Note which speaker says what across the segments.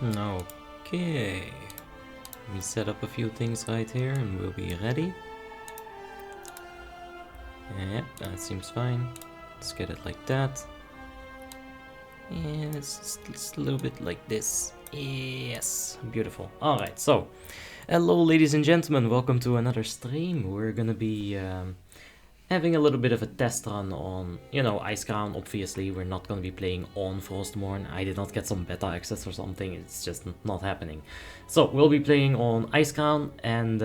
Speaker 1: Okay. Let me set up a few things right here and we'll be ready. Yep, that seems fine. Let's get it like that. And it's just a little bit like this. Yes, beautiful. Alright, so hello ladies and gentlemen, welcome to another stream. We're gonna be having a little bit of a test run on, you know, Icecrown. Obviously, we're not gonna be playing on Frostmourne. I did not get some beta access or something, it's just not happening. So, we'll be playing on Icecrown and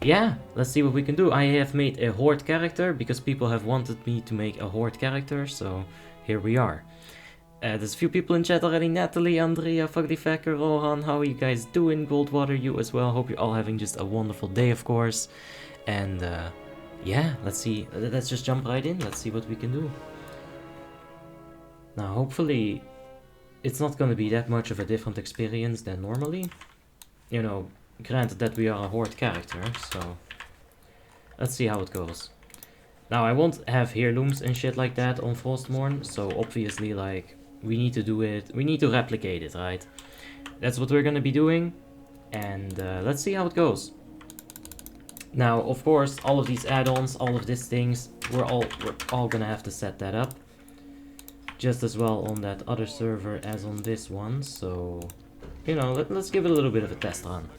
Speaker 1: yeah, let's see what we can do. I have made a horde character because people have wanted me to make a horde character, so here we are. There's a few people in chat already. Natalie, Andrea, Fuglyfacker, Rohan, how are you guys doing? Goldwater, you as well. Hope you're all having just a wonderful day, of course. And yeah, let's see. Let's just jump right in. Let's see what we can do. Now, hopefully, it's not going to be that much of a different experience than normally. You know, granted that we are a horde character, so let's see how it goes. Now, I won't have heirlooms and shit like that on Frostmourne, so obviously, like, we need to do it, we need to replicate it, right? That's what we're gonna be doing, and let's see how it goes. Now, of course, all of these add-ons, all of these things, we're all gonna have to set that up. Just as well on that other server as on this one, so, you know, let's give it a little bit of a test run.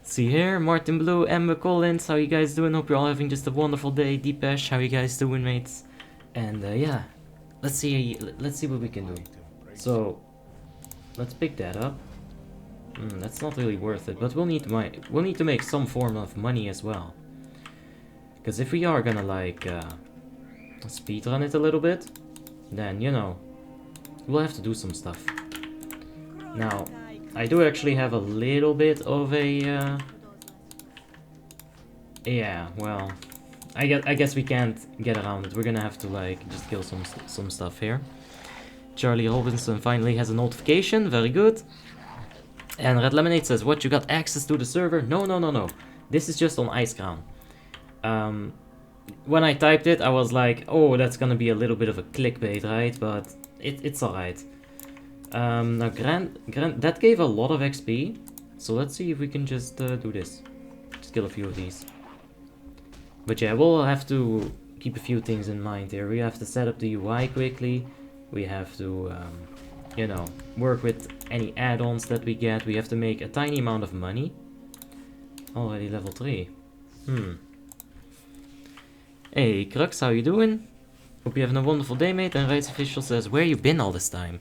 Speaker 1: See here, Martin Blue, Emma Collins, how you guys doing? Hope you're all having just a wonderful day. Deepesh, how you guys doing, mates? And yeah, let's see what we can do. So, let's pick that up. That's not really worth it, but we'll need to make some form of money as well. Because if we are gonna like speedrun it a little bit, then you know, we'll have to do some stuff. Now, I do actually have a little bit of a yeah, well, I guess we can't get around it. We're gonna have to like just kill some stuff here. Charlie Robinson finally has a notification. Very good. And Red Lemonade says, "What, you got access to the server?" No. This is just on Icecrown. When I typed it, I was like, "Oh, that's gonna be a little bit of a clickbait, right?" But it's alright. Now that gave a lot of XP, so let's see if we can just do this. Just kill a few of these. But yeah, we'll have to keep a few things in mind here. We have to set up the UI quickly. We have to, you know, work with any add-ons that we get. We have to make a tiny amount of money. Already level 3. Hey, Crux, how you doing? Hope you're having a wonderful day, mate. And Rights Official says, "Where you been all this time?"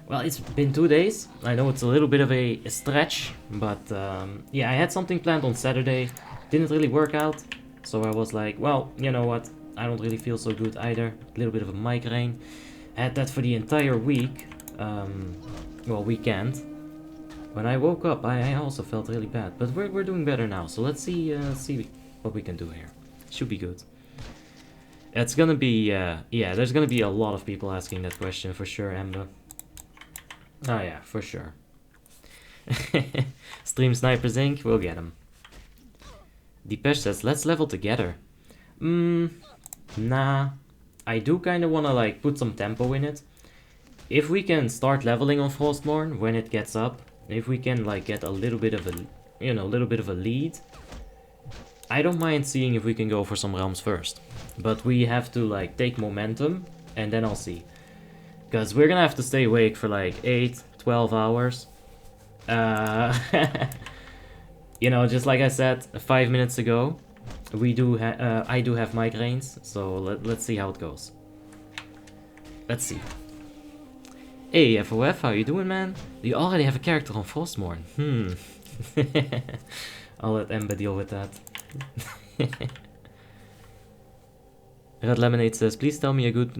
Speaker 1: Well, it's been 2 days. I know it's a little bit of a stretch, but yeah, I had something planned on Saturday. Didn't really work out, so I was like, well, you know what? I don't really feel so good either. A little bit of a migraine. I had that for the entire week. Well, weekend. When I woke up, I also felt really bad, but we're doing better now. So let's see what we can do here. Should be good. It's gonna be yeah. There's gonna be a lot of people asking that question for sure, Ember. Oh yeah, for sure. Stream Snipers Inc. We'll get him. Deepesh says, "Let's level together." Nah. I do kind of want to like put some tempo in it. If we can start leveling on Frostmourne when it gets up, if we can like get a little bit of a, you know, little bit of a lead, I don't mind seeing if we can go for some realms first. But we have to like take momentum, and then I'll see. Because we're gonna have to stay awake for like 8-12 hours. You know, just like I said 5 minutes ago, I do have migraines, so let's see how it goes. Let's see. Hey FOF, how you doing, man? Do you already have a character on Frostmourne? I'll let Ember deal with that. Red Lemonade says, "Please tell me a good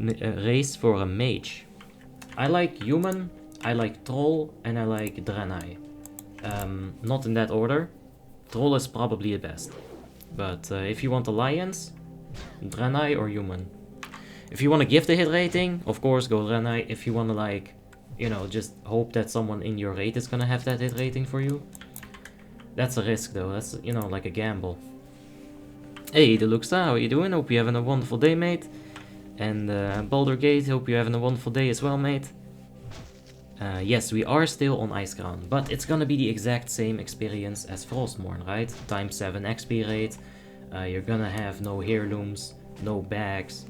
Speaker 1: race for a mage." I like human, I like troll, and I like Draenei. Not in that order. Troll is probably the best. But if you want alliance, Draenei or human. If you want to give the hit rating, of course go Draenei. If you want to like, you know, just hope that someone in your raid is gonna have that hit rating for you. That's a risk though, that's, you know, like a gamble. Hey Deluxa, how you doing? Hope you're having a wonderful day, mate. And Boulder Gate, hope you're having a wonderful day as well, mate. Yes, we are still on Icecrown, but it's gonna be the exact same experience as Frostmourne, right? Times 7 XP rate, you're gonna have no heirlooms, no bags.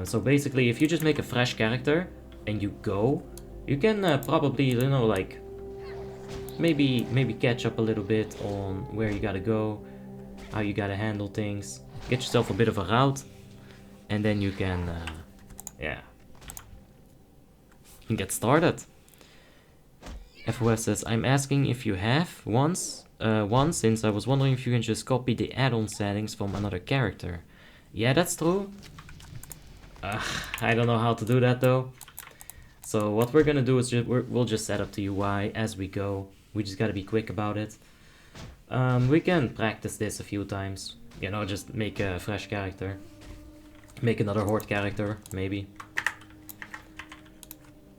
Speaker 1: So basically, if you just make a fresh character and you go, you can probably, you know, like, maybe catch up a little bit on where you gotta go, how you gotta handle things, get yourself a bit of a route, and then you can, yeah, you can get started. FOS says, I'm asking if you have one, since I was wondering if you can just copy the add-on settings from another character. Yeah, that's true. I don't know how to do that though. So what we're gonna do is we'll just set up the UI as we go. We just gotta be quick about it. We can practice this a few times. You know, just make a fresh character. Make another horde character, maybe.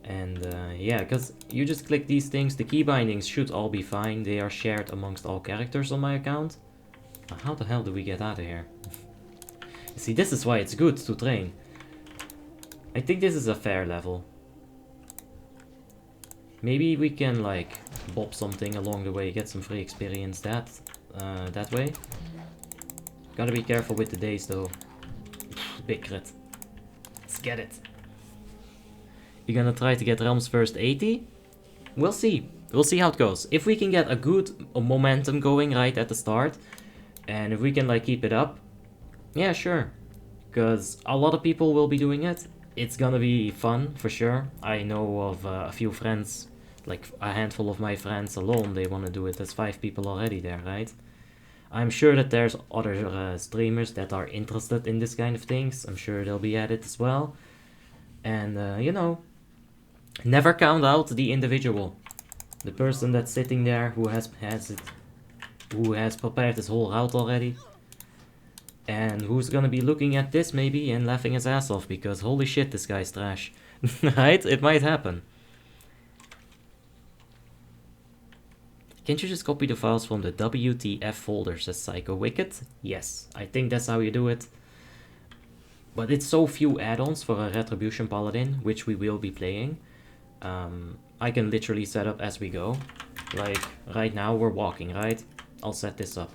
Speaker 1: And yeah, because you just click these things, the key bindings should all be fine. They are shared amongst all characters on my account. How the hell do we get out of here? See, this is why it's good to train. I think this is a fair level. Maybe we can like bob something along the way, get some free experience that way. Gotta be careful with the days though. Big crit. Let's get it. You're gonna try to get Realms first 80? We'll see. We'll see how it goes. If we can get a good momentum going right at the start, and if we can like keep it up, yeah, sure. Because a lot of people will be doing it. It's gonna be fun for sure. I know of a few friends, like a handful of my friends alone, they want to do it. There's 5 people already there, right? I'm sure that there's other streamers that are interested in this kind of things. I'm sure they'll be at it as well. And you know, never count out the individual. The person that's sitting there who has prepared his whole route already. And who's gonna be looking at this maybe and laughing his ass off because holy shit, this guy's trash. Right? It might happen. Can't you just copy the files from the WTF folder, says Psycho Wicked? Yes, I think that's how you do it. But it's so few add-ons for a Retribution Paladin, which we will be playing. I can literally set up as we go. Like, right now we're walking, right? I'll set this up.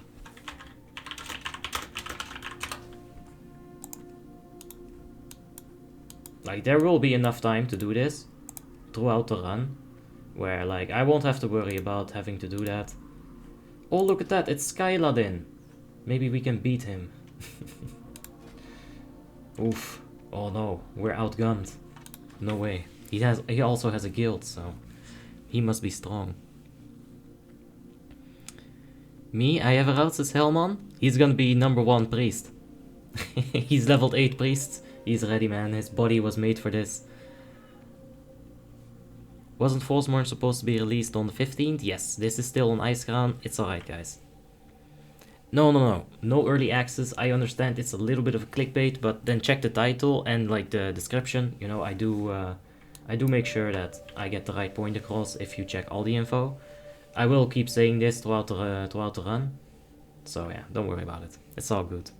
Speaker 1: Like, there will be enough time to do this throughout the run, where, like, I won't have to worry about having to do that. Oh, look at that, it's Skyladin. Maybe we can beat him. Oof. Oh no, we're outgunned. No way. He also has a guild, so he must be strong. Me, I have a route, says Hellman. He's gonna be #1 priest. He's leveled 8 priest. He's ready, man. His body was made for this. Wasn't Frostmourne supposed to be released on the 15th? Yes, this is still on Icecrown. It's alright, guys. No early access. I understand it's a little bit of a clickbait, but then check the title and like the description. You know, I do make sure that I get the right point across if you check all the info. I will keep saying this throughout the run. So yeah, don't worry about it. It's all good.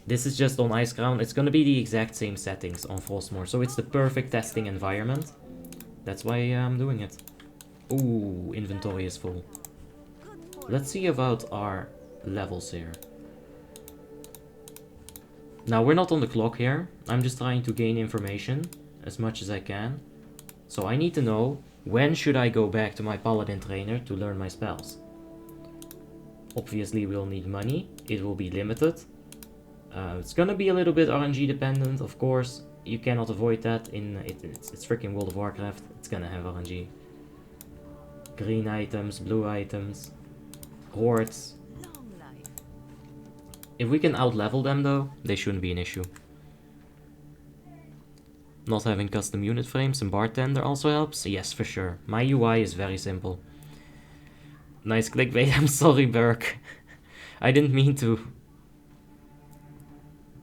Speaker 1: This is just on Icecrown. It's gonna be the exact same settings on Frostmourne, so it's the perfect testing environment. That's why I'm doing it. Ooh, inventory is full. Let's see about our levels here. Now, we're not on the clock here. I'm just trying to gain information as much as I can. So I need to know, when should I go back to my paladin trainer to learn my spells? Obviously, we'll need money. It will be limited. It's gonna be a little bit RNG dependent, of course. You cannot avoid that in it's freaking World of Warcraft. It's gonna have RNG. Green items, blue items, hordes. If we can outlevel them though, they shouldn't be an issue. Not having custom unit frames and bartender also helps? Yes, for sure. My UI is very simple. Nice clickbait. I'm sorry, Burke. I didn't mean to.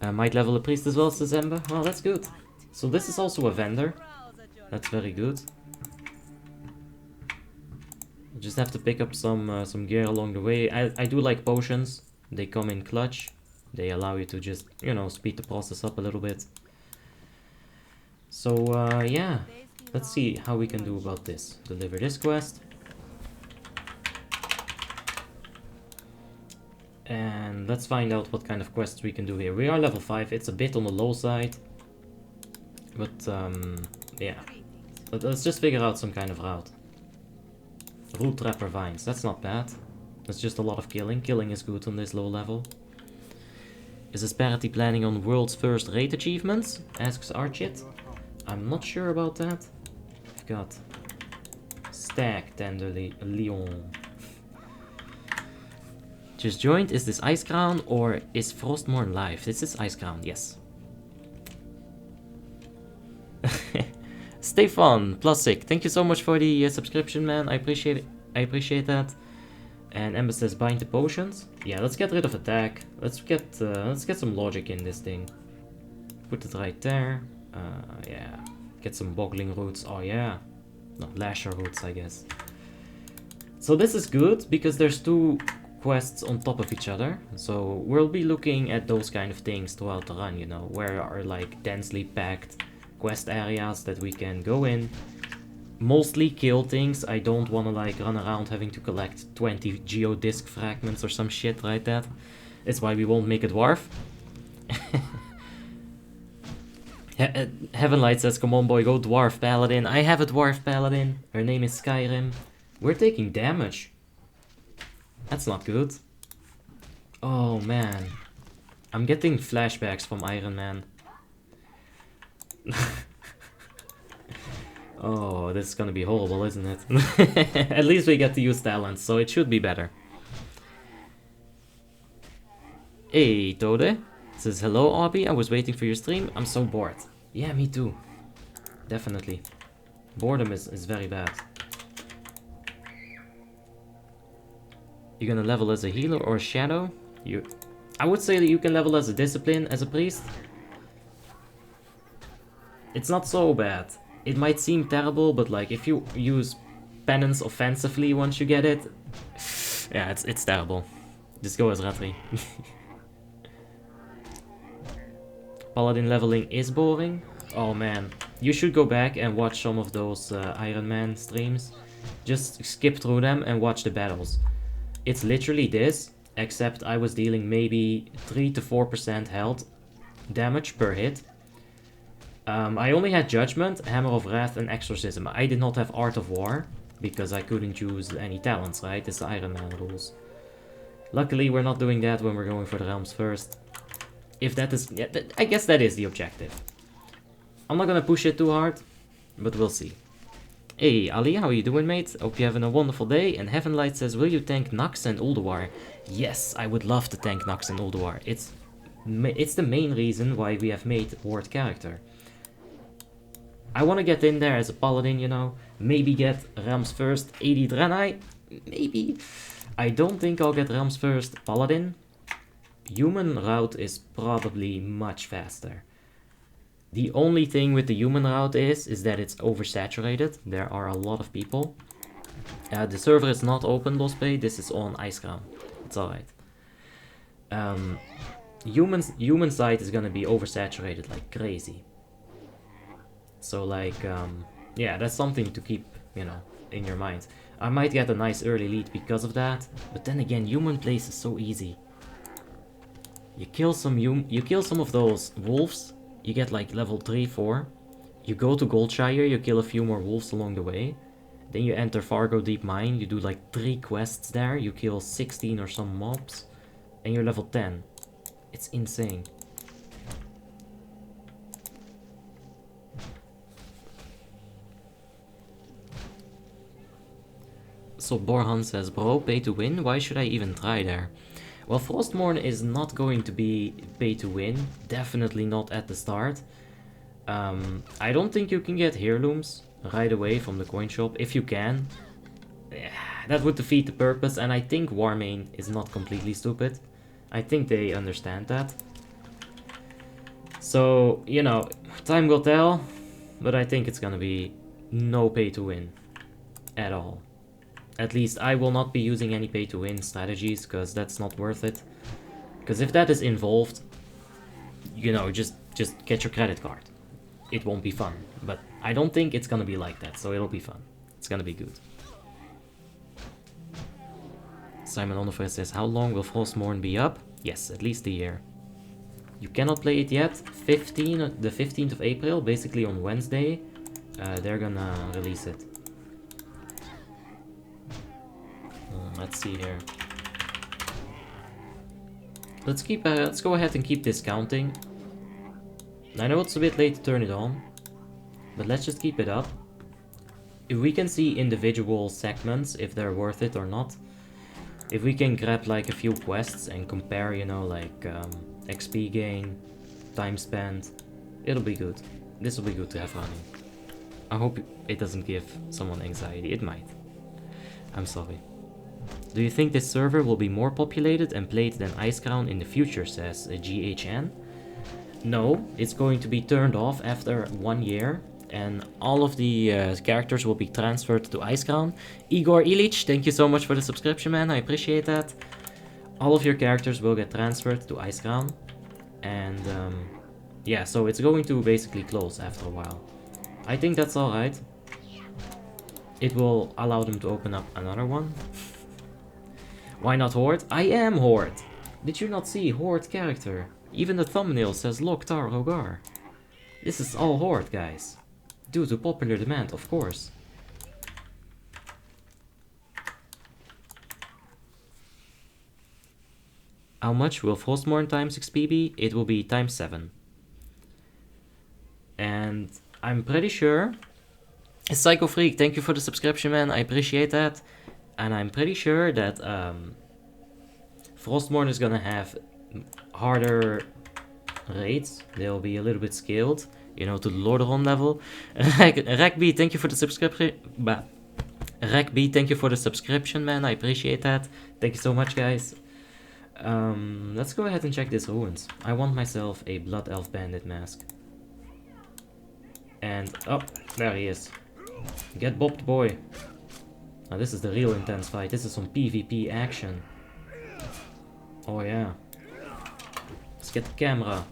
Speaker 1: Might level a priest as well, says Ember. Well, that's good. So this is also a vendor. That's very good. Just have to pick up some gear along the way. I do like potions. They come in clutch. They allow you to just, you know, speed the process up a little bit. So yeah, Let's see how we can do about this. Deliver this quest. And let's find out what kind of quests we can do here. We are level 5, it's a bit on the low side. But, yeah. Let's just figure out some kind of route. Root Trapper Vines, that's not bad. That's just a lot of killing. Killing is good on this low level. Is Asperity planning on world's first raid achievements? Asks Archit. I'm not sure about that. We've got Stag Dandelion. Just joined. Is this Icecrown or is Frostmourne live? This is Icecrown, yes. Stay fun, +6. Thank you so much for the subscription, man. I appreciate it. I appreciate that. And Ember says bind the potions. Yeah, let's get rid of attack. Let's get some logic in this thing. Put it right there. Yeah. Get some boggling roots. Oh yeah. Not lasher roots, I guess. So this is good because there's 2 quests on top of each other. So we'll be looking at those kind of things throughout the run, you know, where are like densely packed quest areas that we can go in. Mostly kill things. I don't want to like run around having to collect 20 geodisc fragments or some shit like that. That's why we won't make a dwarf. Heavenlight says, come on boy, go dwarf paladin. I have a dwarf paladin. Her name is Skyrim. We're taking damage. That's not good. Oh man. I'm getting flashbacks from Iron Man. Oh, this is gonna be horrible, isn't it? At least we get to use talents, so it should be better. Hey, Tode. Says, hello, Abby. I was waiting for your stream. I'm so bored. Yeah, me too. Definitely. Boredom is very bad. You're gonna level as a healer or a shadow? I would say that you can level as a discipline, as a priest. It's not so bad. It might seem terrible, but like if you use penance offensively once you get it, yeah, it's terrible. Just go as Ratri. Paladin leveling is boring. Oh man, you should go back and watch some of those Iron Man streams. Just skip through them and watch the battles. It's literally this, except I was dealing maybe 3 to 4% health damage per hit. I only had Judgment, Hammer of Wrath and Exorcism. I did not have Art of War, because I couldn't use any talents, right? It's the Iron Man rules. Luckily, we're not doing that when we're going for the realms first. If that is... yeah, I guess that is the objective. I'm not gonna push it too hard, but we'll see. Hey, Ali, how are you doing, mate? Hope you're having a wonderful day. And Heavenlight says, will you tank Nox and Ulduar? Yes, I would love to tank Nox and Ulduar. It's the main reason why we have made Horde character. I want to get in there as a paladin, you know. Maybe get Realms first 80 Draenei. Maybe. I don't think I'll get Realms first paladin. Human route is probably much faster. The only thing with the human route is that it's oversaturated. There are a lot of people. The server is not open, Lost Bay. This is on Icecrown. It's alright. Human side is gonna be oversaturated like crazy. So like, yeah, that's something to keep, you know, in your mind. I might get a nice early lead because of that, but then again, human place is so easy. You kill some of those wolves, you get like level 3, 4. You go to Goldshire, you kill a few more wolves along the way. Then you enter Fargo Deep Mine, you do like 3 quests there, you kill 16 or some mobs, and you're level 10. It's insane. So Borhan says, bro, pay to win? Why should I even try there? Well, Frostmourne is not going to be pay to win. Definitely not at the start. I don't think you can get heirlooms right away from the coin shop. If you can, that would defeat the purpose. And I think Warmane is not completely stupid. I think they understand that. So, you know, time will tell. But I think it's gonna be no pay to win at all. At least I will not be using any pay-to-win strategies, because that's not worth it. Because if that is involved, you know, just get your credit card. It won't be fun, but I don't think it's gonna be like that, so it'll be fun. It's gonna be good. Simon Onofre says, how long will Frostmourne be up? Yes, at least a year. You cannot play it yet. The 15th of April, basically on Wednesday, they're gonna release it. Let's see here. Let's go ahead and keep discounting. I know it's a bit late to turn it on, but let's just keep it up. If we can see individual segments, if they're worth it or not. If we can grab like a few quests and compare, you know, like XP gain, time spent, it'll be good. This will be good to have running. I hope it doesn't give someone anxiety. It might. I'm sorry. Do you think this server will be more populated and played than Icecrown in the future, says GHN? No, it's going to be turned off after 1 year. And all of the characters will be transferred to Icecrown. Igor Illich, thank you so much for the subscription, man. I appreciate that. All of your characters will get transferred to Icecrown. And yeah, so it's going to basically close after a while. I think that's alright. It will allow them to open up another one. Why not Horde? I am Horde! Did you not see Horde character? Even the thumbnail says WoTLK Rogar. This is all Horde, guys. Due to popular demand, of course. How much will Frostmourne times XP be? It will be times 7. And I'm pretty sure... Psycho Freak, thank you for the subscription, man. I appreciate that. And I'm pretty sure that Frostmourne is gonna have harder raids. They'll be a little bit scaled, you know, to the Lordaeron level. Rekby, thank you for the subscription. Rekby, thank you for the subscription, man. I appreciate that. Thank you so much, guys. Let's go ahead and check this ruins. I want myself a Blood Elf Bandit mask. And, oh, there he is. Get bopped, boy. Now this is the real intense fight. This is some PvP action. Oh yeah. Let's get the camera.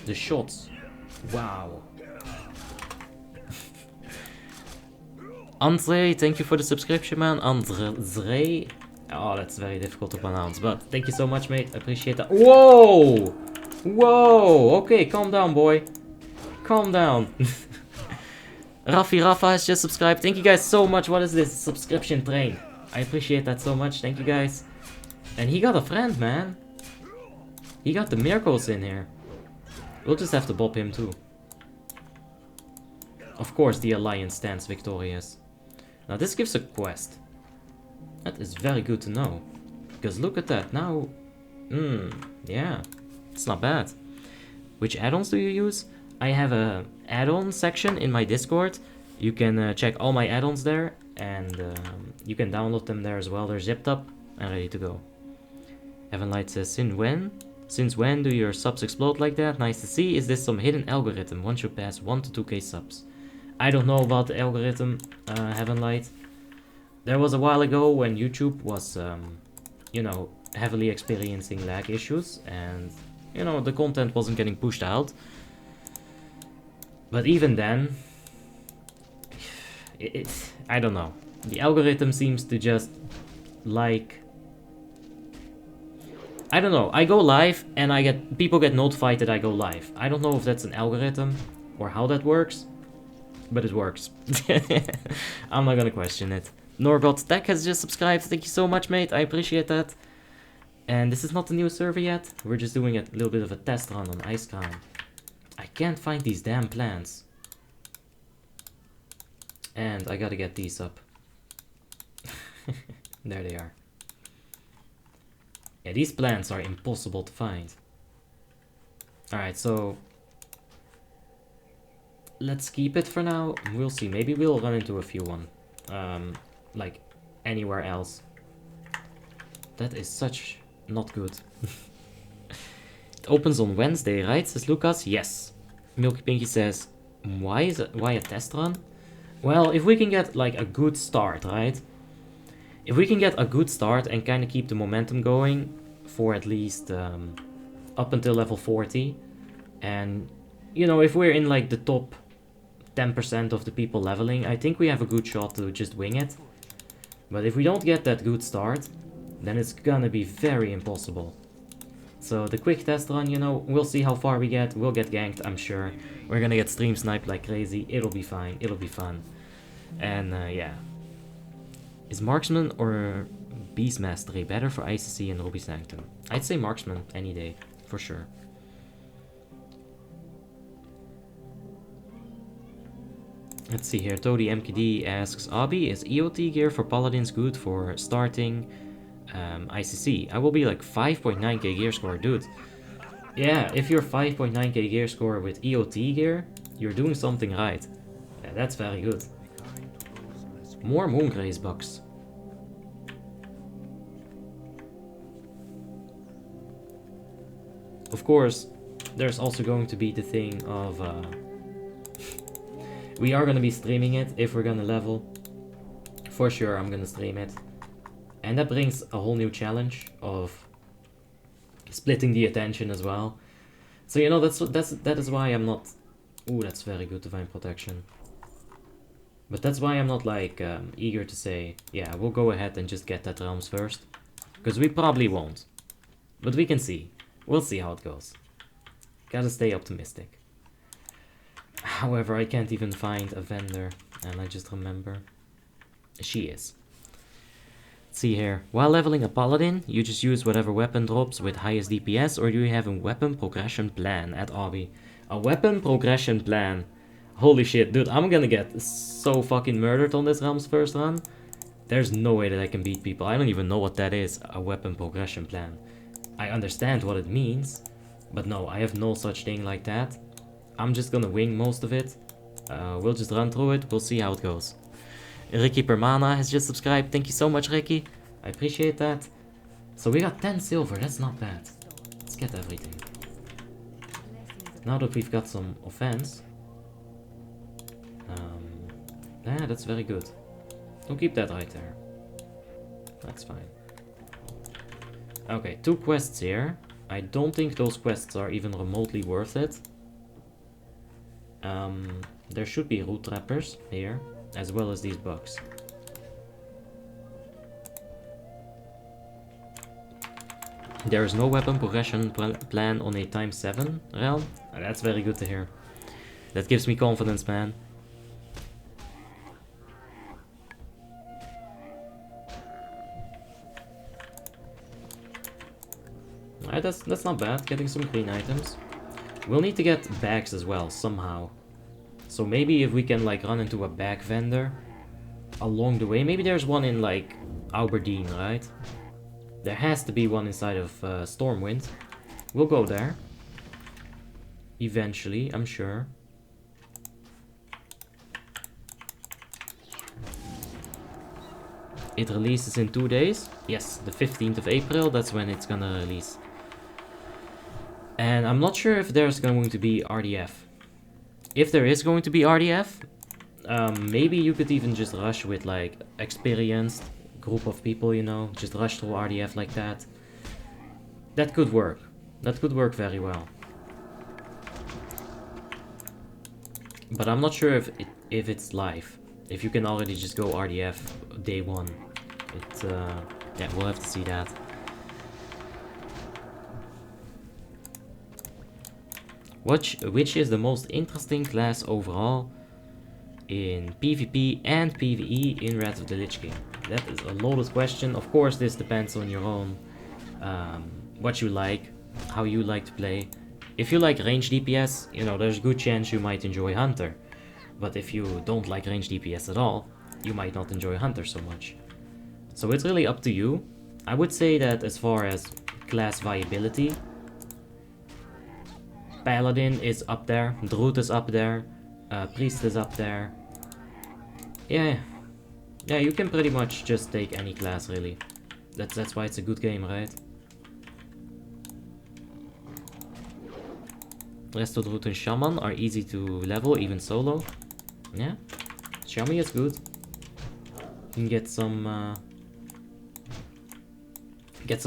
Speaker 1: The shots. Wow. Andre, thank you for the subscription, man. Andre. Oh, that's very difficult to pronounce, but thank you so much, mate. I appreciate that. Whoa! Whoa! Okay, calm down, boy. Calm down. Rafa has just subscribed. Thank you guys so much. What is this? Subscription train. I appreciate that so much. Thank you guys. And he got a friend, man. He got the miracles in here. We'll just have to bop him too. Of course, the Alliance stands victorious. Now this gives a quest. That is very good to know. Because look at that. Now... yeah. It's not bad. Which add-ons do you use? I have a add-on section in my Discord. You can check all my add-ons there. And you can download them there as well. They're zipped up and ready to go. Heavenlight says, Since when do your subs explode like that? Nice to see. Is this some hidden algorithm? Once you pass 1 to 2k subs. I don't know about the algorithm, Heavenlight. There was a while ago when YouTube was, you know, heavily experiencing lag issues. And, you know, the content wasn't getting pushed out. But even then, I don't know. The algorithm seems to just like... I don't know. I go live and people get notified that I go live. I don't know if that's an algorithm or how that works, but it works. I'm not gonna question it. Norbot Tech has just subscribed. Thank you so much, mate. I appreciate that. And this is not the new server yet. We're just doing a little bit of a test run on Icecrown. I can't find these damn plants. And I gotta get these up. There they are. Yeah, these plants are impossible to find. Alright, so... let's keep it for now. We'll see. Maybe we'll run into a few one. Like, anywhere else. That is such... not good. It opens on Wednesday, right? Says Lucas. Yes. Milky Pinky says, why a test run? Well, if we can get like a good start, right? If we can get a good start and kind of keep the momentum going for at least up until level 40, and you know, if we're in like the top 10% of the people leveling, I think we have a good shot to just wing it. But if we don't get that good start, then it's gonna be very impossible. So the quick test run, you know, we'll see how far we get. We'll get ganked, I'm sure. We're gonna get stream sniped like crazy. It'll be fine. It'll be fun. And yeah. Is Marksman or Beast Mastery better for ICC and Ruby Sanctum? I'd say Marksman any day, for sure. Let's see here. Todi MKD asks, Abi, is EOT gear for Paladins good for starting ICC? I will be like 5.9k gear score, dude. Yeah, if you're 5.9k gear score with EOT gear, you're doing something right. Yeah, that's very good. More Moongrace bucks. Of course, there's also going to be the thing of... we are going to be streaming it if we're going to level. For sure, I'm going to stream it. And that brings a whole new challenge of splitting the attention as well. So, you know, that is why I'm not... Ooh, that's very good, Divine Protection. But that's why I'm not, like, eager to say, yeah, we'll go ahead and just get that realms first. Because we probably won't. But we can see. We'll see how it goes. Gotta stay optimistic. However, I can't even find a vendor. And I just remember. She is. Let's see here. While leveling a paladin, you just use whatever weapon drops with highest DPS, or do you have a weapon progression plan at Obby? A weapon progression plan. Holy shit, dude, I'm gonna get so fucking murdered on this Realms first run. There's no way that I can beat people. I don't even know what that is, a weapon progression plan. I understand what it means, but no, I have no such thing like that. I'm just gonna wing most of it. We'll just run through it, we'll see how it goes. Ricky Permana has just subscribed. Thank you so much, Ricky. I appreciate that. So we got 10 silver, that's not bad. Let's get everything. Now that we've got some offense. Yeah, that's very good. We'll keep that right there. That's fine. Okay, 2 quests here. I don't think those quests are even remotely worth it. There should be root trappers here, as well as these bugs. There is no weapon progression plan on a times 7 realm. That's very good to hear. That gives me confidence, man. Alright, that's not bad, getting some green items. We'll need to get bags as well, somehow. So maybe if we can like run into a bag vendor along the way. Maybe there's one in like Aberdeen, right? There has to be one inside of Stormwind. We'll go there. Eventually, I'm sure. It releases in 2 days. Yes, the 15th of April, that's when it's gonna release. And I'm not sure if there's going to be RDF. If there is going to be RDF, maybe you could even just rush with like experienced group of people, you know, just rush through RDF like that. That could work. That could work very well. But I'm not sure if it's live. If you can already just go RDF day 1. Yeah, we'll have to see that. Which is the most interesting class overall in PvP and PvE in Wrath of the Lich King? That is a loaded question. Of course, this depends on your own, what you like, how you like to play. If you like range DPS, you know, there's a good chance you might enjoy Hunter. But if you don't like range DPS at all, you might not enjoy Hunter so much. So it's really up to you. I would say that as far as class viability, Paladin is up there, Druid is up there, Priest is up there. Yeah, you can pretty much just take any class really. That's why it's a good game, right? Resto, Druid and Shaman are easy to level, even solo. Yeah, Shami is good. You can get some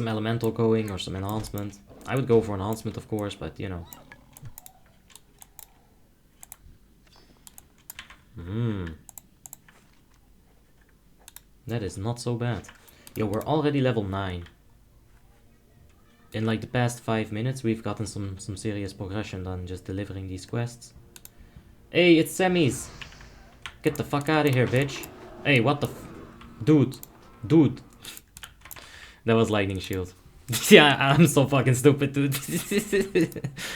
Speaker 1: elemental going or some enhancement. I would go for enhancement, of course, but you know. That is not so bad. Yo, we're already level 9. In like the past 5 minutes, we've gotten some serious progression done just delivering these quests. Hey, it's Sammy's! Get the fuck out of here, bitch. Hey, what the Dude. Dude. That was lightning shield. Yeah, I'm so fucking stupid, dude.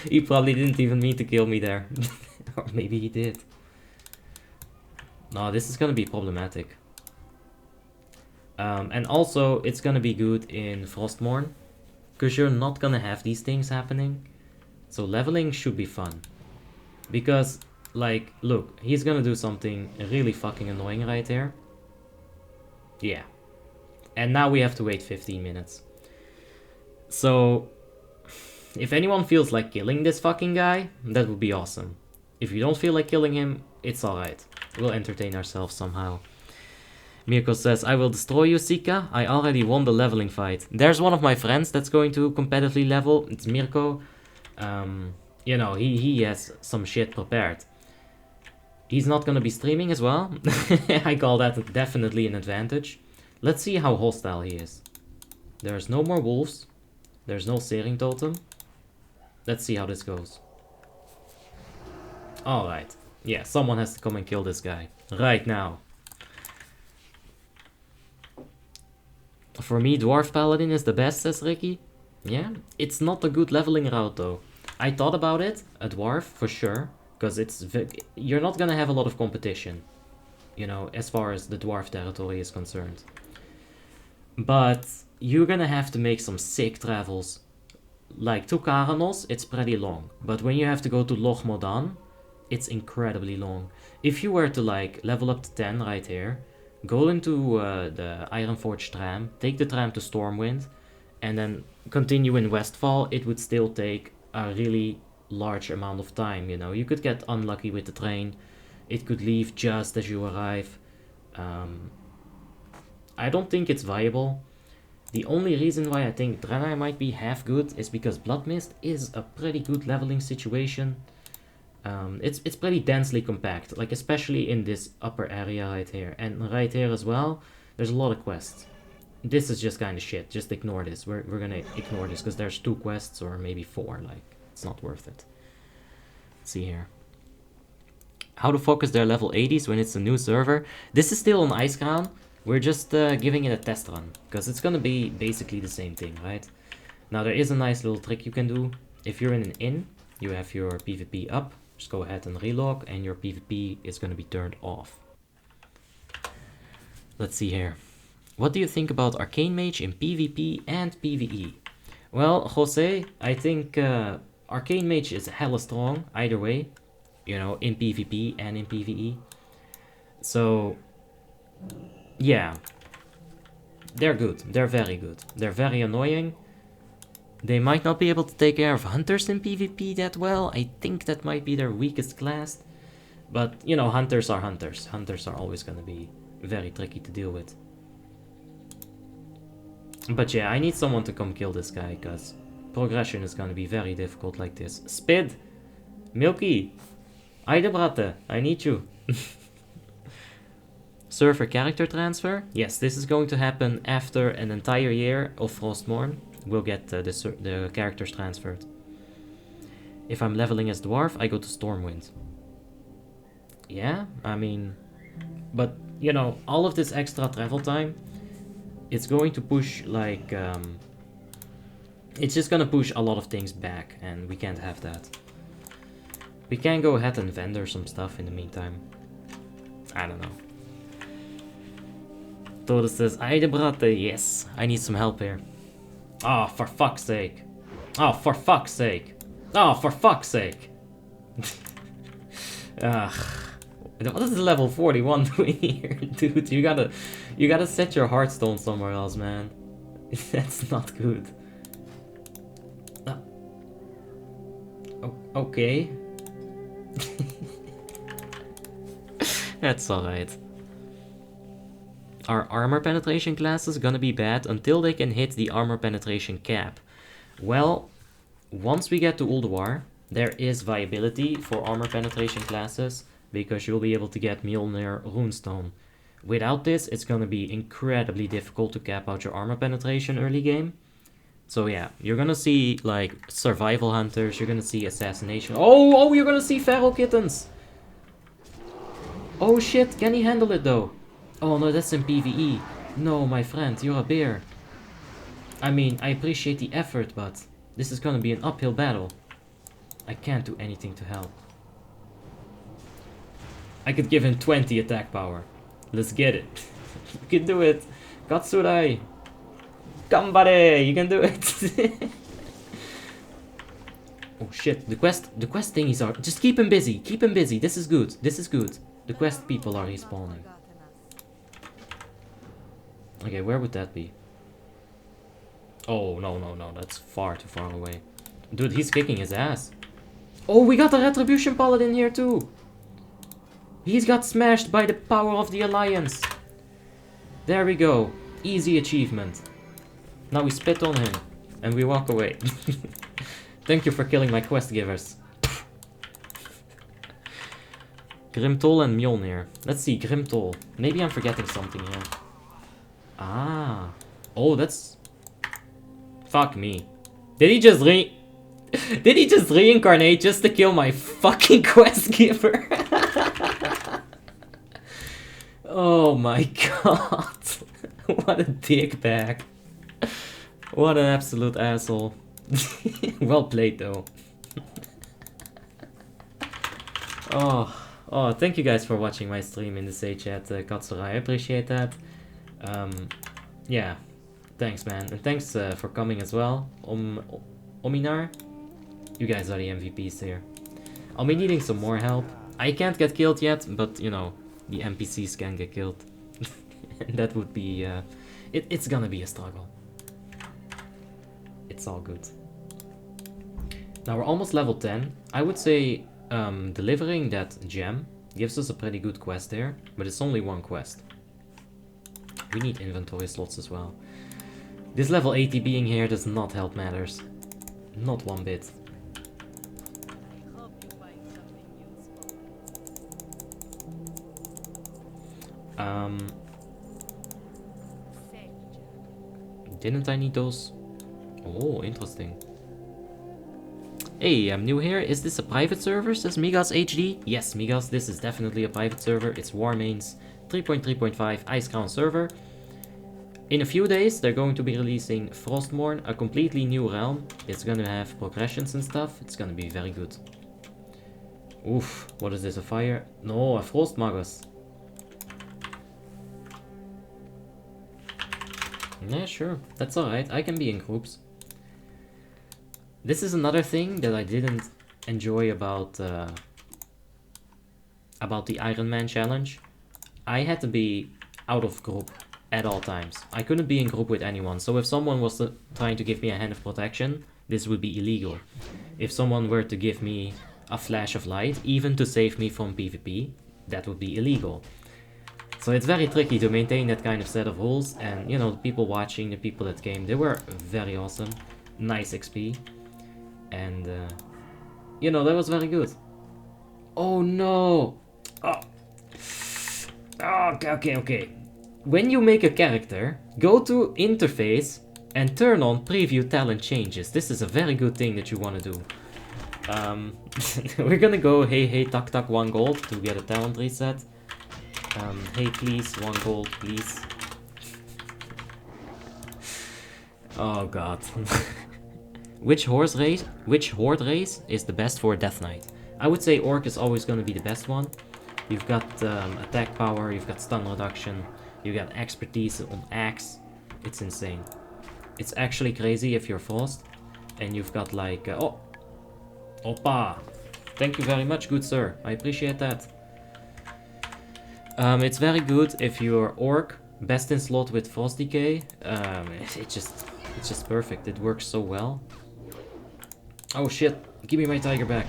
Speaker 1: He probably didn't even mean to kill me there. Or maybe he did. No, this is gonna be problematic. And also, it's gonna be good in Frostmourne, because you're not gonna have these things happening. So leveling should be fun. Because, like, look, he's gonna do something really fucking annoying right there. Yeah. And now we have to wait 15 minutes. So, if anyone feels like killing this fucking guy, that would be awesome. If you don't feel like killing him, it's alright. We'll entertain ourselves somehow. Mirko says, I will destroy you, Sika. I already won the leveling fight. There's one of my friends that's going to competitively level. It's Mirko. You know, he has some shit prepared. He's not going to be streaming as well. I call that definitely an advantage. Let's see how hostile he is. There's no more wolves. There's no searing totem. Let's see how this goes. Alright. Yeah, someone has to come and kill this guy. Right now. For me, Dwarf Paladin is the best, says Ricky. Yeah, it's not a good leveling route though. I thought about it, a Dwarf, for sure. Because you're not gonna have a lot of competition. You know, as far as the Dwarf territory is concerned. But you're gonna have to make some sick travels. Like, to Karanos, it's pretty long. But when you have to go to Loch Modan, it's incredibly long. If you were to, like, level up to 10 right here, go into the Ironforge tram, take the tram to Stormwind, and then continue in Westfall, it would still take a really large amount of time, you know. You could get unlucky with the train. It could leave just as you arrive. I don't think it's viable. The only reason why I think Draenei might be half good is because Blood Mist is a pretty good leveling situation. It's pretty densely compact, like especially in this upper area right here. And right here as well, there's a lot of quests. This is just kind of shit. Just ignore this. We're gonna ignore this because there's 2 quests or maybe 4. Like, it's not worth it. Let's see here. How to focus their level 80s when it's a new server. This is still on Icecrown. We're just giving it a test run because it's gonna be basically the same thing, right? Now there is a nice little trick you can do. If you're in an inn, you have your PvP up. Just go ahead and relog and your PvP is going to be turned off. Let's see here. What do you think about Arcane Mage in PvP and PvE? Well, Jose, I think Arcane Mage is hella strong either way. You know, in PvP and in PvE. So, yeah. They're good. They're very good. They're very annoying. They might not be able to take care of hunters in PvP that well. I think that might be their weakest class. But, you know, hunters are hunters. Hunters are always going to be very tricky to deal with. But yeah, I need someone to come kill this guy, because progression is going to be very difficult like this. Spid! Milky! Aidebrate, I need you. Server character transfer? Yes, this is going to happen after an entire year of Frostmourne. We'll get the characters transferred. If I'm leveling as Dwarf, I go to Stormwind. Yeah, I mean... But, you know, all of this extra travel time, it's going to push, like... it's just gonna push a lot of things back, and we can't have that. We can go ahead and vendor some stuff in the meantime. I don't know. Toda says, Aidebrate, yes, I need some help here. Oh, for fuck's sake. Oh, for fuck's sake. Oh, for fuck's sake. What is level 41 doing here? Dude, you gotta set your heartstone somewhere else, man. That's not good. Okay. That's alright. Are armor penetration classes gonna be bad until they can hit the armor penetration cap? Well, once we get to Ulduar, there is viability for armor penetration classes, because you'll be able to get Mjolnir Runestone. Without this, it's gonna be incredibly difficult to cap out your armor penetration early game. So yeah, you're gonna see like survival hunters, you're gonna see assassination. Oh, you're gonna see feral kittens! Oh shit, can he handle it though? Oh no, that's in PvE. No, my friend, you're a bear. I mean, I appreciate the effort, but this is gonna be an uphill battle. I can't do anything to help. I could give him 20 attack power. Let's get it. You can do it. Katsurai. Come buddy, you can do it. Oh shit, the quest thingies are... Just keep him busy, this is good, The quest people are respawning. Okay, where would that be? Oh, no, that's far too far away. Dude, he's kicking his ass. Oh, we got a Retribution Paladin here too. He's got smashed by the power of the Alliance. There we go. Easy achievement. Now we spit on him. And we walk away. Thank you for killing my quest givers. Grimtol and Mjolnir. Let's see, Grimtol. Maybe I'm forgetting something here. Ah. Oh, that's... Fuck me. Did he just reincarnate just to kill my fucking quest giver? Oh my god. What a dickbag. What an absolute asshole. Well played though. Oh, thank you guys for watching my stream in the Say chat, Katsurai. I appreciate that. Yeah, thanks man. And thanks for coming as well, Ominar. You guys are the MVPs here. I'll be needing some more help. I can't get killed yet, but you know, the NPCs can get killed. And that would be... it's gonna be a struggle. It's all good. Now we're almost level 10. I would say delivering that gem gives us a pretty good quest there, but it's only one quest. We need inventory slots as well. This level 80 being here does not help matters. Not one bit. Didn't I need those? Oh, interesting. Hey, I'm new here. Is this a private server? Says Migas HD. Yes, Migas, this is definitely a private server. It's Warmanes 3.3.5 Icecrown server. In a few days, they're going to be releasing Frostmourne, a completely new realm. It's gonna have progressions and stuff. It's gonna be very good. Oof, what is this? A fire? No, a Frost Magus. Yeah, sure. That's alright. I can be in groups. This is another thing that I didn't enjoy about the Iron Man challenge. I had to be out of group at all times. I couldn't be in group with anyone. So if someone was trying to give me a hand of protection, this would be illegal. If someone were to give me a flash of light, even to save me from PvP, that would be illegal. So it's very tricky to maintain that kind of set of rules, and you know, the people watching, the people that came, they were very awesome. Nice XP. And you know, that was very good. Oh no! Oh. Okay. When you make a character, go to interface and turn on preview talent changes. This is a very good thing that you want to do. We're gonna go hey tuck 1 gold to get a talent reset. Hey please, 1 gold please. Oh god. Which horde race is the best for Death Knight? I would say Orc is always going to be the best one. You've got attack power, you've got stun reduction, you got expertise on axe. It's insane. It's actually crazy if you're Frost. And you've got like... oh! Oppa! Thank you very much, good sir. I appreciate that. It's very good if you're Orc, best in slot with Frost Decay. It's just perfect. It works so well. Oh shit, give me my tiger back.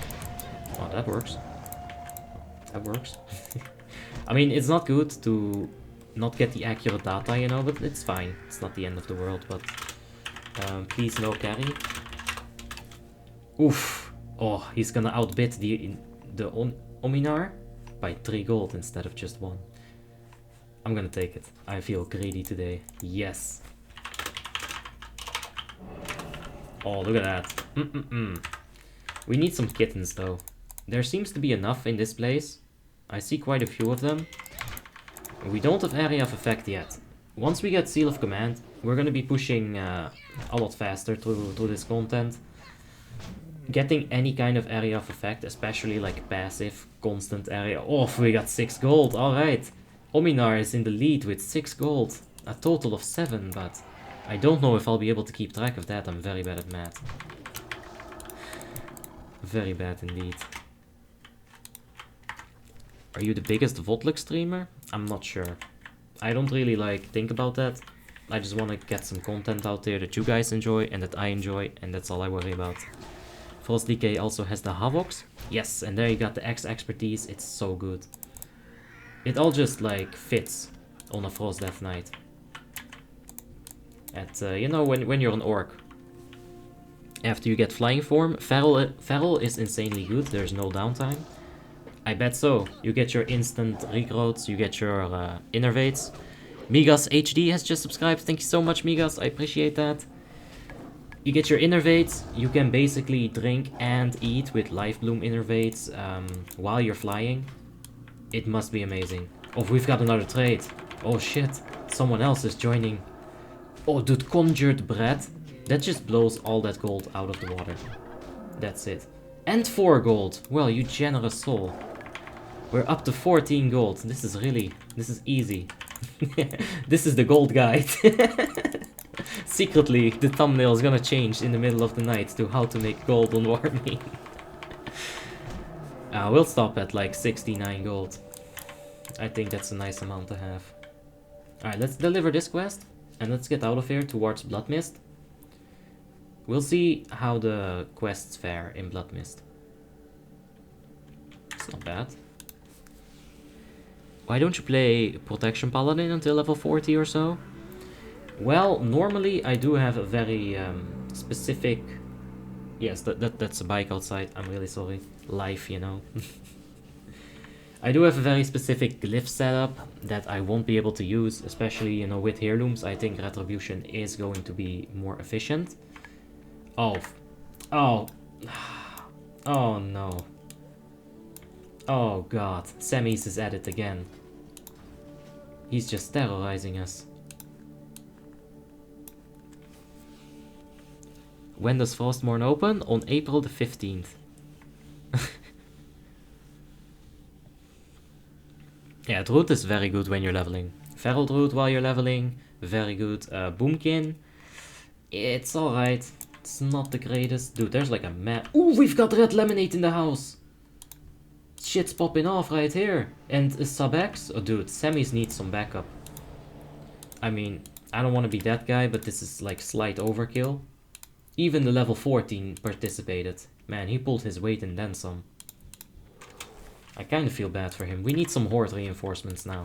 Speaker 1: Oh, that works. That works. I mean, it's not good to not get the accurate data, you know, but it's fine. It's not the end of the world, but... please no carry. Oof. Oh, he's gonna outbid the Ominar. by 3 gold instead of just 1. I'm gonna take it. I feel greedy today. Yes. Oh, look at that. We need some kittens though. There seems to be enough in this place. I see quite a few of them. We don't have area of effect yet. Once we get Seal of Command, we're gonna be pushing a lot faster through this content. Getting any kind of area of effect, especially like passive, constant area. Oh, we got 6 gold, alright. Ominar is in the lead with 6 gold. A total of 7, but I don't know if I'll be able to keep track of that. I'm very bad at math. Very bad indeed. Are you the biggest WoTLK streamer? I'm not sure. I don't really like think about that. I just want to get some content out there that you guys enjoy and that I enjoy, and that's all I worry about. FrostDK also has the Havocs. Yes, and there you got the X expertise. It's so good. It all just like fits on a Frost Death Knight. You know, when you're an orc, after you get flying form, Feral is insanely good. There's no downtime. I bet so. You get your instant regrowths, you get your innervates. Migas HD has just subscribed. Thank you so much, Migas. I appreciate that. You get your innervates. You can basically drink and eat with Life Bloom innervates while you're flying. It must be amazing. Oh, we've got another trade. Oh shit, someone else is joining. Oh, dude, Conjured Bread. That just blows all that gold out of the water. That's it. And 4 gold. Well, you generous soul. We're up to 14 gold. This is easy. This is the gold guide. Secretly, the thumbnail is gonna change in the middle of the night to how to make gold on Warmane. We'll stop at like 69 gold. I think that's a nice amount to have. Alright, let's deliver this quest. And let's get out of here towards Blood Mist. We'll see how the quests fare in Blood Mist. It's not bad. Why don't you play Protection Paladin until level 40 or so? Well, normally I do have a very specific... Yes, that's a bike outside. I'm really sorry. Life, you know. I do have a very specific glyph setup that I won't be able to use, especially, you know, with heirlooms. I think Retribution is going to be more efficient. Oh. Oh. Oh no. Oh god. Semis is at it again. He's just terrorizing us. When does Frostmourne open? On April the 15th. Yeah, Druid is very good when you're leveling. Feral Druid while you're leveling, very good. Boomkin, it's alright. It's not the greatest. Dude, there's like a map. Ooh, we've got Red Lemonade in the house. Shit's popping off right here. And sub-X? Oh, dude, semis need some backup. I mean, I don't want to be that guy, but this is like slight overkill. Even the level 14 participated. Man, he pulled his weight and then some. I kind of feel bad for him. We need some horde reinforcements now.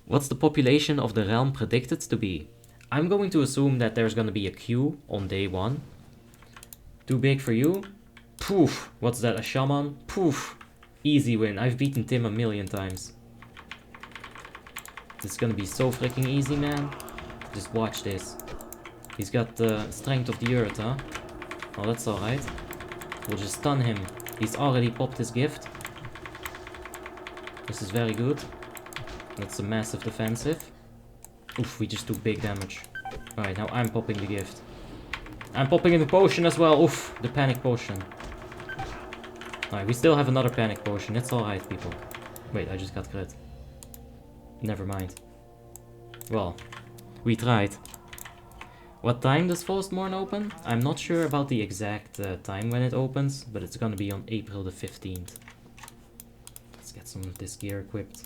Speaker 1: What's the population of the realm predicted to be? I'm going to assume that there's going to be a queue on day 1. Too big for you? Poof. What's that, a shaman? Poof. Easy win. I've beaten Tim a million times. This is going to be so freaking easy, man. Just watch this. He's got the strength of the earth, huh? Oh, that's alright. We'll just stun him. He's already popped his gift. This is very good. That's a massive defensive. Oof, we just took big damage. Alright, now I'm popping the gift. I'm popping in the potion as well. Oof, the panic potion. Alright, we still have another panic potion. It's alright, people. Wait, I just got crit. Never mind. Well, we tried. What time does Frostmourne open? I'm not sure about the exact time when it opens, but it's gonna be on April the 15th. Let's get some of this gear equipped.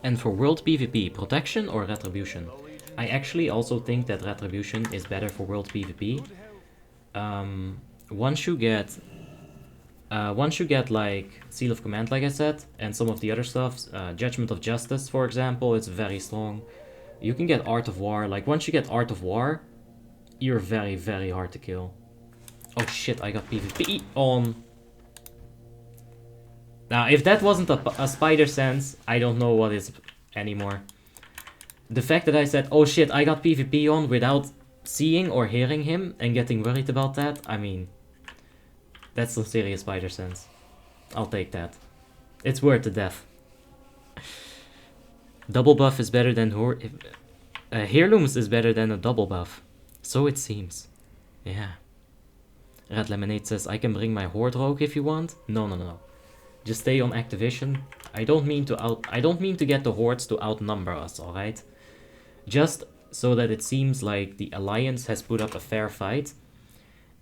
Speaker 1: And for world PvP, protection or retribution? I actually also think that retribution is better for world PvP. Once you get like Seal of Command, like I said, and some of the other stuff, Judgment of Justice, for example, it's very strong. You can get Art of War. Like once you get Art of War, You're very, very hard to kill. Oh shit, I got PvP on. Now, if that wasn't a spider sense, I don't know what is anymore. The fact that I said, oh shit, I got PvP on without seeing or hearing him and getting worried about that, I mean, that's some serious spider sense. I'll take that. It's worth the death. Double buff is better than heirlooms is better than a double buff. So it seems. Yeah. Red Lemonade says, I can bring my Horde Rogue if you want. No, no, no. Just stay on Activision. I don't mean to get the hordes to outnumber us, alright? Just so that it seems like the Alliance has put up a fair fight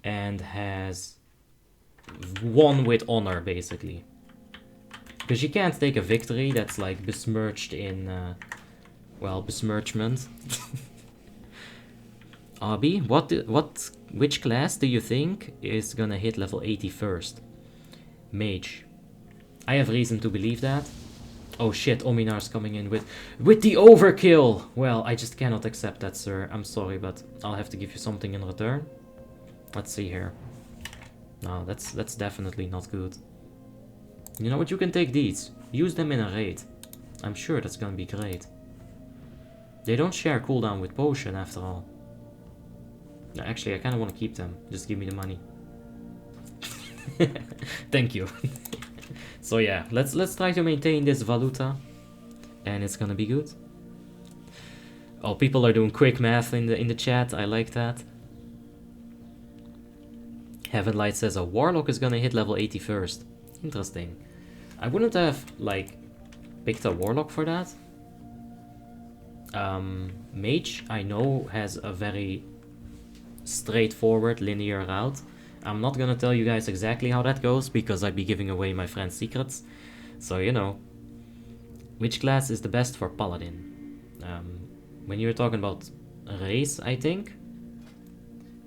Speaker 1: and has won with honor, basically. Because you can't take a victory that's like besmirched in, well, besmirchment. Abby, which class do you think is gonna hit level 80 first? Mage. I have reason to believe that. Oh shit, Ominar's coming in with the overkill! Well, I just cannot accept that, sir. I'm sorry, but I'll have to give you something in return. Let's see here. No, that's definitely not good. You know what, you can take these. Use them in a raid. I'm sure that's gonna be great. They don't share cooldown with potion after all. No, actually, I kinda wanna keep them. Just give me the money. Thank you. So yeah, let's try to maintain this valuta. And it's gonna be good. Oh, people are doing quick math in the chat. I like that. Heaven Light says a Warlock is gonna hit level 80 first. Interesting. I wouldn't have, like, picked a Warlock for that. Mage, I know, has a very straightforward, linear route. I'm not gonna tell you guys exactly how that goes, because I'd be giving away my friend's secrets. So, you know. Which class is the best for Paladin? When you're talking about race, I think.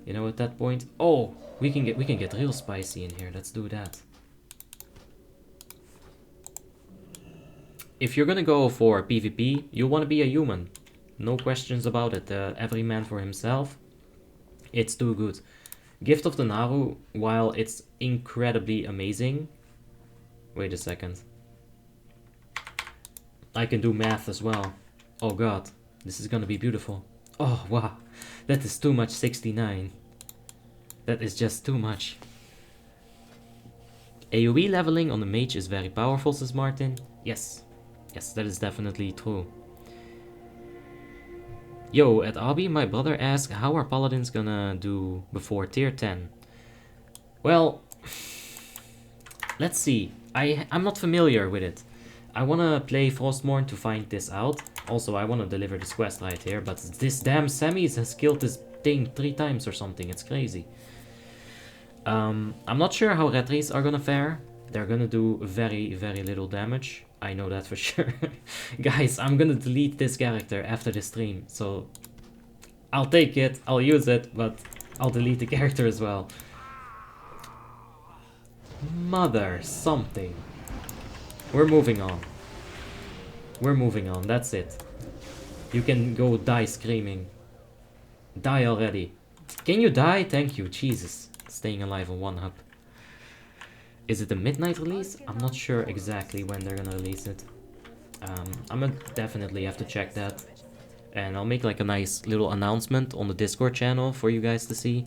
Speaker 1: You know, at that point. Oh, we can get real spicy in here. Let's do that. If you're gonna go for PvP, you want to be a human. No questions about it. Every man for himself. It's too good. Gift of the Naru, while it's incredibly amazing... Wait a second. I can do math as well. Oh god, this is gonna be beautiful. Oh wow, that is too much 69. That is just too much. AoE leveling on the mage is very powerful, says Martin. Yes. Yes, that is definitely true. Yo, at Abi, my brother asked, how are paladins gonna do before tier 10? Well, let's see. I'm not familiar with it. I wanna play Frostmourne to find this out. Also, I wanna deliver this quest right here, but this damn Sammy's has killed this thing 3 times or something. It's crazy. I'm not sure how Retries are gonna fare. They're gonna do very, very little damage. I know that for sure. Guys, I'm gonna delete this character after the stream, so I'll take it, I'll use it, but I'll delete the character as well. Mother something. We're moving on. We're moving on, that's it. You can go die screaming. Die already. Can you die? Thank you, Jesus. Staying alive on 1 hub. Is it a midnight release? I'm not sure exactly when they're gonna release it. I'm gonna definitely have to check that. And I'll make like a nice little announcement on the Discord channel for you guys to see.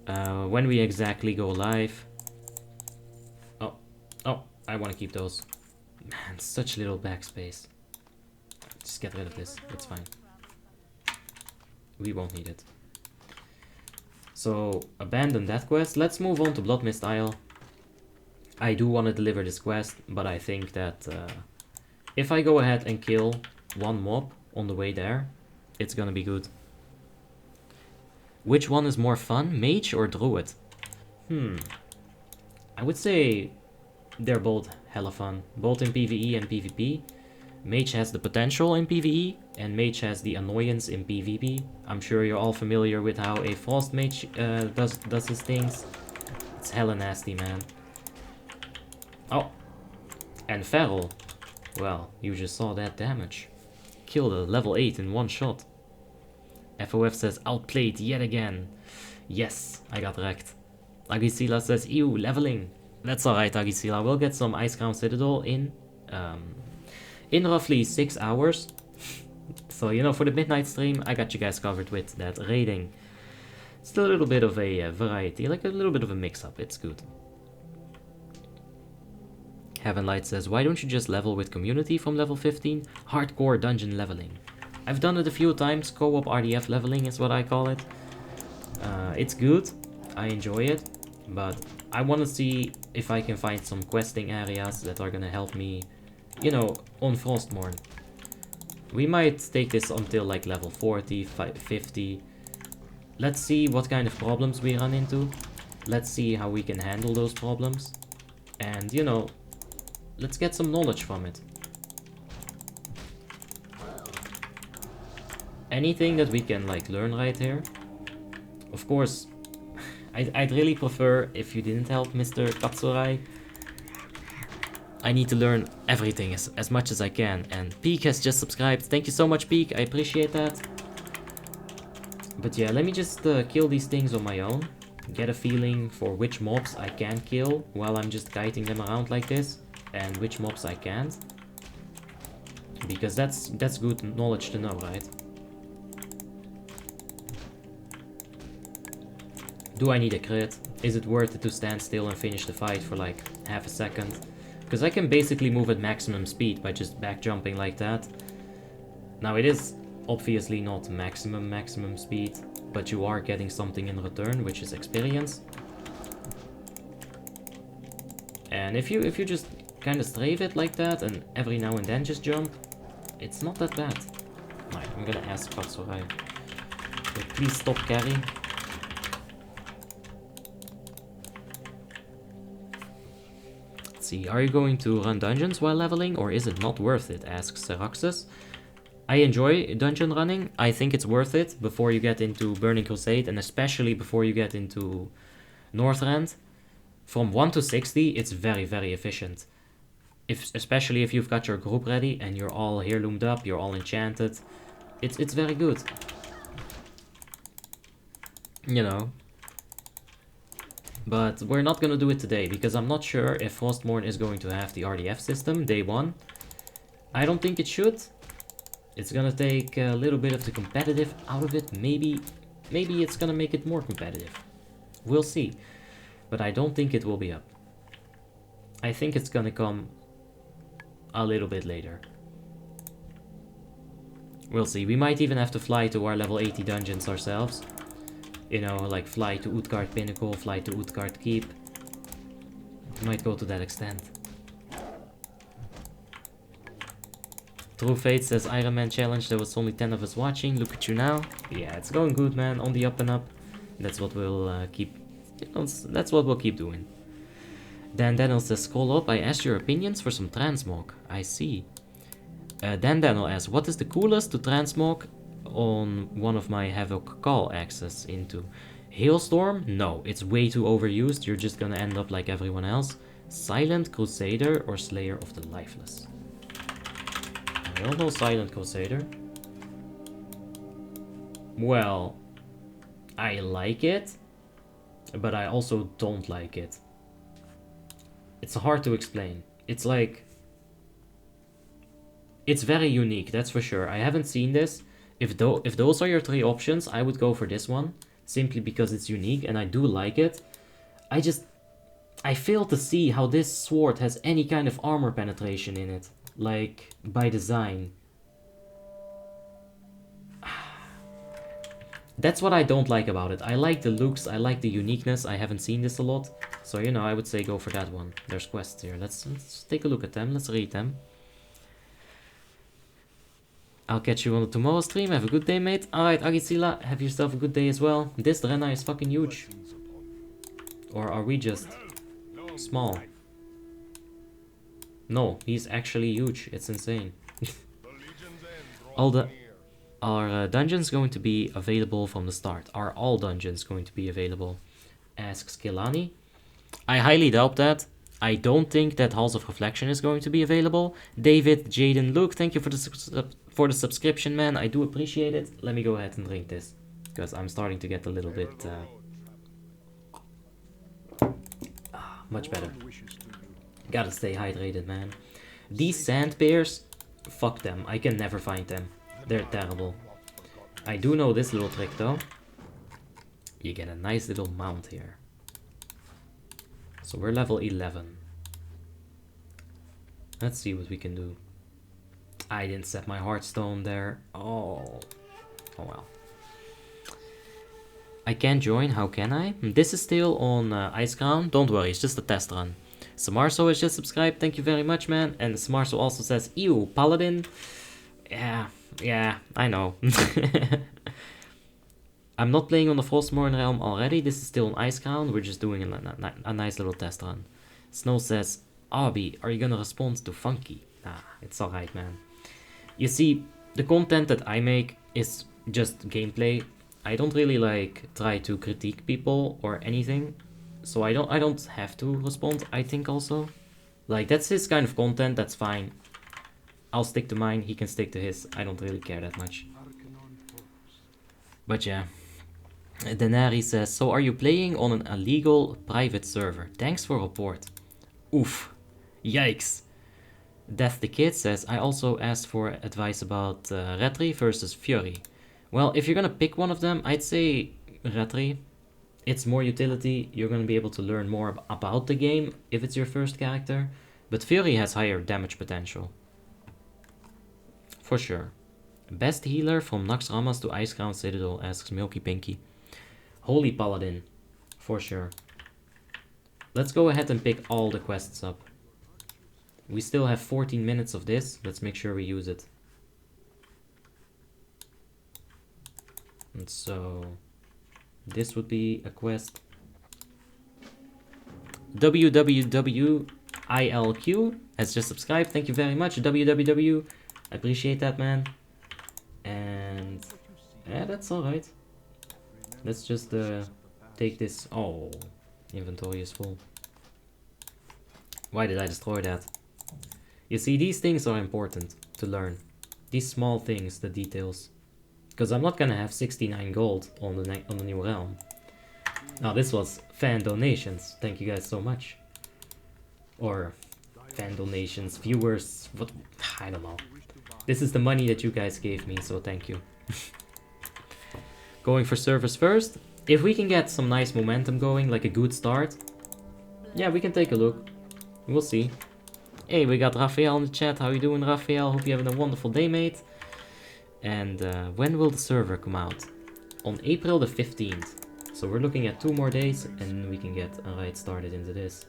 Speaker 1: When we exactly go live. Oh, I want to keep those. Man, such little backspace. Just get rid of this, it's fine. We won't need it. So, abandon that quest. Let's move on to Blood Mist Isle. I do want to deliver this quest, but I think that if I go ahead and kill 1 mob on the way there, it's gonna be good. Which one is more fun, Mage or Druid? I would say they're both hella fun, both in PvE and PvP. Mage has the potential in PvE, and Mage has the annoyance in PvP. I'm sure you're all familiar with how a Frost Mage does his things. It's hella nasty, man. Oh, and Feral. Well, you just saw that damage. Killed a level 8 in 1 shot. FOF says, outplayed yet again. Yes, I got wrecked. Agisila says, ew, leveling. That's alright, Agisila. We'll get some Icecrown Citadel in roughly 6 hours. So, you know, for the midnight stream, I got you guys covered with that raiding. Still a little bit of a variety, like a little bit of a mix-up. It's good. Heaven Light says, why don't you just level with community from level 15? Hardcore dungeon leveling. I've done it a few times. Co-op RDF leveling is what I call it. It's good. I enjoy it. But I want to see if I can find some questing areas that are going to help me, you know, on Frostmourne. We might take this until like level 40, 50. Let's see what kind of problems we run into. Let's see how we can handle those problems. And, you know, let's get some knowledge from it. Anything that we can like learn right here. Of course, I'd really prefer if you didn't help Mr. Katsurai. I need to learn everything as much as I can. And Peak has just subscribed. Thank you so much, Peak. I appreciate that. But yeah, let me just kill these things on my own. Get a feeling for which mobs I can kill while I'm just kiting them around like this. And which mobs I can't. Because that's good knowledge to know, right? Do I need a crit? Is it worth it to stand still and finish the fight for like half a second? Because I can basically move at maximum speed by just back jumping like that. Now it is obviously not maximum speed, but you are getting something in return, which is experience. And if you just kind of strafe it like that and every now and then just jump, it's not that bad. Right, I'm gonna ask Katsurai. Please stop carry. See, are you going to run dungeons while leveling, or is it not worth it? Asks Seraxus. I enjoy dungeon running. I think it's worth it before you get into Burning Crusade, and especially before you get into Northrend. From 1 to 60, it's very, very efficient. Especially if you've got your group ready and you're all heirloomed up, you're all enchanted. It's very good. You know. But we're not gonna do it today, because I'm not sure if Frostmourne is going to have the RDF system day 1. I don't think it should. It's gonna take a little bit of the competitive out of it. Maybe it's gonna make it more competitive. We'll see. But I don't think it will be up. I think it's gonna come a little bit later. We'll see. We might even have to fly to our level 80 dungeons ourselves. You know, like fly to Utgard Pinnacle, fly to Utgard Keep. Might go to that extent. True Fate says, Iron Man challenge, there was only 10 of us watching, look at you now. Yeah, it's going good, man, on the up and up. That's what we'll keep, you know, that's what we'll keep doing. Dan Daniel says, scroll up, I asked your opinions for some transmog. I see. Dan Daniel asks, what is the coolest to transmog on one of my Havoc call access into? Hailstorm? No, it's way too overused, you're just gonna end up like everyone else. Silent Crusader or Slayer of the Lifeless? I don't know Silent Crusader. Well, I like it, but I also don't like it. It's hard to explain. It's like, it's very unique, that's for sure. I haven't seen this. If those are your 3 options, I would go for this one, simply because it's unique and I do like it. I fail to see how this sword has any kind of armor penetration in it, like by design. That's what I don't like about it. I like the looks, I like the uniqueness. I haven't seen this a lot, so you know, I would say go for that one. There's quests here. Let's take a look at them. Let's read them. I'll catch you on the tomorrow stream. Have a good day, mate. Alright, Agisila, have yourself a good day as well. This Drenna is fucking huge. Or are we just small? No, he's actually huge. It's insane. Are dungeons going to be available from the start? Are all dungeons going to be available? Asks Kilani. I highly doubt that. I don't think that Halls of Reflection is going to be available. David, Jaden, Luke, thank you for the for the subscription, man. I do appreciate it. Let me go ahead and drink this, because I'm starting to get a little bit much better. Gotta stay hydrated, man. These sand bears, fuck them. I can never find them. They're terrible. I do know this little trick though. You get a nice little mount here. So we're level 11. Let's see what we can do. I didn't set my heartstone there. Oh well. I can't join, how can I? This is still on Icecrown. Don't worry, it's just a test run. Samarso has just subscribed, thank you very much, man. And Samarso also says, ew, Paladin. Yeah, I know. I'm not playing on the Frostmourne realm already, this is still on Icecrown. We're just doing a nice little test run. Snow says, Arby, are you gonna respond to Funky? Nah, it's alright, man. You see, the content that I make is just gameplay. I don't really like try to critique people or anything, so I don't have to respond. I think also, like, that's his kind of content. That's fine. I'll stick to mine. He can stick to his. I don't really care that much. But yeah, Denari says, so are you playing on an illegal private server? Thanks for report. Oof, yikes. Death the Kid says, I also asked for advice about Retri versus Fury. Well, if you're gonna pick one of them, I'd say Retri. It's more utility, you're gonna be able to learn more about the game if it's your first character. But Fury has higher damage potential. For sure. Best healer from Naxxramas to Icecrown Citadel, asks Milky Pinky. Holy Paladin. For sure. Let's go ahead and pick all the quests up. We still have 14 minutes of this. Let's make sure we use it. And so this would be a quest. WWWILQ has just subscribed. Thank you very much. WWW. I appreciate that, man. And yeah, that's alright. Let's just take this. Oh, inventory is full. Why did I destroy that? You see, these things are important to learn. These small things, the details. Because I'm not gonna have 69 gold on the new realm. Now this was fan donations. Thank you guys so much. Or fan donations, viewers, what, I don't know. This is the money that you guys gave me, so thank you. Going for servers first. If we can get some nice momentum going, like a good start, yeah, we can take a look. We'll see. Hey, we got Raphael in the chat. How you doing, Raphael? Hope you're having a wonderful day, mate. And when will the server come out? On April the 15th. So we're looking at 2 more days and we can get right started into this.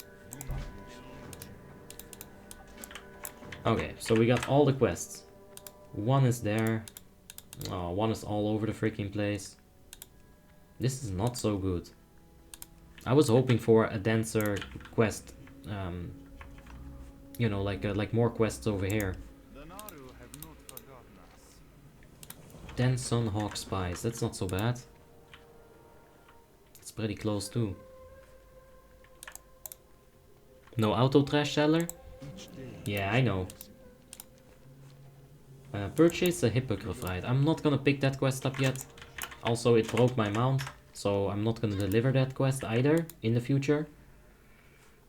Speaker 1: Okay, so we got all the quests. One is there. Oh, one is all over the freaking place. This is not so good. I was hoping for a denser quest. You know, like more quests over here. Den Sunhawk Spies, that's not so bad. It's pretty close too. No auto trash seller? Yeah, I know. Purchase a Hippogriff ride. I'm not gonna pick that quest up yet. Also, it broke my mount, so I'm not gonna deliver that quest either in the future.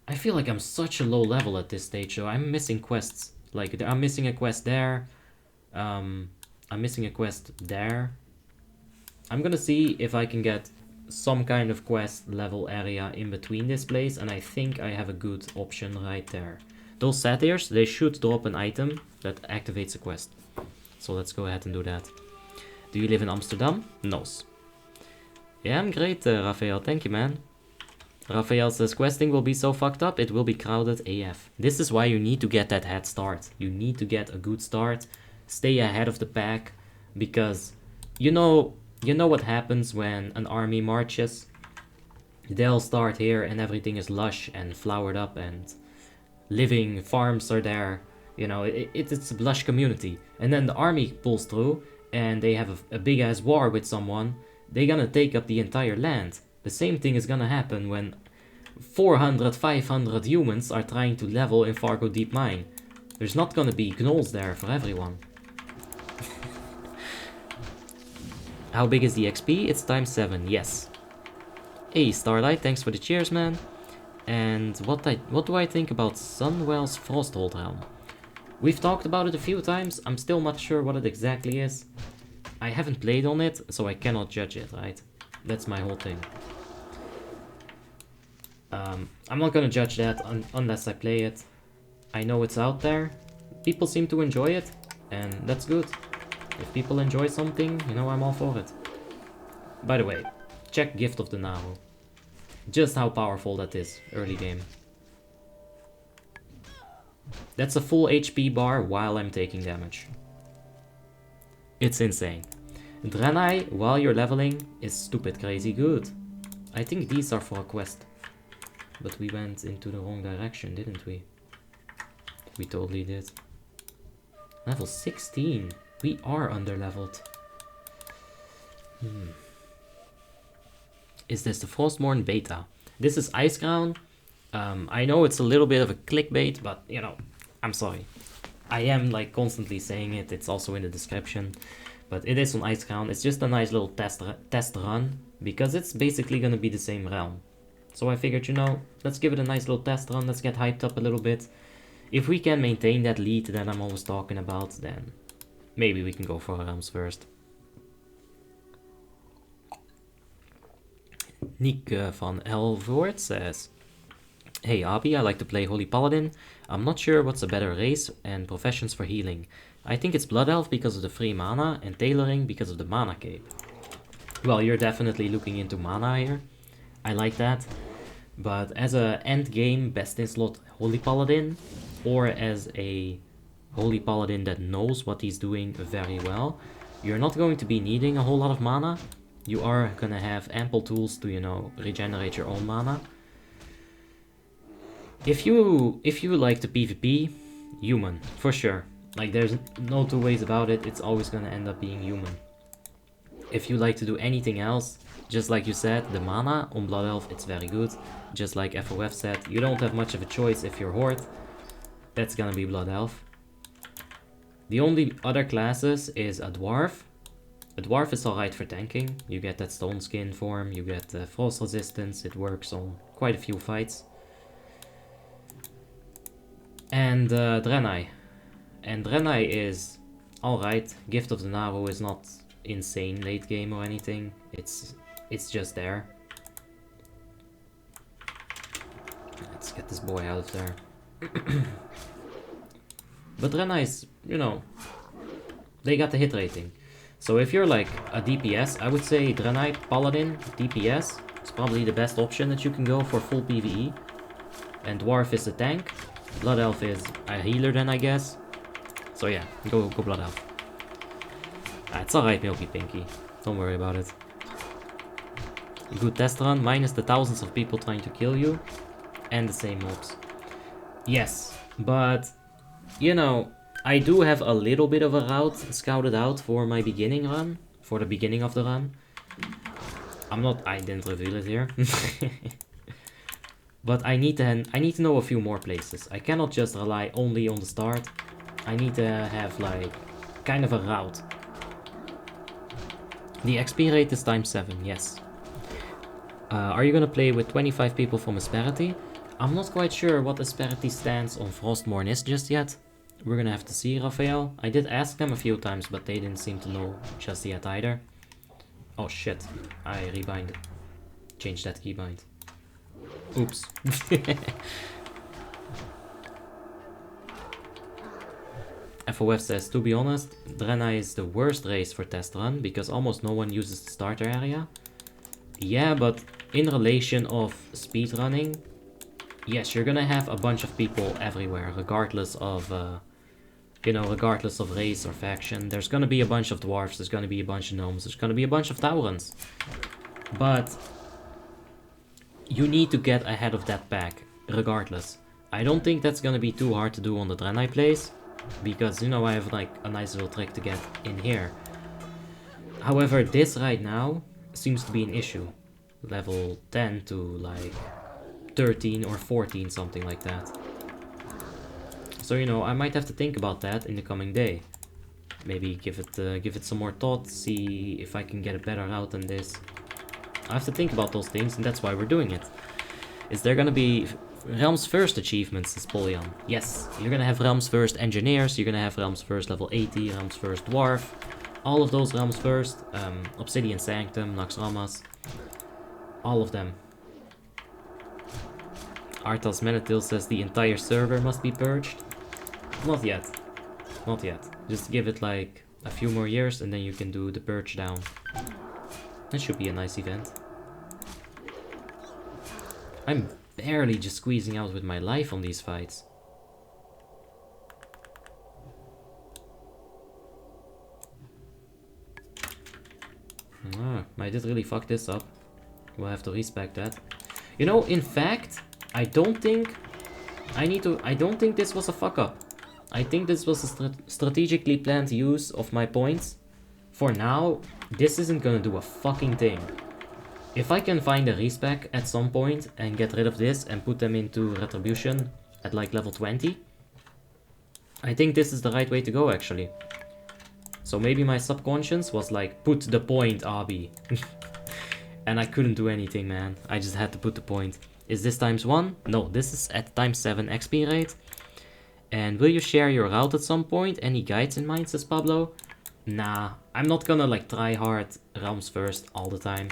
Speaker 1: I feel like I'm such a low level at this stage, so I'm missing quests. Like, I'm missing a quest there. I'm missing a quest there. I'm gonna see if I can get some kind of quest level area in between this place, and I think I have a good option right there. Those satyrs, they should drop an item that activates a quest. So let's go ahead and do that. Do you live in Amsterdam? No. Yeah, I'm great, Raphael. Thank you, man. Raphael says, questing will be so fucked up, it will be crowded AF. This is why you need to get that head start. You need to get a good start. Stay ahead of the pack. Because you know what happens when an army marches? They'll start here and everything is lush and flowered up and living farms are there. You know, it's a lush community. And then the army pulls through and they have a big ass war with someone. They're gonna take up the entire land. The same thing is gonna happen when 400, 500 humans are trying to level in Fargo Deep Mine. There's not gonna be gnolls there for everyone. How big is the XP? It's times 7, yes. Hey, Starlight, thanks for the cheers, man. And what do I think about Sunwell's Frosthold Realm? We've talked about it a few times. I'm still not sure what it exactly is. I haven't played on it, so I cannot judge it, right? That's my whole thing. I'm not gonna judge that unless I play it. I know it's out there. People seem to enjoy it, and that's good. If people enjoy something, you know, I'm all for it. By the way, check Gift of the Naro. Just how powerful that is, early game. That's a full HP bar while I'm taking damage. It's insane. Draenei, while you're leveling, is stupid crazy good. I think these are for a quest. But we went into the wrong direction, didn't we? We totally did. Level 16. We are under-leveled. Is this the Frostmourne beta? This is Icecrown. I know it's a little bit of a clickbait, but, you know, I'm sorry. I am, like, constantly saying it. It's also in the description. But it is on Icecrown. It's just a nice little test run, because it's basically going to be the same realm. So I figured, you know, let's give it a nice little test run. Let's get hyped up a little bit. If we can maintain that lead that I'm always talking about, then maybe we can go for realms first. Nick van Elvoort says, hey Abi, I like to play Holy Paladin. I'm not sure what's a better race and professions for healing. I think it's Blood Elf because of the free mana and Tailoring because of the mana cape. Well, you're definitely looking into mana here. I like that. But as a end game best in slot Holy Paladin, or as a Holy Paladin that knows what he's doing very well, you're not going to be needing a whole lot of mana. You are gonna have ample tools to, you know, regenerate your own mana. If you like the PvP, human, for sure. Like, there's no two ways about it, it's always gonna end up being human. If you like to do anything else, just like you said, the mana on Blood Elf, it's very good. Just like FOF said, you don't have much of a choice if you're Horde. That's gonna be Blood Elf. The only other classes is a Dwarf. A Dwarf is alright for tanking. You get that Stone Skin form, you get Frost Resistance, it works on quite a few fights. And Draenei. And Draenei is alright. Gift of the Naro is not insane late game or anything. It's just there. Let's get this boy out of there. But Draenei is, you know, they got the hit rating. So if you're like a DPS, I would say Draenei Paladin DPS is probably the best option that you can go for full PvE. And Dwarf is a tank. Blood Elf is a healer then, I guess. So yeah, go Blood Elf. It's alright, Milky Pinky. Don't worry about it. Good test run, minus the thousands of people trying to kill you. And the same mobs. Yes, but, you know, I do have a little bit of a route scouted out for my beginning run. For the beginning of the run. I didn't reveal it here. But I need to know a few more places. I cannot just rely only on the start. I need to have, like, kind of a route. The XP rate is times 7, yes. Are you gonna play with 25 people from Asperity? I'm not quite sure what Asperity's stance on Frostmourne is just yet. We're gonna have to see, Raphael. I did ask them a few times, but they didn't seem to know just yet either. Oh shit, I rebinded. Changed that keybind. Oops. FOF says, to be honest, Draenei is the worst race for test run, because almost no one uses the starter area. Yeah, but in relation of speedrunning, yes, you're gonna have a bunch of people everywhere, regardless of, you know, regardless of race or faction. There's gonna be a bunch of dwarves, there's gonna be a bunch of gnomes, there's gonna be a bunch of Taurans. But you need to get ahead of that pack, regardless. I don't think that's gonna be too hard to do on the Draenei place, because, you know, I have like a nice little trick to get in here. However, this right now seems to be an issue. Level 10 to like 13 or 14, something like that. So, you know, I might have to think about that in the coming day. Maybe give it some more thought, see if I can get a better route than this. I have to think about those things, and that's why we're doing it. Is there gonna be Realms First achievements this Polyon? Yes, you're gonna have Realms First Engineers, you're gonna have Realms First level 80, Realms First Dwarf, all of those Realms First, Obsidian Sanctum, Naxxramas, all of them. Arthas Menetil says the entire server must be purged. Not yet. Not yet. Just give it like a few more years and then you can do the purge down. That should be a nice event. I'm barely just squeezing out with my life on these fights. I did really fuck this up. We'll have to respect that. You know, in fact, I don't think this was a fuck up. I think this was a strategically planned use of my points. For now, this isn't gonna do a fucking thing. If I can find a respec at some point and get rid of this and put them into retribution at like level 20, I think this is the right way to go actually. So maybe my subconscious was like, put the point, Abi. And I couldn't do anything, man. I just had to put the point. Is this ×1? No, this is at ×7 XP rate. And will you share your route at some point? Any guides in mind, says Pablo? Nah, I'm not gonna like try hard Realms First all the time.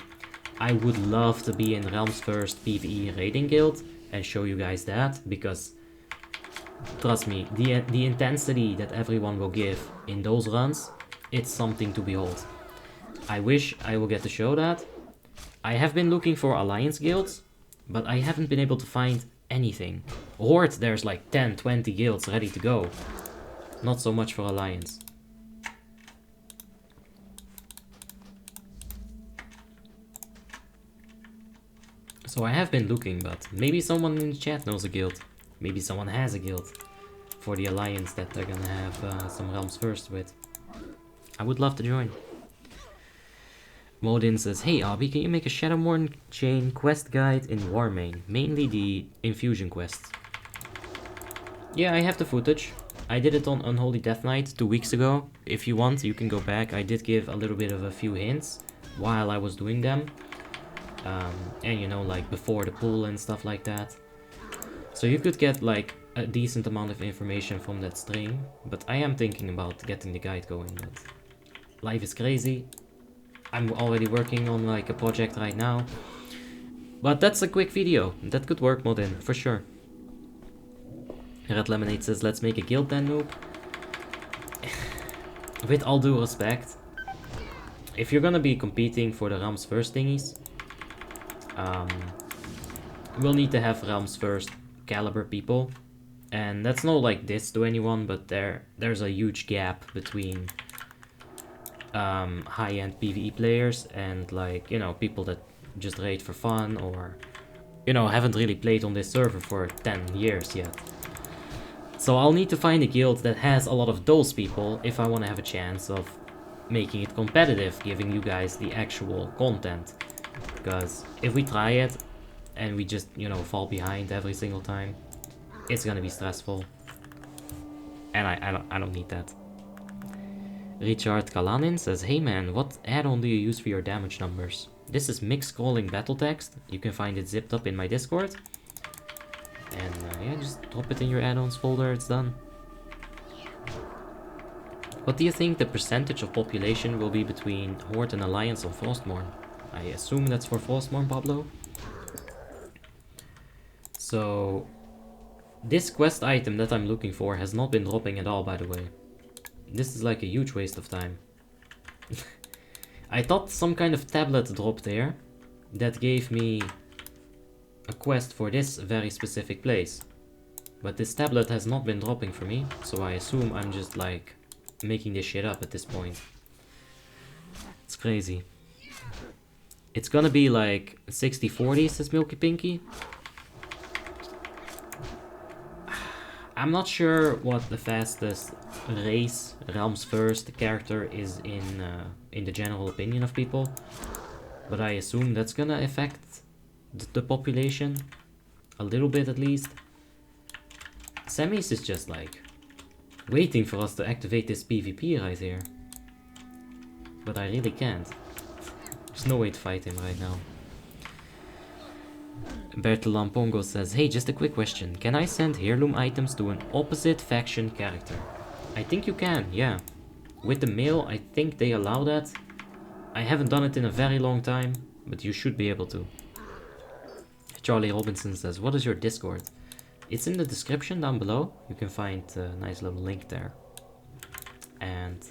Speaker 1: I would love to be in Realms First PvE raiding guild and show you guys that, because trust me, the intensity that everyone will give in those runs, it's something to behold. I wish I will get to show that. I have been looking for alliance guilds, but I haven't been able to find anything. Horde, there's like 10, 20 guilds ready to go. Not so much for alliance. So I have been looking, but maybe someone in the chat knows a guild. Maybe someone has a guild for the alliance that they're gonna have some Realms First with. I would love to join. Modin says, hey Abi, can you make a Shadowmourne chain quest guide in Warmane? Mainly the infusion quests. Yeah, I have the footage. I did it on Unholy Death Knight 2 weeks ago. If you want, you can go back. I did give a little bit of a few hints while I was doing them. And you know, like before the pool and stuff like that. So you could get like a decent amount of information from that stream. But I am thinking about getting the guide going. But life is crazy. I'm already working on like a project right now. But that's a quick video. That could work, Modin, for sure. Red Lemonade says, let's make a guild then, noob. With all due respect, if you're gonna be competing for the Realms First thingies, we'll need to have Realms First caliber people. And that's no like diss to anyone, but there's a huge gap between high-end PvE players and like, you know, people that just raid for fun or, you know, haven't really played on this server for 10 years yet. So I'll need to find a guild that has a lot of those people if I want to have a chance of making it competitive, giving you guys the actual content. Because if we try it and we just, you know, fall behind every single time, it's gonna be stressful. And I don't need that. Richard Kalanin says, hey man, what add-on do you use for your damage numbers? This is mix scrolling battle text. You can find it zipped up in my Discord. And yeah, just drop it in your add-ons folder, it's done. What do you think the percentage of population will be between Horde and Alliance on Frostmourne? I assume that's for Frostmourne, Pablo. So, this quest item that I'm looking for has not been dropping at all, by the way. This is like a huge waste of time. I thought some kind of tablet dropped there that gave me a quest for this very specific place. But this tablet has not been dropping for me, so I assume I'm just like making this shit up at this point. It's crazy. It's gonna be like 60-40, says Milky Pinky. I'm not sure what the fastest race Realms First character is in the general opinion of people, but I assume that's gonna affect the population a little bit at least. Semis is just like waiting for us to activate this PvP right here. But I really can't. There's no way to fight him right now. Bertelampongo says, hey, just a quick question. Can I send heirloom items to an opposite faction character? I think you can, yeah. With the mail, I think they allow that. I haven't done it in a very long time, but you should be able to. Charlie Robinson says, what is your Discord? It's in the description down below. You can find a nice little link there. And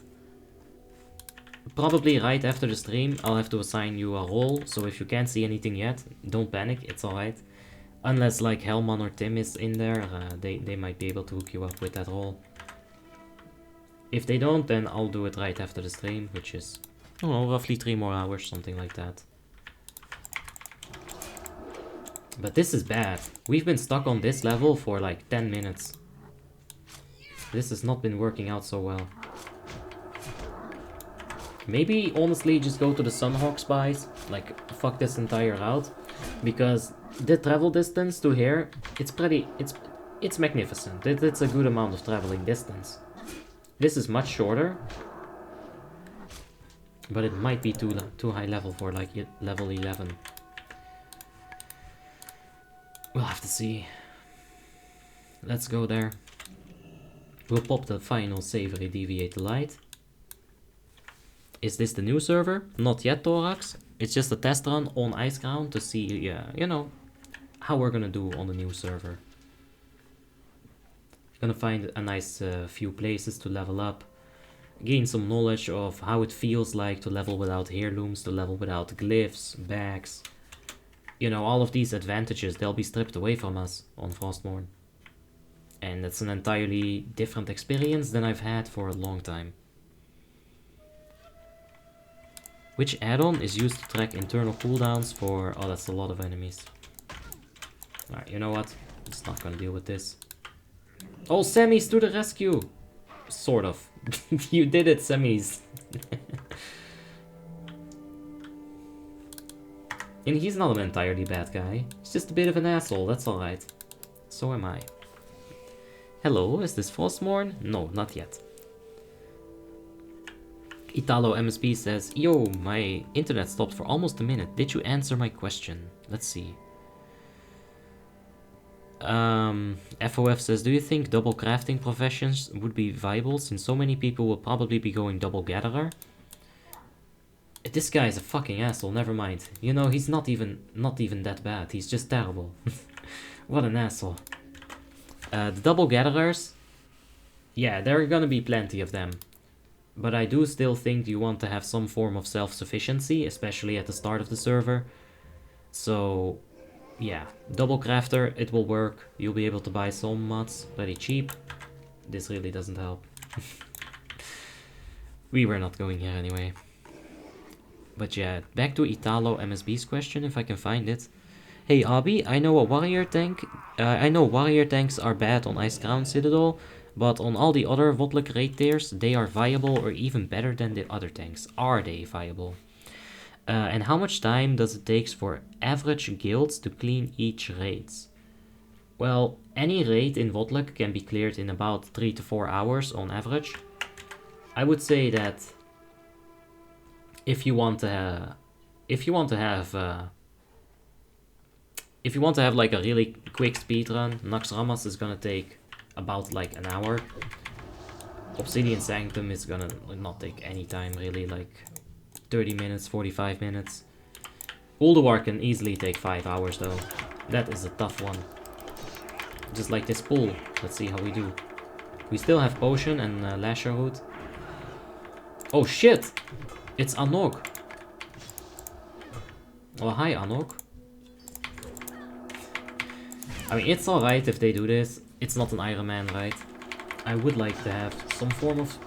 Speaker 1: probably right after the stream, I'll have to assign you a role. So if you can't see anything yet, don't panic, it's alright. Unless like Helman or Tim is in there, they might be able to hook you up with that role. If they don't, then I'll do it right after the stream, which is, I don't know, roughly 3 more hours, something like that. But this is bad. We've been stuck on this level for like 10 minutes. This has not been working out so well. Maybe, honestly, just go to the Sunhawk spies. Like, fuck this entire route. Because the travel distance to here, it's magnificent. It's a good amount of traveling distance. This is much shorter. But it might be too high level for like level 11. We'll have to see. Let's go there. We'll pop the final savory deviate the light. Is this the new server? Not yet, Thorax. It's just a test run on Icecrown to see, you know, how we're gonna do on the new server. Gonna find a nice few places to level up. Gain some knowledge of how it feels like to level without heirlooms, to level without glyphs, bags. You know, all of these advantages, they'll be stripped away from us on Frostmourne. And it's an entirely different experience than I've had for a long time. Which add-on is used to track internal cooldowns for... Oh, that's a lot of enemies. Alright, you know what? I'm just not gonna deal with this. Oh, Semis to the rescue! Sort of. You did it, Semis. And he's not an entirely bad guy. He's just a bit of an asshole, that's alright. So am I. Hello, is this Frostmourne? No, not yet. Italo MSP says, yo, my internet stopped for almost a minute. Did you answer my question? Let's see. FOF says, do you think double crafting professions would be viable since so many people will probably be going double gatherer? This guy is a fucking asshole, never mind. You know, he's not even that bad. He's just terrible. What an asshole. The double gatherers, yeah, there are gonna be plenty of them. But I do still think you want to have some form of self-sufficiency, especially at the start of the server. So, yeah, double crafter, it will work. You'll be able to buy some mods very cheap. This really doesn't help. We were not going here anyway. But yeah, back to Italo MSB's question, if I can find it. Hey Abi, I know a warrior tank. I know warrior tanks are bad on Icecrown Citadel, but on all the other WoTLK raid tiers, they are viable or even better than the other tanks. Are they viable? And how much time does it take for average guilds to clean each raids? Well, any raid in WoTLK can be cleared in about 3 to 4 hours on average. I would say that if you want to have like a really quick speedrun, Naxxramas is gonna take about like an hour. Obsidian Sanctum is gonna not take any time really, like 30 minutes, 45 minutes. Ulduar can easily take 5 hours though. That is a tough one. Just like this pool. Let's see how we do. We still have Potion and Lasher Hood. Oh shit! It's Anok. Oh, hi Anok. I mean, it's alright if they do this. It's not an Iron Man, right? I would like to have some form of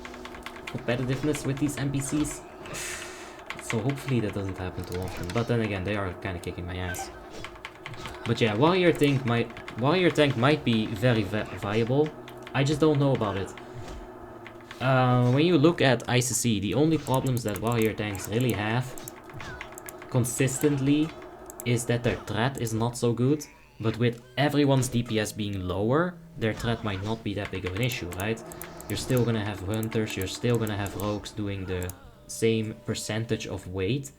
Speaker 1: competitiveness with these NPCs. So hopefully that doesn't happen too often. But then again, they are kind of kicking my ass. But yeah, Warrior Tank might be very viable. I just don't know about it. When you look at ICC, the only problems that Warrior Tanks really have consistently is that their threat is not so good. But with everyone's DPS being lower, their threat might not be that big of an issue, right? You're still gonna have hunters, you're still gonna have rogues doing the same percentage of weight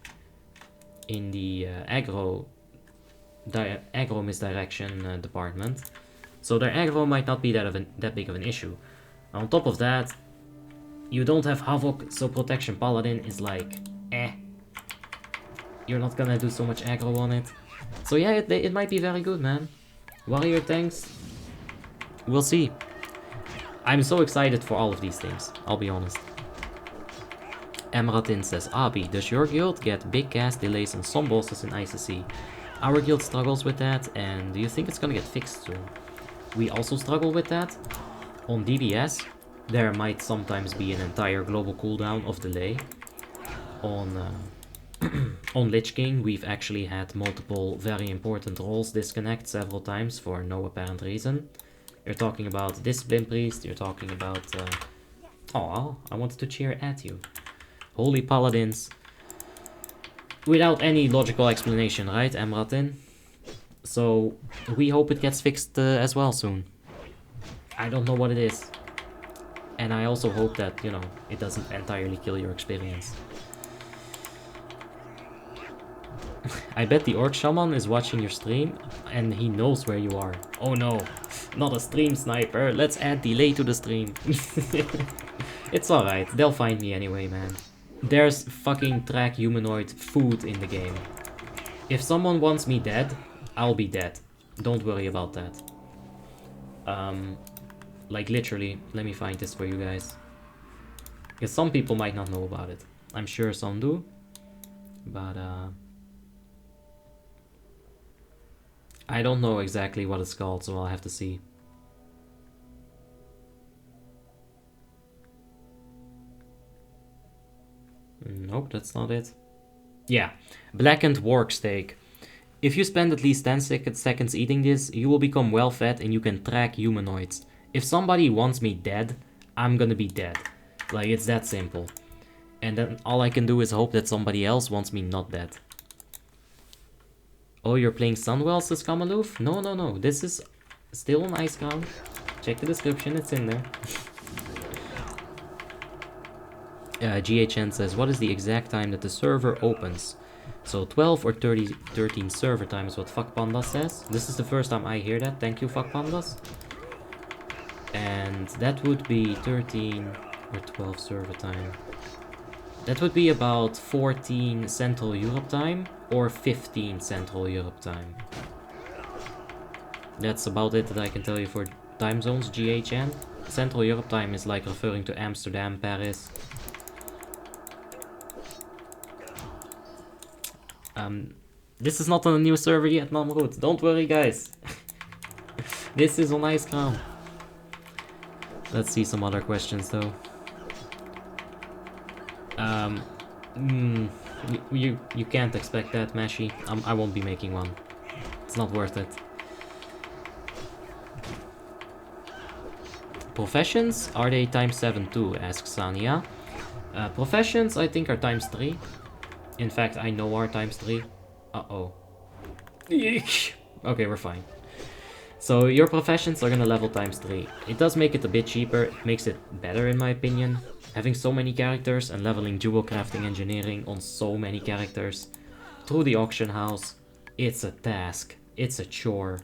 Speaker 1: in the aggro misdirection department. So their aggro might not be that big of an issue. On top of that, you don't have Havoc, so Protection Paladin is like, eh. You're not gonna do so much aggro on it. So yeah, it might be very good, man. Warrior tanks, we'll see. I'm so excited for all of these things, I'll be honest. Emratin says, Abi, does your guild get big cast delays on some bosses in ICC? Our guild struggles with that, and do you think it's gonna get fixed soon? We also struggle with that. On DBS, there might sometimes be an entire global cooldown of delay. On Lich King, we've actually had multiple very important roles disconnect several times for no apparent reason. You're talking about Discipline Priest, you're talking about... oh, I wanted to cheer at you. Holy Paladins. Without any logical explanation, right, Emratin? So, we hope it gets fixed as well soon. I don't know what it is. And I also hope that, you know, it doesn't entirely kill your experience. I bet the Orc Shaman is watching your stream and he knows where you are. Oh no, not a stream sniper. Let's add delay to the stream. It's alright, they'll find me anyway, man. There's fucking track humanoid food in the game. If someone wants me dead, I'll be dead. Don't worry about that. Like literally, let me find this for you guys. Because some people might not know about it. I'm sure some do. But I don't know exactly what it's called, so I'll have to see. Nope, that's not it. Yeah, blackened work steak. If you spend at least 10 seconds eating this, you will become well fed and you can track humanoids. If somebody wants me dead, I'm gonna be dead. Like, it's that simple. And then all I can do is hope that somebody else wants me not dead. Oh, you're playing Sunwell, says Kamaloof? No, no, no. This is still on Icecrown. Check the description, it's in there. GHN says, what is the exact time that the server opens? So 12 or 13 server time is what Fuck Panda says. This is the first time I hear that. Thank you, Fuck Pandas. And that would be 13 or 12 server time. That would be about 14 Central Europe time or 15 Central Europe time. That's about it that I can tell you for time zones, GHN. Central Europe time is like referring to Amsterdam, Paris. This is not on a new server yet, Namroot. Don't worry, guys. This is on Icecrown. Let's see some other questions, though. You can't expect that, Mashy. I won't be making one. It's not worth it. Professions? Are they times 7 too? Asks Sania. Professions, I think, are times 3. In fact, I know are times 3. Uh-oh. Okay, we're fine. So your professions are gonna level times 3. It does make it a bit cheaper. It makes it better in my opinion. Having so many characters and leveling dual crafting engineering on so many characters through the auction house. It's a task. It's a chore.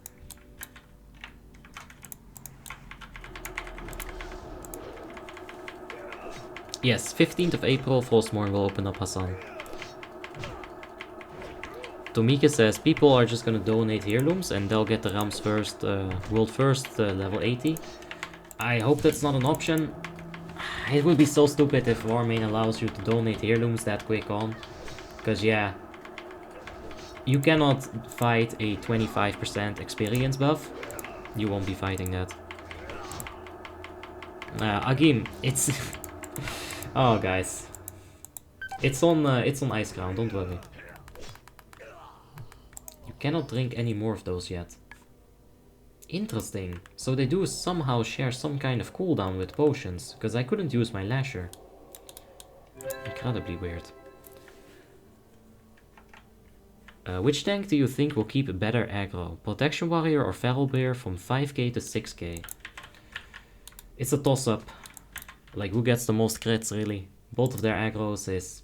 Speaker 1: Yes, 15th of April, Frostmourne will open up, Hassan. Tomika says people are just gonna donate heirlooms and they'll get the Rams first, world first, level 80. I hope that's not an option. It would be so stupid if Warmane allows you to donate heirlooms that quick on. Because yeah, you cannot fight a 25% experience buff. You won't be fighting that. Agim, it's... oh guys. It's on Icecrown, don't worry. Cannot drink any more of those yet. Interesting. So they do somehow share some kind of cooldown with potions, because I couldn't use my lasher. Incredibly weird. Which tank do you think will keep better aggro? Protection Warrior or Feral Bear from 5k to 6k? It's a toss-up. Like, who gets the most crits, really? Both of their aggros is...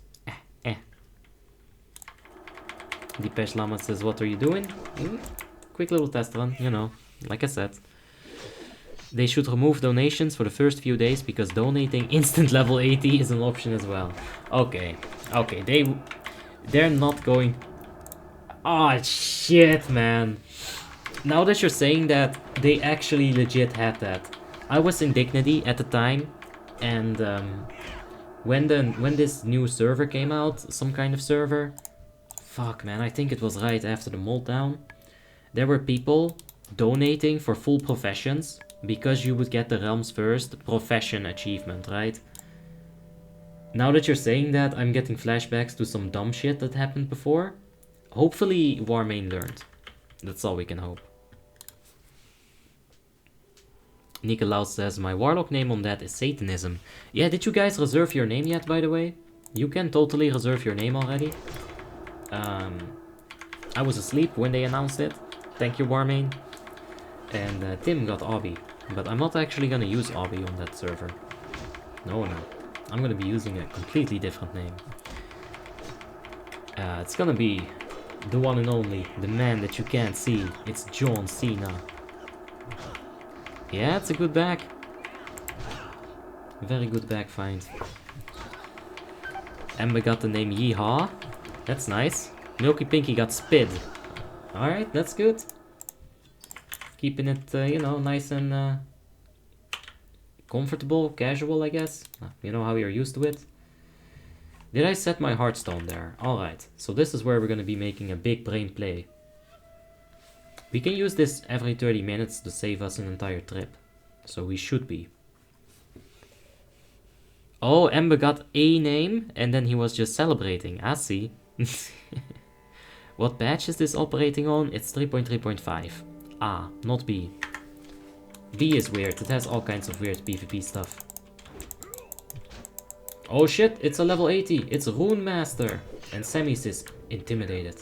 Speaker 1: Depeche Lama says, what are you doing? Quick little test run, you know, like I said. They should remove donations for the first few days because donating instant level 80 is an option as well. Okay, they're not going... Oh, shit, man. Now that you're saying that, they actually legit had that. I was in Dignity at the time, and when this new server came out, some kind of server, fuck man, I think it was right after the meltdown, there were people donating for full professions because you would get the Realms First profession achievement, right? Now that you're saying that, I'm getting flashbacks to some dumb shit that happened before. Hopefully Warmane learned. That's all we can hope. Nikolaus says, my warlock name on that is Satanism. Yeah, did you guys reserve your name yet, by the way? You can totally reserve your name already. I was asleep when they announced it. Thank you, Warmane. And Tim got Obby. But I'm not actually gonna use Obby on that server. No. I'm gonna be using a completely different name. It's gonna be the one and only, the man that you can't see. It's John Cena. Yeah, it's a good back. Very good back find. Ember got the name Yeehaw. That's nice. Milky Pinky got Spid. Alright, that's good. Keeping it, you know, nice and comfortable, casual, I guess. You know how you're used to it. Did I set my Hearthstone there? Alright, so this is where we're going to be making a big brain play. We can use this every 30 minutes to save us an entire trip. So we should be. Oh, Ember got a name and then he was just celebrating. I see. What patch is this operating on? It's 3.3.5. Ah, not B. B is weird. It has all kinds of weird PvP stuff. Oh shit, it's a level 80. It's Rune Master. And Semis is intimidated.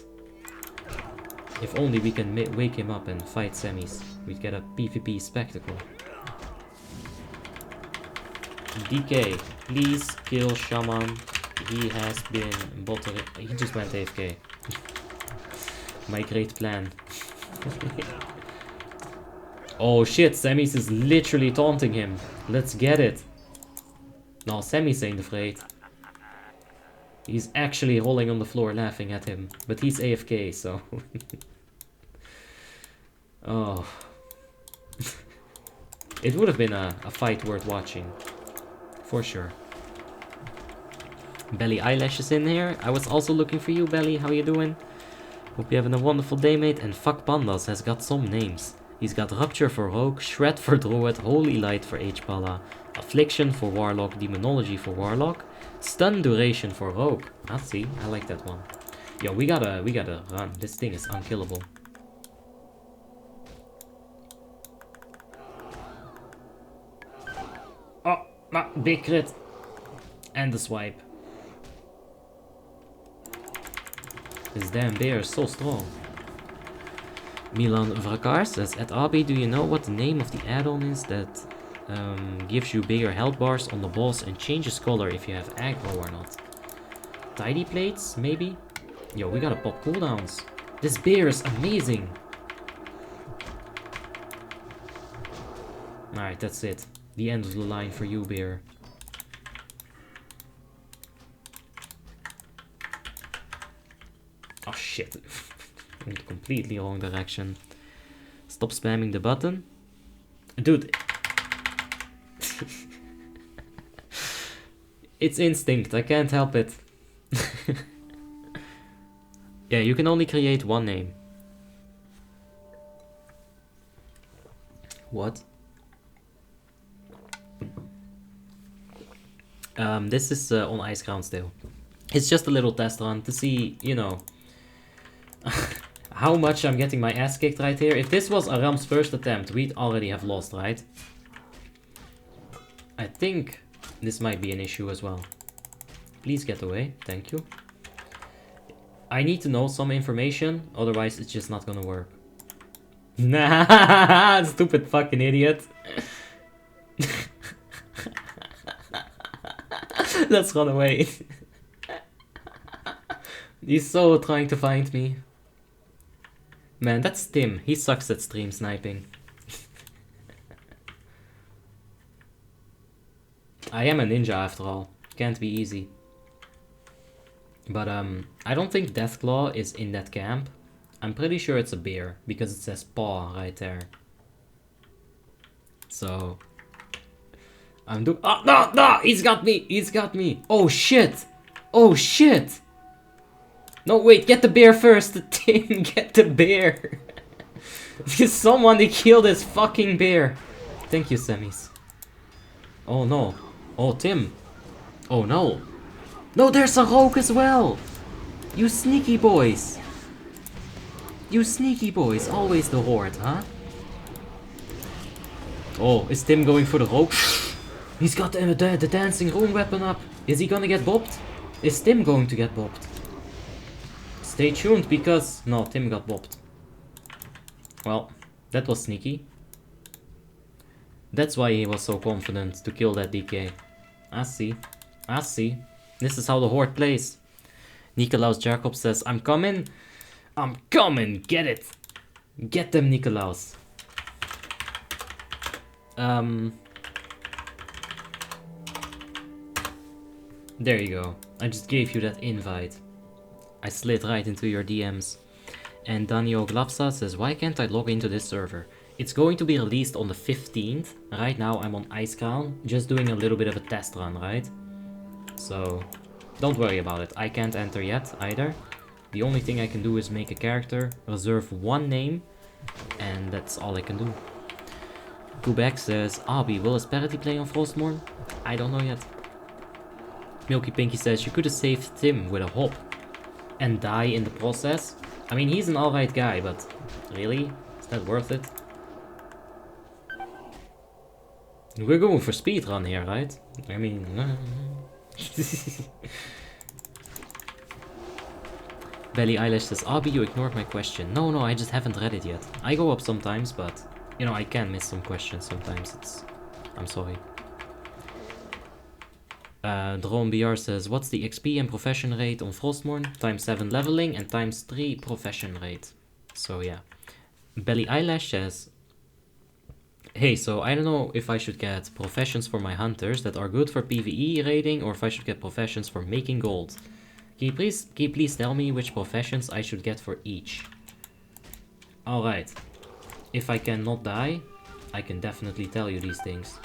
Speaker 1: If only we can wake him up and fight Semis. We'd get a PvP spectacle. DK, please kill Shaman. He has been bothering. He just went AFK. My great plan. Oh shit, Semis is literally taunting him. Let's get it. No, Semis ain't afraid. He's actually rolling on the floor laughing at him. But he's AFK, so... Oh. It would have been a fight worth watching. For sure. Belly Eyelashes in here. I was also looking for you, Belly. How you doing? Hope you're having a wonderful day, mate. And Fuck Pandas has got some names. He's got Rupture for Rogue, Shred for Druid, Holy Light for H-Pala, Affliction for Warlock, Demonology for Warlock, Stun Duration for Rogue. I see. I like that one. Yo, we gotta run. This thing is unkillable. Oh, big crit. And the swipe. This damn bear is so strong. Milan Vrakar says, at Abi, do you know what the name of the add-on is that gives you bigger health bars on the boss and changes color if you have aggro or not? Tidy plates, maybe? Yo, we gotta pop cooldowns. This bear is amazing. Alright, that's it. The end of the line for you, bear. Oh shit. In the completely wrong direction. Stop spamming the button. Dude. It's instinct, I can't help it. Yeah, you can only create one name. What? This is on Icecrown still. It's just a little test run to see, you know, how much I'm getting my ass kicked right here. If this was Aram's first attempt, we'd already have lost, right? I think this might be an issue as well. Please get away, thank you. I need to know some information, otherwise it's just not gonna work. Nah, stupid fucking idiot. Let's run away. He's so trying to find me. Man, that's Tim. He sucks at stream sniping. I am a ninja after all. Can't be easy. But I don't think Deathclaw is in that camp. I'm pretty sure it's a bear because it says paw right there. So I'm doing. Oh no! He's got me! He's got me! Oh shit! Oh shit! No wait, get the bear first. Tim, get the bear. Someone killed this fucking bear. Thank you, Semis. Oh no! Oh Tim! Oh no! No, there's a rogue as well! You sneaky boys! You sneaky boys, always the horde, huh? Oh, is Tim going for the rogue? He's got the dancing rune weapon up. Is he gonna get bopped? Is Tim going to get bopped? Stay tuned because... No, Tim got bopped. Well, that was sneaky. That's why he was so confident to kill that DK. I see. I see. This is how the horde plays. Nikolaus Jacob says, I'm coming. I'm coming. Get it. Get them, Nikolaus. There you go. I just gave you that invite. I slid right into your DMs. And Daniel Glapsa says, why can't I log into this server? It's going to be released on the 15th. Right now I'm on Icecrown, just doing a little bit of a test run, right? So, don't worry about it. I can't enter yet, either. The only thing I can do is make a character, reserve one name, and that's all I can do. Quebec says, Abi, will Asperity play on Frostmourne? I don't know yet. Milky Pinky says, you could have saved Tim with a hop and die in the process. I mean, he's an alright guy, but really? Is that worth it? We're going for speedrun here, right? I mean... Belly Eyelash says, Abi, you ignored my question. No, I just haven't read it yet. I go up sometimes, but... You know, I can miss some questions sometimes. I'm sorry. Drone BR says, what's the XP and profession rate on Frostmourne? Times 7 leveling and times 3 profession rate. So yeah. Belly Eyelash says, hey, so I don't know if I should get professions for my hunters that are good for PvE raiding or if I should get professions for making gold. Can you please tell me which professions I should get for each? Alright. If I cannot die, I can definitely tell you these things.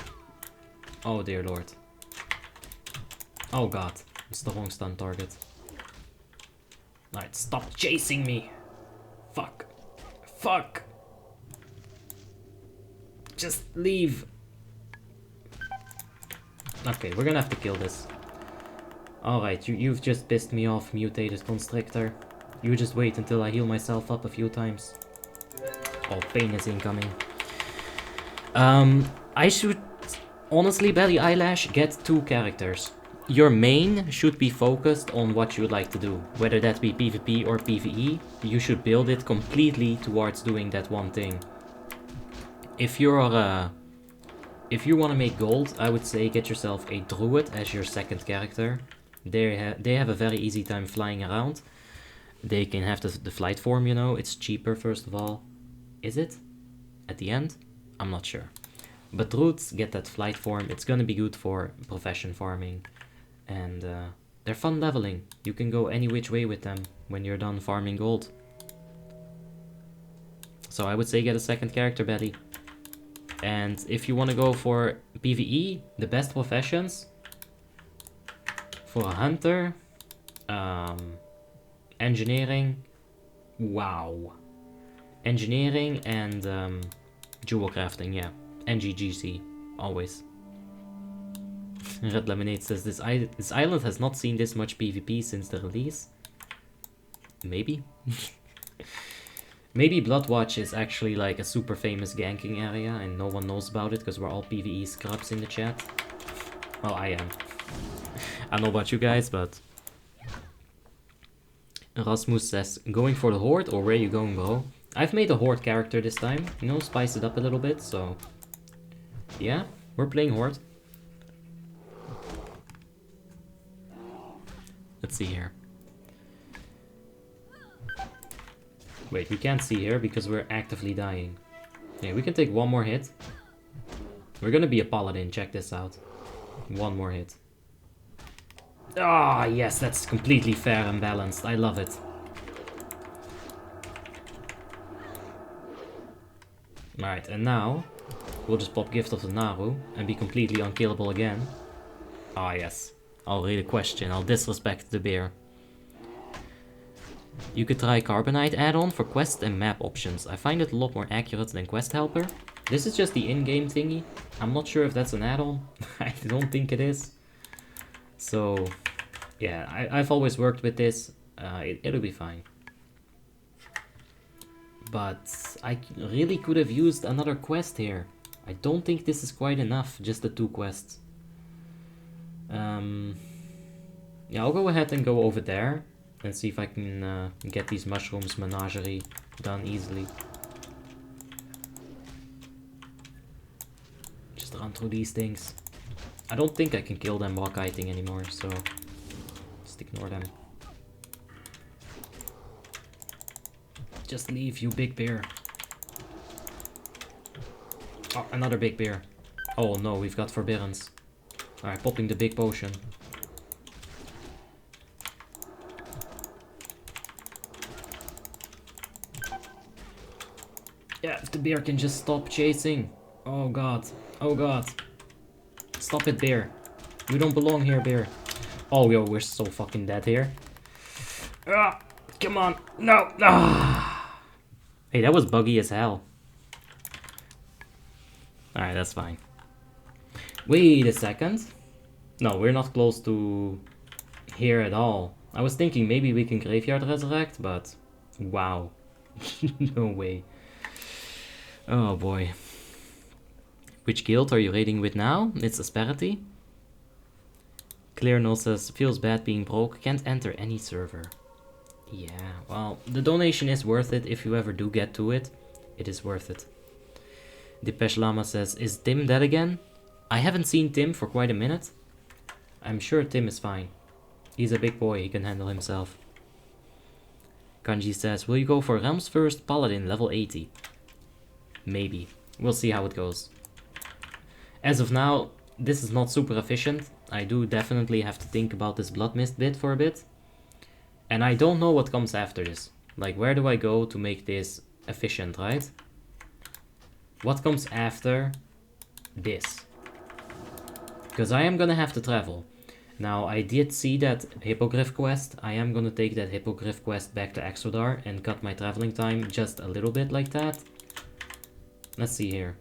Speaker 1: Oh dear lord. Oh god, it's the wrong stun target. Alright, stop chasing me! Fuck. Fuck! Just leave! Okay, we're gonna have to kill this. Alright, you've just pissed me off, mutated constrictor. You just wait until I heal myself up a few times. Oh, pain is incoming. I should... Honestly, Belly Eyelash, get 2 characters. Your main should be focused on what you would like to do. Whether that be PvP or PvE, you should build it completely towards doing that one thing. If you want to make gold, I would say get yourself a druid as your second character. They have a very easy time flying around. They can have the flight form, you know. It's cheaper, first of all. Is it? At the end? I'm not sure. But druids get that flight form. It's gonna be good for profession farming. And they're fun leveling. You can go any which way with them when you're done farming gold. So I would say get a second character, Betty. And if you want to go for PvE, the best professions for a hunter, engineering, wow. Engineering and jewel crafting, yeah. NGGC, always. Red Lemonade says, this island has not seen this much PvP since the release. Maybe. Maybe Bloodwatch is actually like a super famous ganking area and no one knows about it because we're all PvE scrubs in the chat. Well, I am. I don't know about you guys, but... Rasmus says, going for the Horde or where are you going, bro? I've made a Horde character this time, you know, spice it up a little bit, so... Yeah, we're playing Horde. Let's see here. Wait, we can't see here because we're actively dying. Yeah, we can take one more hit. We're gonna be a paladin, check this out. One more hit. Ah, yes, that's completely fair and balanced. I love it. Alright, and now we'll just pop Gift of the Naru and be completely unkillable again. Ah, yes. I'll read a question. I'll disrespect the bear. You could try Carbonite add-on for quest and map options. I find it a lot more accurate than Quest Helper. This is just the in-game thingy. I'm not sure if that's an add-on. I don't think it is. So, yeah, I've always worked with this. It'll be fine. But I really could have used another quest here. I don't think this is quite enough, just the 2 quests. Yeah, I'll go ahead and go over there and see if I can get these mushrooms menagerie done easily. Just run through these things. I don't think I can kill them while kiting anymore, so just ignore them. Just leave, you big bear. Oh, another big bear. Oh no, we've got forbiddens. Alright, popping the big potion. Yeah, if the bear can just stop chasing. Oh god. Oh god. Stop it, bear. You don't belong here, bear. Oh, yo, we're so fucking dead here. Ah, come on. No. Ah. Hey, that was buggy as hell. Alright, that's fine. Wait a second. No, we're not close to here at all. I was thinking maybe we can graveyard resurrect, but wow. No way. Oh boy. Which guild are you raiding with now? It's Asperity. Clear Null says, feels bad being broke, can't enter any server. Yeah, well, the donation is worth it if you ever do get to it. It is worth it. Depeche Lama says, is Tim dead again? I haven't seen Tim for quite a minute. I'm sure Tim is fine. He's a big boy, he can handle himself. Kanji says, will you go for Realms First Paladin level 80? Maybe. We'll see how it goes. As of now, this is not super efficient. I do definitely have to think about this Blood Mist bit for a bit. And I don't know what comes after this. Like, where do I go to make this efficient, right? What comes after this? Because I am gonna have to travel. Now, I did see that Hippogriff quest. I am gonna take that Hippogriff quest back to Exodar and cut my traveling time just a little bit like that. Let's see here.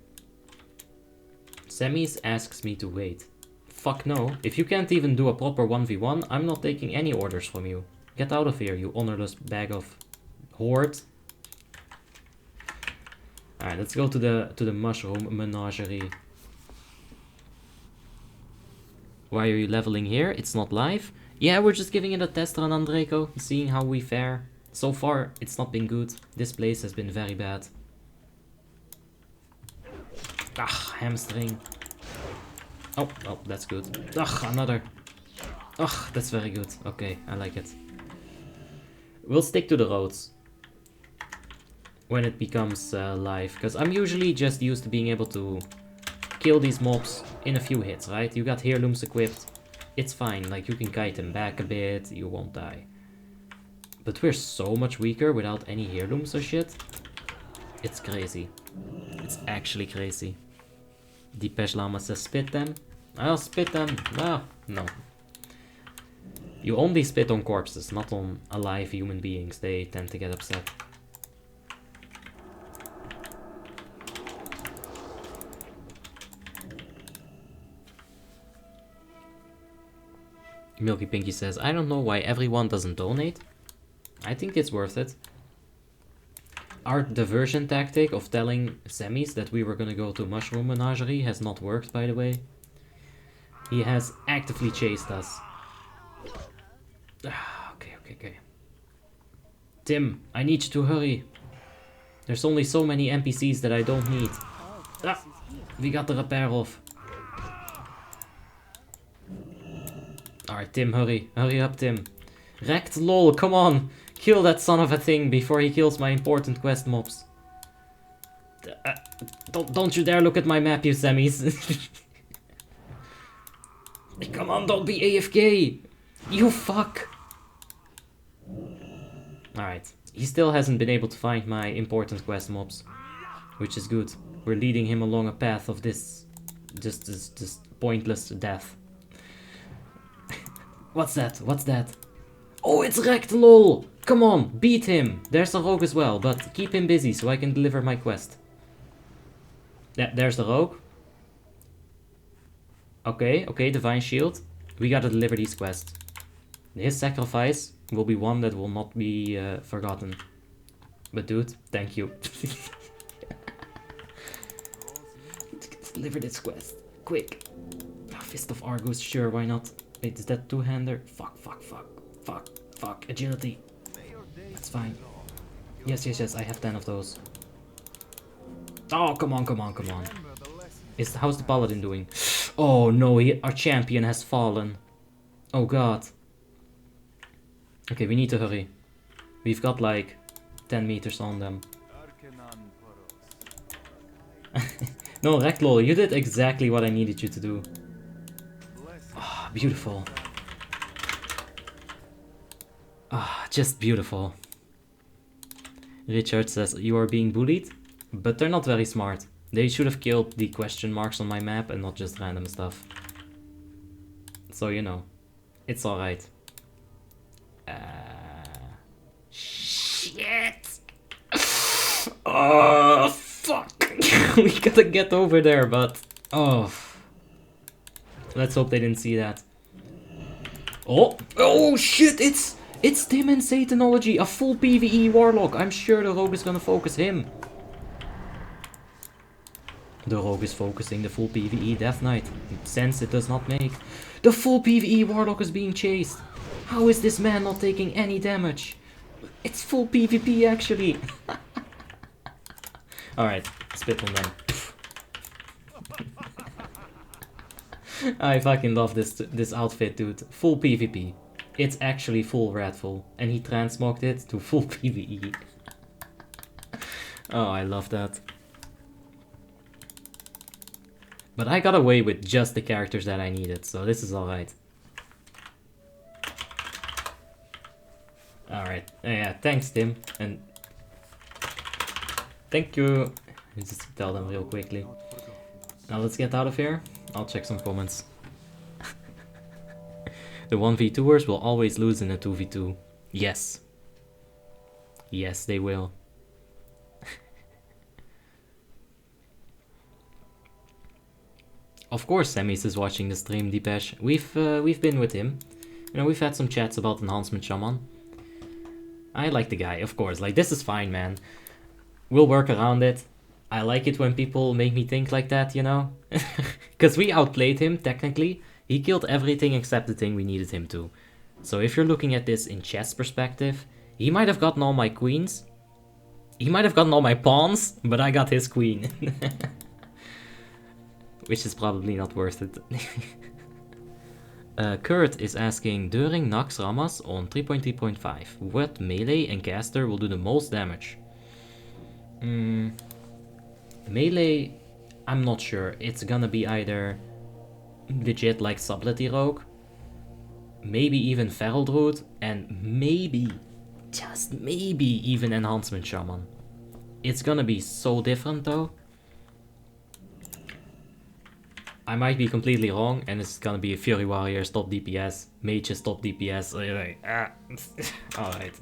Speaker 1: Semis asks me to wait. Fuck no. If you can't even do a proper 1v1, I'm not taking any orders from you. Get out of here, you honorless bag of horde. Alright, let's go to the mushroom menagerie. Why are you leveling here? It's not live. Yeah, we're just giving it a test run, Andreko, seeing how we fare. So far, it's not been good. This place has been very bad. Ah, hamstring. Oh, that's good. Ugh, another. Ugh, that's very good. Okay, I like it. We'll stick to the roads when it becomes live, because I'm usually just used to being able to kill these mobs in a few hits, right? You got heirlooms equipped. It's fine, like you can kite them back a bit, you won't die. But we're so much weaker without any heirlooms or shit. It's crazy. It's actually crazy. Depeche Lama says spit them. I'll spit them. Ah, no. You only spit on corpses, not on alive human beings. They tend to get upset. Milky Pinky says, I don't know why everyone doesn't donate. I think it's worth it. Our diversion tactic of telling Semis that we were gonna go to Mushroom Menagerie has not worked, by the way. He has actively chased us. Okay. Tim, I need you to hurry. There's only so many NPCs that I don't need. Ah, we got the repair off. Alright, Tim, hurry. Hurry up, Tim. Wrecked lol, come on! Kill that son of a thing before he kills my important quest mobs. Don't you dare look at my map, you semis. Come on, don't be AFK! You fuck! Alright, he still hasn't been able to find my important quest mobs. Which is good. We're leading him along a path of this... just pointless death. What's that? What's that? Oh, it's wrecked, lol! Come on, beat him! There's a rogue as well, but keep him busy so I can deliver my quest. Yeah, there's the rogue. Okay, Divine Shield. We gotta deliver these quests. His sacrifice will be one that will not be forgotten. But dude, thank you. Deliver this quest. Quick. Oh, Fist of Argus, sure, why not? Wait, is that two-hander? Fuck. Agility. That's fine. Yes, I have 10 of those. Oh, come on. How's the paladin doing? Oh no, our champion has fallen. Oh god. Okay, we need to hurry. We've got like 10 meters on them. No, Recklol, you did exactly what I needed you to do. Ah, beautiful. Ah, just beautiful. Richard says, you are being bullied, but they're not very smart. They should have killed the question marks on my map and not just random stuff. So, you know, it's alright. Shit! Oh, fuck! We gotta get over there, but... Oh. Let's hope they didn't see that. Oh shit, it's Tim and Satanology, a full PvE Warlock. I'm sure the rogue is gonna focus him. The rogue is focusing the full PvE Death Knight. Sense it does not make. The full PvE Warlock is being chased. How is this man not taking any damage? It's full PvP actually. Alright, spit on them. I fucking love this outfit, dude. Full PvP. It's actually full Radful. And he transmogged it to full PvE. Oh, I love that. But I got away with just the characters that I needed, so this is alright. Alright, yeah, thanks Tim, and thank you. Let's just tell them real quickly. Now let's get out of here. I'll check some comments. The 1v2ers will always lose in a 2v2. Yes. Yes, they will. Of course Semis is watching the stream, Deepesh. We've been with him. You know, we've had some chats about Enhancement Shaman. I like the guy, of course. Like, this is fine, man. We'll work around it. I like it when people make me think like that, you know? Because we outplayed him, technically. He killed everything except the thing we needed him to. So if you're looking at this in chess perspective, he might have gotten all my queens. He might have gotten all my pawns, but I got his queen. Which is probably not worth it. Kurt is asking, during Nax Ramas on 3.3.5, what melee and caster will do the most damage? Melee, I'm not sure. It's gonna be either legit like Sublety Rogue, maybe even Feral Druid, and maybe, just maybe, even Enhancement Shaman. It's gonna be so different though. I might be completely wrong, and it's gonna be a Fury Warrior stop DPS, Mages stop DPS. Alright.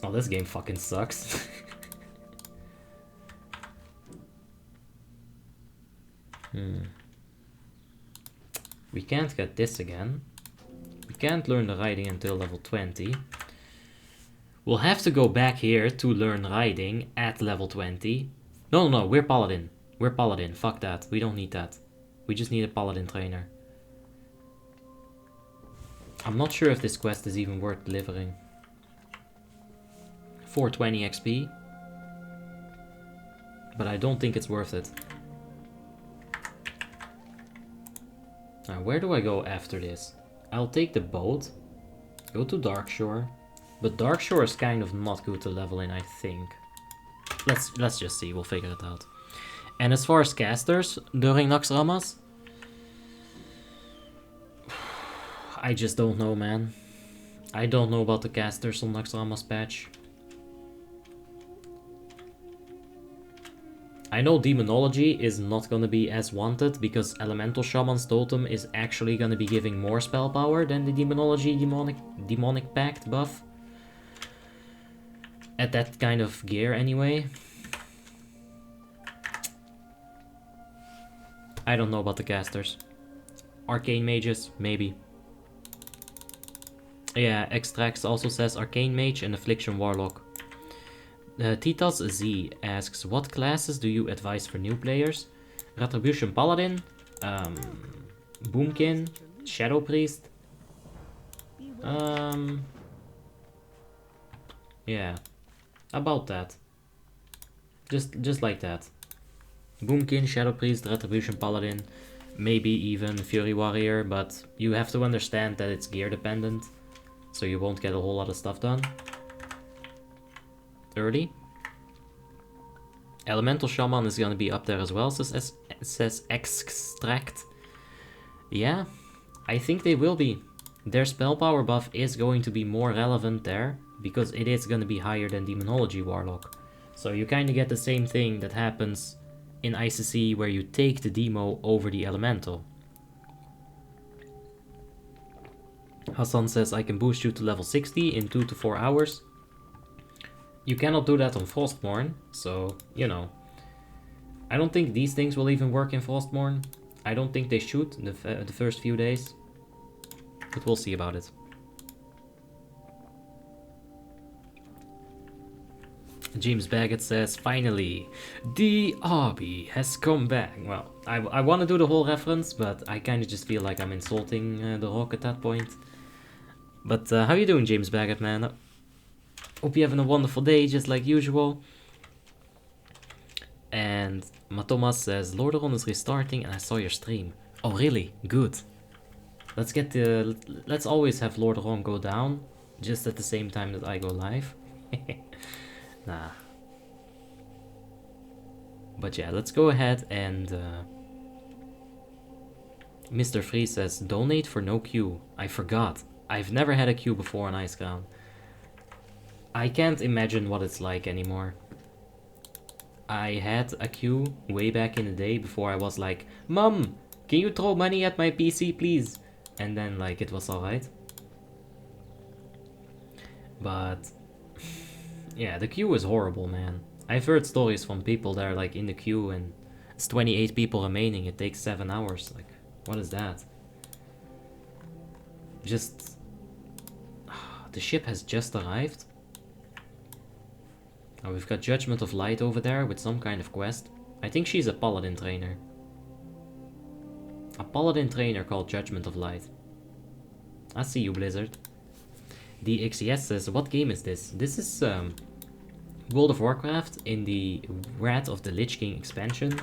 Speaker 1: Oh, this game fucking sucks. We can't get this again. We can't learn the riding until level 20. We'll have to go back here to learn riding at level 20. No, we're Paladin. We're Paladin, fuck that. We don't need that. We just need a Paladin trainer. I'm not sure if this quest is even worth delivering. 420 XP. But I don't think it's worth it. Now, where do I go after this? I'll take the boat. Go to Darkshore. But Darkshore is kind of not good to level in, I think. Let's just see, we'll figure it out. And as far as casters during Naxxramas, I just don't know, man. I don't know about the casters on Naxxramas patch. I know Demonology is not gonna be as wanted because Elemental Shaman's Totem is actually gonna be giving more spell power than the Demonology Demonic Pact buff. At that kind of gear anyway. I don't know about the casters. Arcane Mages, maybe. Yeah, Extracts also says Arcane Mage and Affliction Warlock. Titas Z asks, what classes do you advise for new players? Retribution Paladin, Boomkin, Shadow Priest. Yeah, about that. Just like that. Boomkin, Shadow Priest, Retribution Paladin, maybe even Fury Warrior, but you have to understand that it's gear dependent, so you won't get a whole lot of stuff done early. Elemental Shaman is gonna be up there as well, says Extract. Yeah, I think they will be. Their spell power buff is going to be more relevant there, because it is gonna be higher than Demonology Warlock. So you kinda get the same thing that happens in ICC where you take the demo over the elemental. Hassan says, I can boost you to level 60 in 2 to 4 hours. You cannot do that on Frostmourne, so, you know. I don't think these things will even work in Frostmourne. I don't think they should the first few days. But we'll see about it. James Baggett says, finally, the Arby has come back. Well, I want to do the whole reference, but I kind of just feel like I'm insulting the Rock at that point. But how you doing, James Baggett, man? Hope you're having a wonderful day, just like usual. And Matomas says, Lordaeron is restarting and I saw your stream. Oh, really? Good. Let's always have Lordaeron go down, just at the same time that I go live. Nah. But yeah, let's go ahead and... Mr. Free says, donate for no queue. I forgot. I've never had a queue before on Icecrown. I can't imagine what it's like anymore. I had a queue way back in the day before I was like, Mom, can you throw money at my PC, please? And then, like, it was alright. But... yeah, the queue is horrible, man. I've heard stories from people that are, like, in the queue and it's 28 people remaining. It takes 7 hours. Like, what is that? Just... the ship has just arrived. Oh, we've got Judgment of Light over there with some kind of quest. I think she's a paladin trainer. A paladin trainer called Judgment of Light. I see you, Blizzard. The XES says, what game is this? This is World of Warcraft in the Wrath of the Lich King expansion.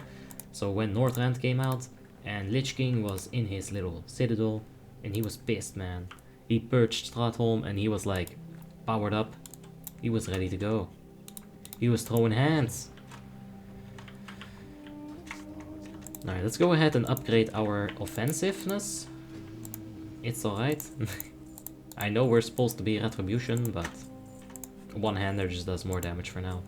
Speaker 1: So when Northrend came out and Lich King was in his little citadel and he was pissed, man. He purged Stratholm and he was like powered up. He was ready to go. He was throwing hands. Alright, let's go ahead and upgrade our offensiveness. It's alright. I know we're supposed to be Retribution, but one-hander just does more damage for now.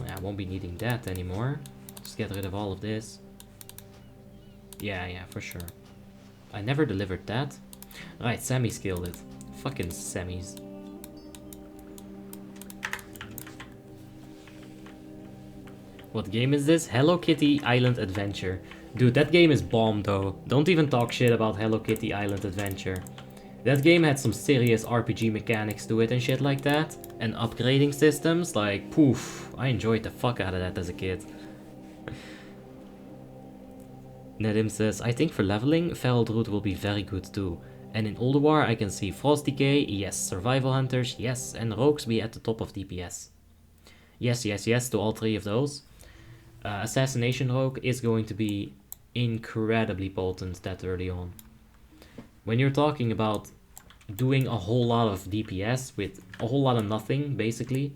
Speaker 1: Yeah, I won't be needing that anymore. Just get rid of all of this. Yeah, for sure. I never delivered that. Right, Sammy skilled it. Fucking Sammys. What game is this? Hello Kitty Island Adventure. Dude, that game is bomb though. Don't even talk shit about Hello Kitty Island Adventure. That game had some serious RPG mechanics to it and shit like that. And upgrading systems, like, poof. I enjoyed the fuck out of that as a kid. Nedim says, I think for leveling, Feral Druid will be very good too. And in Ulduar I can see Frost Decay, yes, Survival Hunters, yes, and Rogues be at the top of DPS. Yes to all three of those. Assassination Rogue is going to be incredibly potent that early on. When you're talking about doing a whole lot of DPS with a whole lot of nothing, basically.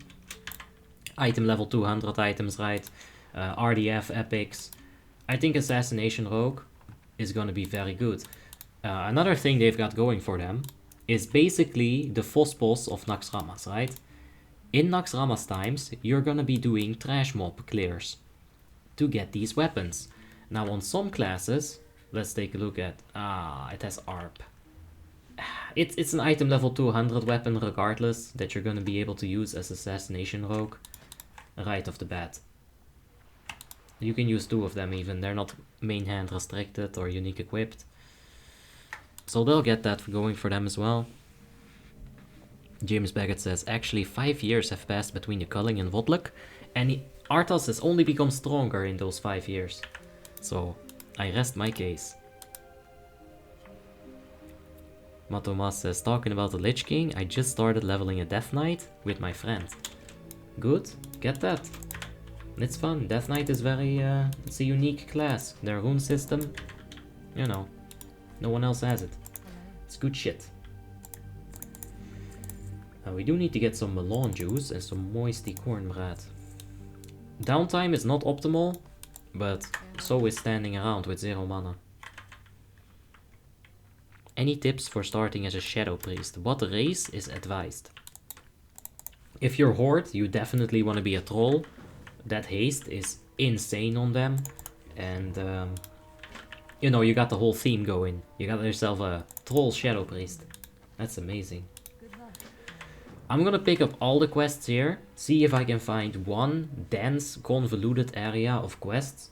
Speaker 1: Item level 200 items, right? RDF epics. I think Assassination Rogue is gonna be very good. Another thing they've got going for them is basically the Fospos of Naxxramas, right? In Naxxramas times, you're gonna be doing trash mob clears to get these weapons. Now on some classes, let's take a look at, it has ARP. It's an item level 200 weapon regardless that you're gonna be able to use as Assassination Rogue right off the bat. You can use 2 of them even, they're not main hand restricted or unique equipped. So they'll get that going for them as well. James Baggett says, actually 5 years have passed between the culling and WoTLK, and Arthas has only become stronger in those 5 years. So, I rest my case. Matomas says, talking about the Lich King, I just started leveling a Death Knight with my friend. Good, get that. It's fun. Death Knight is very, it's a unique class. Their rune system, you know, no one else has it. It's good shit. We do need to get some melon juice and some moisty cornbread. Downtime is not optimal, but so is standing around with 0 mana. Any tips for starting as a Shadow Priest? What race is advised? If you're Horde, you definitely want to be a Troll. That haste is insane on them. And, you know, you got the whole theme going. You got yourself a Troll Shadow Priest. That's amazing. I'm gonna pick up all the quests here, see if I can find one dense, convoluted area of quests.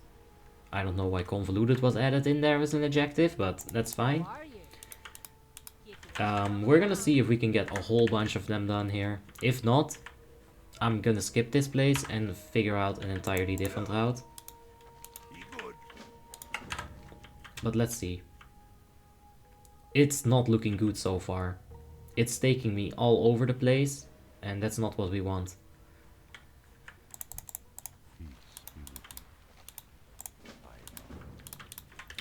Speaker 1: I don't know why convoluted was added in there as an adjective, but that's fine. We're gonna see if we can get a whole bunch of them done here. If not, I'm gonna skip this place and figure out an entirely different route. But let's see. It's not looking good so far. It's taking me all over the place, and that's not what we want.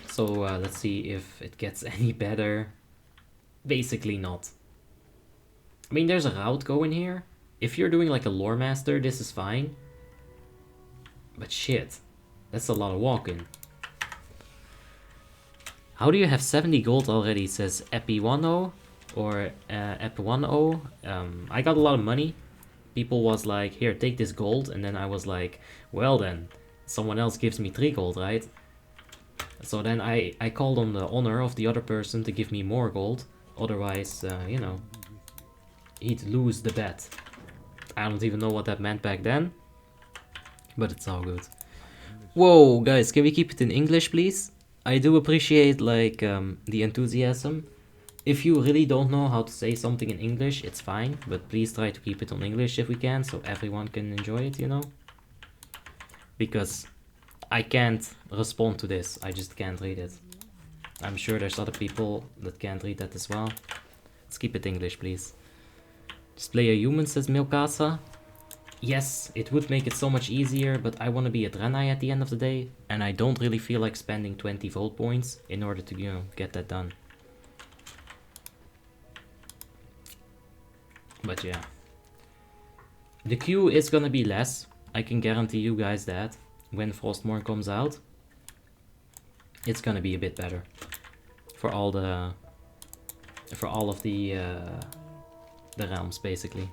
Speaker 1: So let's see if it gets any better. Basically not. I mean, there's a route going here. If you're doing like a lore master, this is fine. But shit, that's a lot of walking. How do you have 70 gold already, says Epi10 or Ep10. I got a lot of money. People was like, here, take this gold. And then I was like, well then, someone else gives me 3 gold, right? So then I called on the honor of the other person to give me more gold. Otherwise, you know, he'd lose the bet. I don't even know what that meant back then. But it's all good. Whoa, guys, can we keep it in English, please? I do appreciate, like, the enthusiasm. If you really don't know how to say something in English, it's fine. But please try to keep it on English if we can, so everyone can enjoy it, you know? Because I can't respond to this. I just can't read it. I'm sure there's other people that can't read that as well. Let's keep it English, please. Just play a human, says Milkasa. Yes, it would make it so much easier, but I want to be a Draenei at the end of the day. And I don't really feel like spending 20 vote points in order to, you know, get that done. But yeah. The queue is gonna be less. I can guarantee you guys that. When Frostmourne comes out, it's gonna be a bit better. For all the... For all of the realms, basically.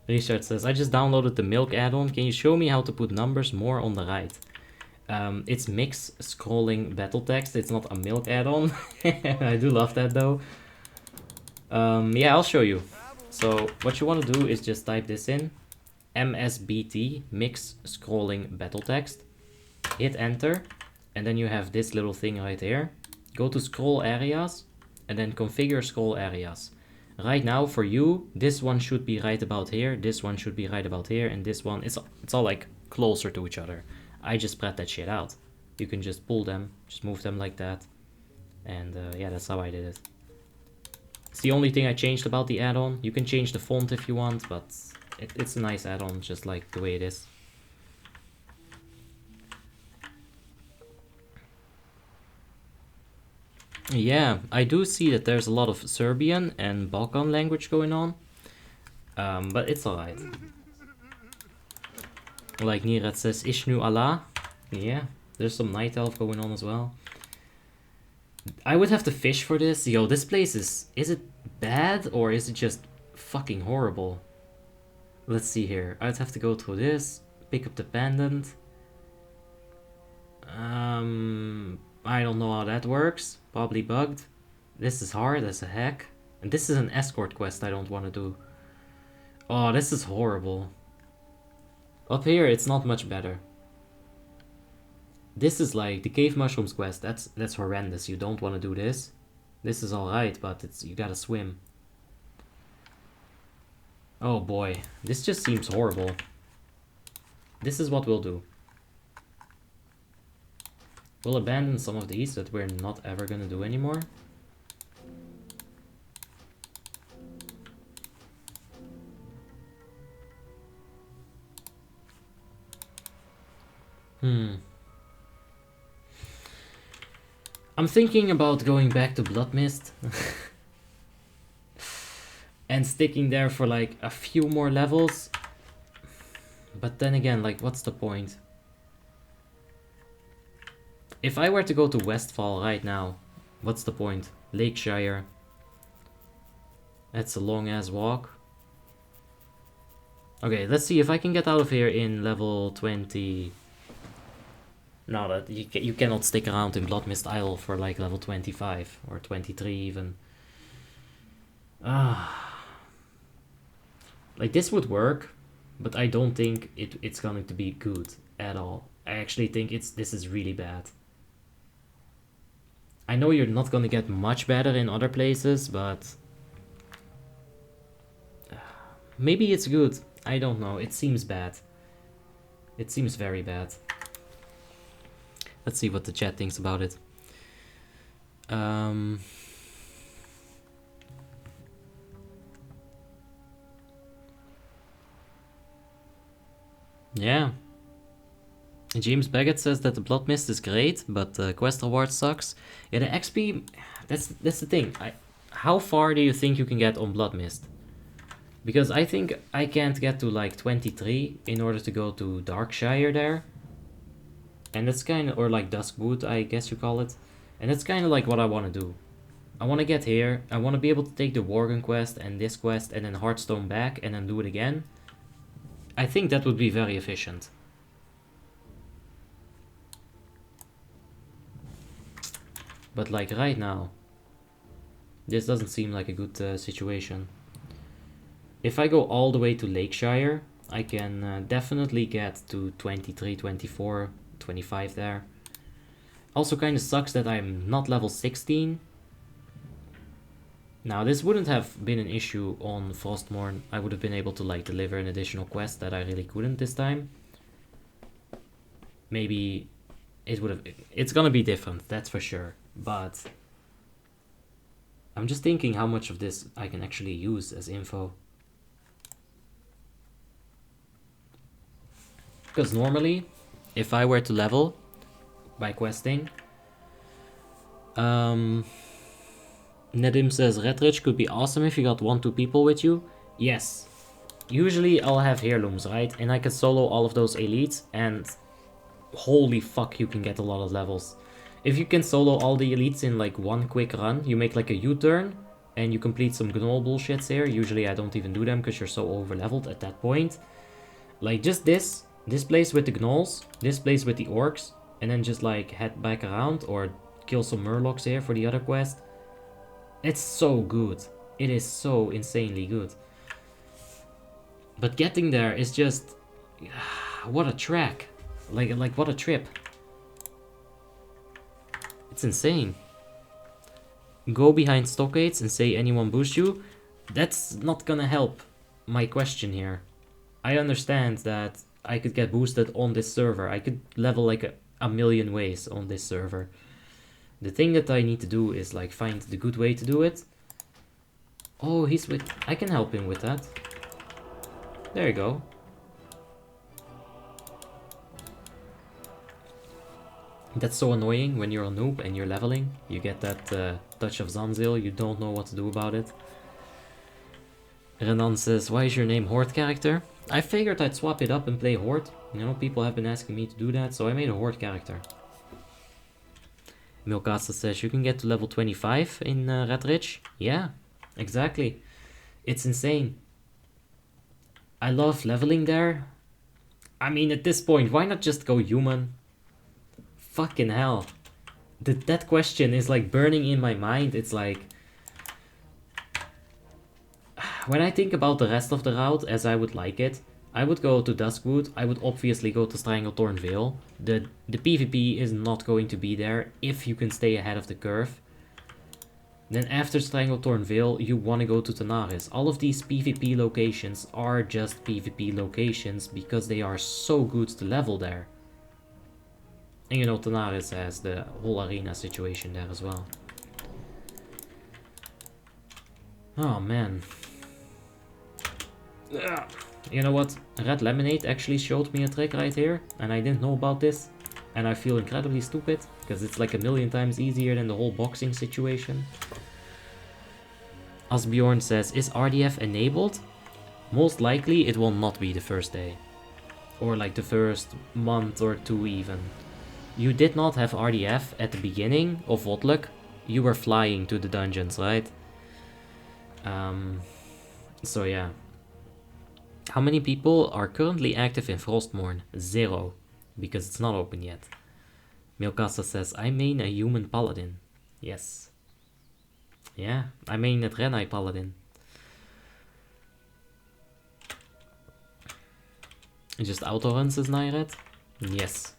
Speaker 1: Richard says, I just downloaded the milk add-on. Can you show me how to put numbers more on the right? It's mix scrolling battle text. It's not a milk add-on. I do love that though. Yeah, I'll show you. So what you want to do is just type this in. MSBT, mix scrolling battle text. Hit enter. And then you have this little thing right here. Go to scroll areas. And then configure scroll areas. Right now for you, this one should be right about here. This one should be right about here. And this one, it's all like closer to each other. I just spread that shit out. You can just pull them, just move them like that. And yeah, that's how I did it. It's the only thing I changed about the add-on. You can change the font if you want, but It's a nice add-on, just like the way it is. Yeah, I do see that there's a lot of Serbian and Balkan language going on. But it's alright. Like Nirat says, Ishnu Allah. Yeah, there's some Night Elf going on as well. I would have to fish for this. Yo, this place is it bad or is it just fucking horrible? Let's see here. I'd have to go through this, pick up the pendant. I don't know how that works. Probably bugged. This is hard as a heck. And this is an escort quest I don't want to do. Oh, this is horrible. Up here, it's not much better. This is like the cave mushrooms quest. That's horrendous. You don't want to do this. This is alright, but you gotta swim. Oh boy, this just seems horrible. This is what we'll do. We'll abandon some of these that we're not ever gonna do anymore. I'm thinking about going back to Bloodmist. And sticking there for like a few more levels. But then again, like, what's the point? If I were to go to Westfall right now, what's the point? Lakeshire. That's a long ass walk. Okay, let's see if I can get out of here in level 20. No, that you cannot stick around in Bloodmist Isle for like level 25 or 23 even. Like this would work, but I don't think it's going to be good at all. I actually think this is really bad. I know you're not going to get much better in other places, but maybe it's good. I don't know. It seems bad. It seems very bad. Let's see what the chat thinks about it. Yeah. James Baggett says that the Blood Mist is great, but the quest reward sucks. Yeah, the XP, that's the thing. How far do you think you can get on Blood Mist? Because I think I can't get to like 23 in order to go to Darkshire there. And that's kind of, or like Duskwood, I guess you call it. And that's kind of like what I want to do. I want to get here, I want to be able to take the Worgen quest and this quest and then Hearthstone back and then do it again. I think that would be very efficient. But like right now, this doesn't seem like a good situation. If I go all the way to Lakeshire, I can definitely get to 23, 24, 25 there. Also kind of sucks that I'm not level 16. Now this wouldn't have been an issue on Frostmourne. I would have been able to like deliver an additional quest that I really couldn't this time. Maybe it would have... It's gonna be different, that's for sure. But I'm just thinking how much of this I can actually use as info. Because normally, if I were to level by questing, Nedim says Redridge could be awesome if you got 1-2 people with you. Yes. Usually I'll have heirlooms, right? And I can solo all of those elites and holy fuck, you can get a lot of levels. If you can solo all the elites in like one quick run, you make like a U-turn and you complete some gnoll bullshits here. Usually I don't even do them because you're so over leveled at that point. Like just this place with the gnolls, this place with the orcs, and then just like head back around or kill some murlocs here for the other quest. It's so good. It is so insanely good. But getting there is just... what a track. Like what a trip. It's insane. Go behind stockades and say anyone boost you. That's not gonna help my question here. I understand that I could get boosted on this server. I could level like a million ways on this server. The thing that I need to do is like find the good way to do it. Oh, he's with... I can help him with that. There you go. That's so annoying when you're a noob and you're leveling. You get that touch of Zanzil, you don't know what to do about it. Renan says, why is your name Horde character? I figured I'd swap it up and play Horde. You know, people have been asking me to do that, so I made a Horde character. Milkasa says, you can get to level 25 in Red Ridge. Yeah, exactly. It's insane. I love leveling there. I mean, at this point, why not just go human? Fucking hell. That question is like burning in my mind. It's like... When I think about the rest of the route as I would like it, I would go to Duskwood. I would obviously go to Stranglethorn Vale. The PvP is not going to be there if you can stay ahead of the curve. Then after Stranglethorn Vale, you want to go to Tanaris. All of these PvP locations are just PvP locations because they are so good to level there. And you know, Tanaris has the whole arena situation there as well. Oh man. You know what? Red Lemonade actually showed me a trick right here, and I didn't know about this. And I feel incredibly stupid, because it's like a million times easier than the whole boxing situation. Asbjorn says, is RDF enabled? Most likely it will not be the first day. Or like the first month or two even. You did not have RDF at the beginning of WoTLK. You were flying to the dungeons, right? So yeah. How many people are currently active in Frostmourne? 0. Because it's not open yet. Milkasa says, I main a human paladin. Yes. Yeah, I main a Draenei paladin. Just auto runs says Nairet? Yes.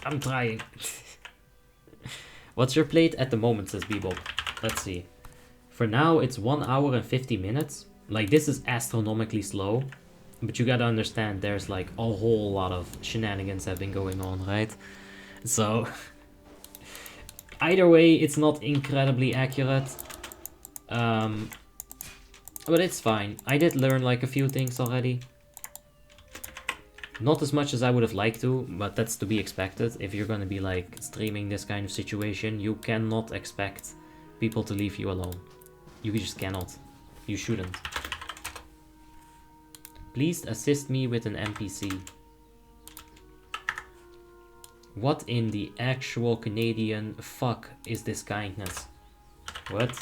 Speaker 1: I'm trying. What's your plate at the moment, says Bebop. Let's see. For now, it's 1 hour and 50 minutes. Like, this is astronomically slow. But you gotta understand, there's like a whole lot of shenanigans have been going on, right? So, either way, it's not incredibly accurate. But it's fine. I did learn like a few things already. Not as much as I would have liked to, but that's to be expected. If you're gonna be like streaming this kind of situation, you cannot expect people to leave you alone. You just cannot. You shouldn't. Please assist me with an NPC. What in the actual Canadian fuck is this kindness? What?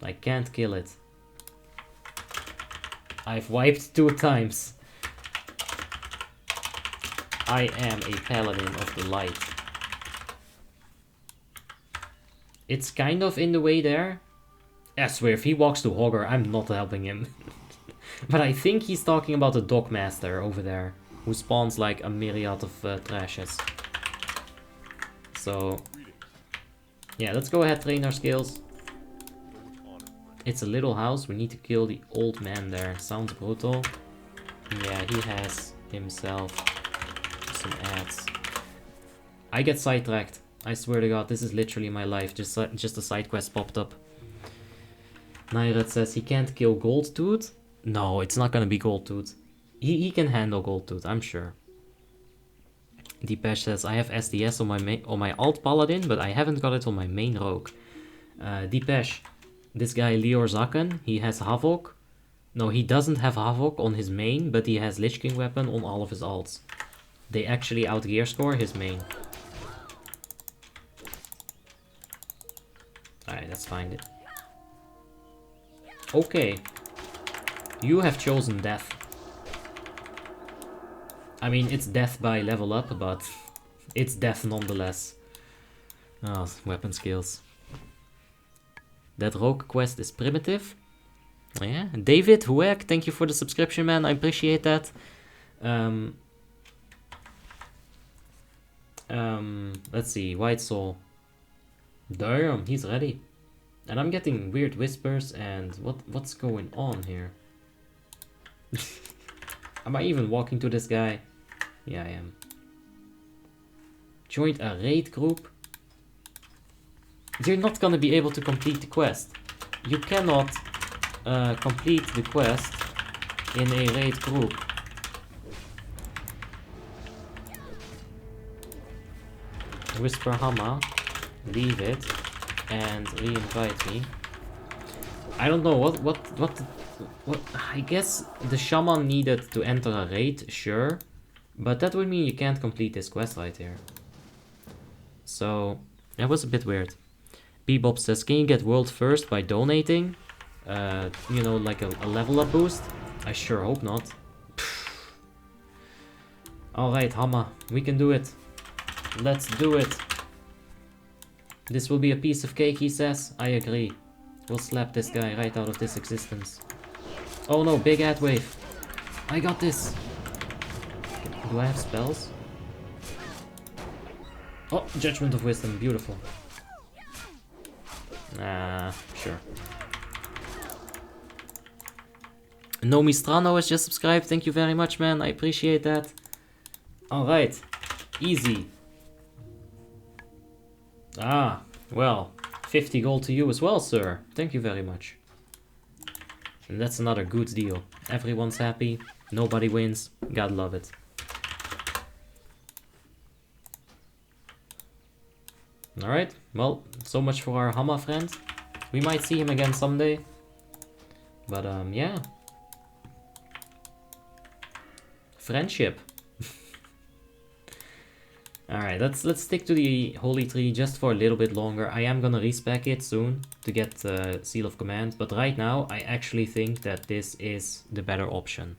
Speaker 1: I can't kill it. I've wiped 2 times. I am a paladin of the light. It's kind of in the way there. I swear, if he walks to Hogger, I'm not helping him. But I think he's talking about the Dogmaster over there, who spawns like a myriad of trashes. So, yeah, let's go ahead, train our skills. It's a little house, we need to kill the old man there. Sounds brutal. Yeah, he has himself some ads. I get sidetracked. I swear to God, this is literally my life. Just a side quest popped up. Nairat says he can't kill Goldtooth. No, it's not gonna be Goldtooth. He can handle Goldtooth, I'm sure. Deepesh says I have SDS on my alt paladin, but I haven't got it on my main rogue. Deepesh, this guy Lior Zaken, he has Havok. No, he doesn't have Havok on his main, but he has Lich King weapon on all of his alts. They actually out gear score his main. Alright, let's find it. Okay. You have chosen death. I mean, it's death by level up, but it's death nonetheless. Oh, weapon skills. That rogue quest is primitive. Yeah. David Huek, thank you for the subscription, man. I appreciate that. Let's see. White Soul. Damn, he's ready. And I'm getting weird whispers and what's going on here? Am I even walking to this guy? Yeah, I am. Joined a raid group. You're not gonna be able to complete the quest. You cannot complete the quest in a raid group. Whisper Hammer, leave it, and re-invite me. I don't know what. I guess the shaman needed to enter a raid, sure, but that would mean you can't complete this quest right here. So that was a bit weird. Bebop says, can you get world first by donating? You know, like a level up boost? I sure hope not. Alright, Hammer, we can do it. Let's do it. This will be a piece of cake, he says. I agree. We'll slap this guy right out of this existence. Oh no, big ad wave. I got this. Do I have spells? Oh, Judgment of Wisdom, beautiful. Sure. Nomistrano has just subscribed. Thank you very much, man. I appreciate that. Alright. Easy. Ah, well. 50 gold to you as well, sir. Thank you very much. And that's another good deal. Everyone's happy. Nobody wins. God love it. Alright, well, so much for our Hammer friend. We might see him again someday. But, yeah. Friendship. Alright, let's stick to the Holy Tree just for a little bit longer. I am gonna respec it soon to get Seal of Command, but right now I actually think that this is the better option.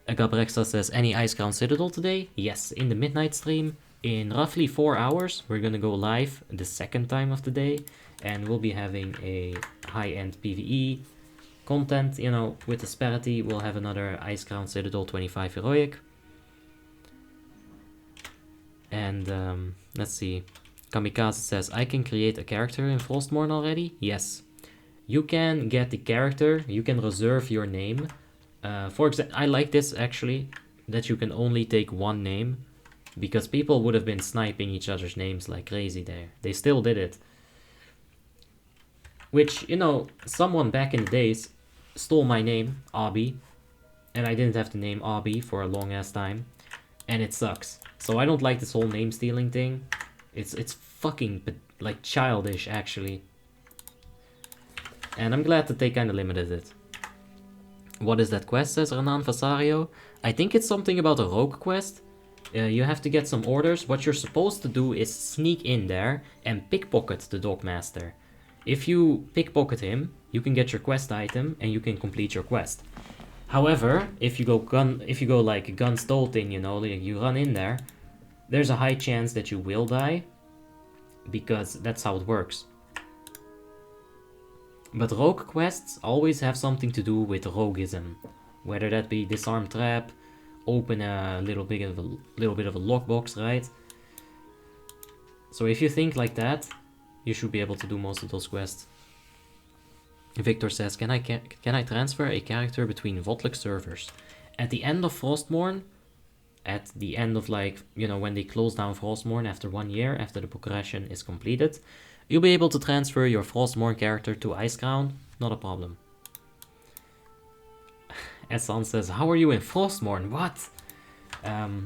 Speaker 1: Gabrexa says, any Icecrown Citadel today? Yes, in the midnight stream. In roughly 4 hours, we're gonna go live the second time of the day, and we'll be having a high-end PvE content, you know, with Asperity. We'll have another Icecrown Citadel 25 Heroic. And let's see. Kamikaze says, I can create a character in Frostmourne already? Yes. You can get the character, you can reserve your name. For example, I like this actually, that you can only take one name. Because people would have been sniping each other's names like crazy there. They still did it. Which, you know, someone back in the days stole my name, Abi. And I didn't have the name Abi for a long ass time. And it sucks. So I don't like this whole name stealing thing. It's fucking like childish actually. And I'm glad that they kind of limited it. What is that quest, says Renan Vasario? I think it's something about a rogue quest. You have to get some orders. What you're supposed to do is sneak in there and pickpocket the Dogmaster. If you pickpocket him, you can get your quest item and you can complete your quest. However, if you go like guns tolting, you know, like you run in there, there's a high chance that you will die, because that's how it works. But rogue quests always have something to do with roguism, whether that be disarm trap, open a little bit of a lockbox, right? So if you think like that, you should be able to do most of those quests. Victor says, can I transfer a character between WoTLK servers? At the end of Frostmourne, at the end of, like, you know, when they close down Frostmourne after 1 year, after the progression is completed, you'll be able to transfer your Frostmourne character to Icecrown, not a problem. Essan says, how are you in Frostmourne? What?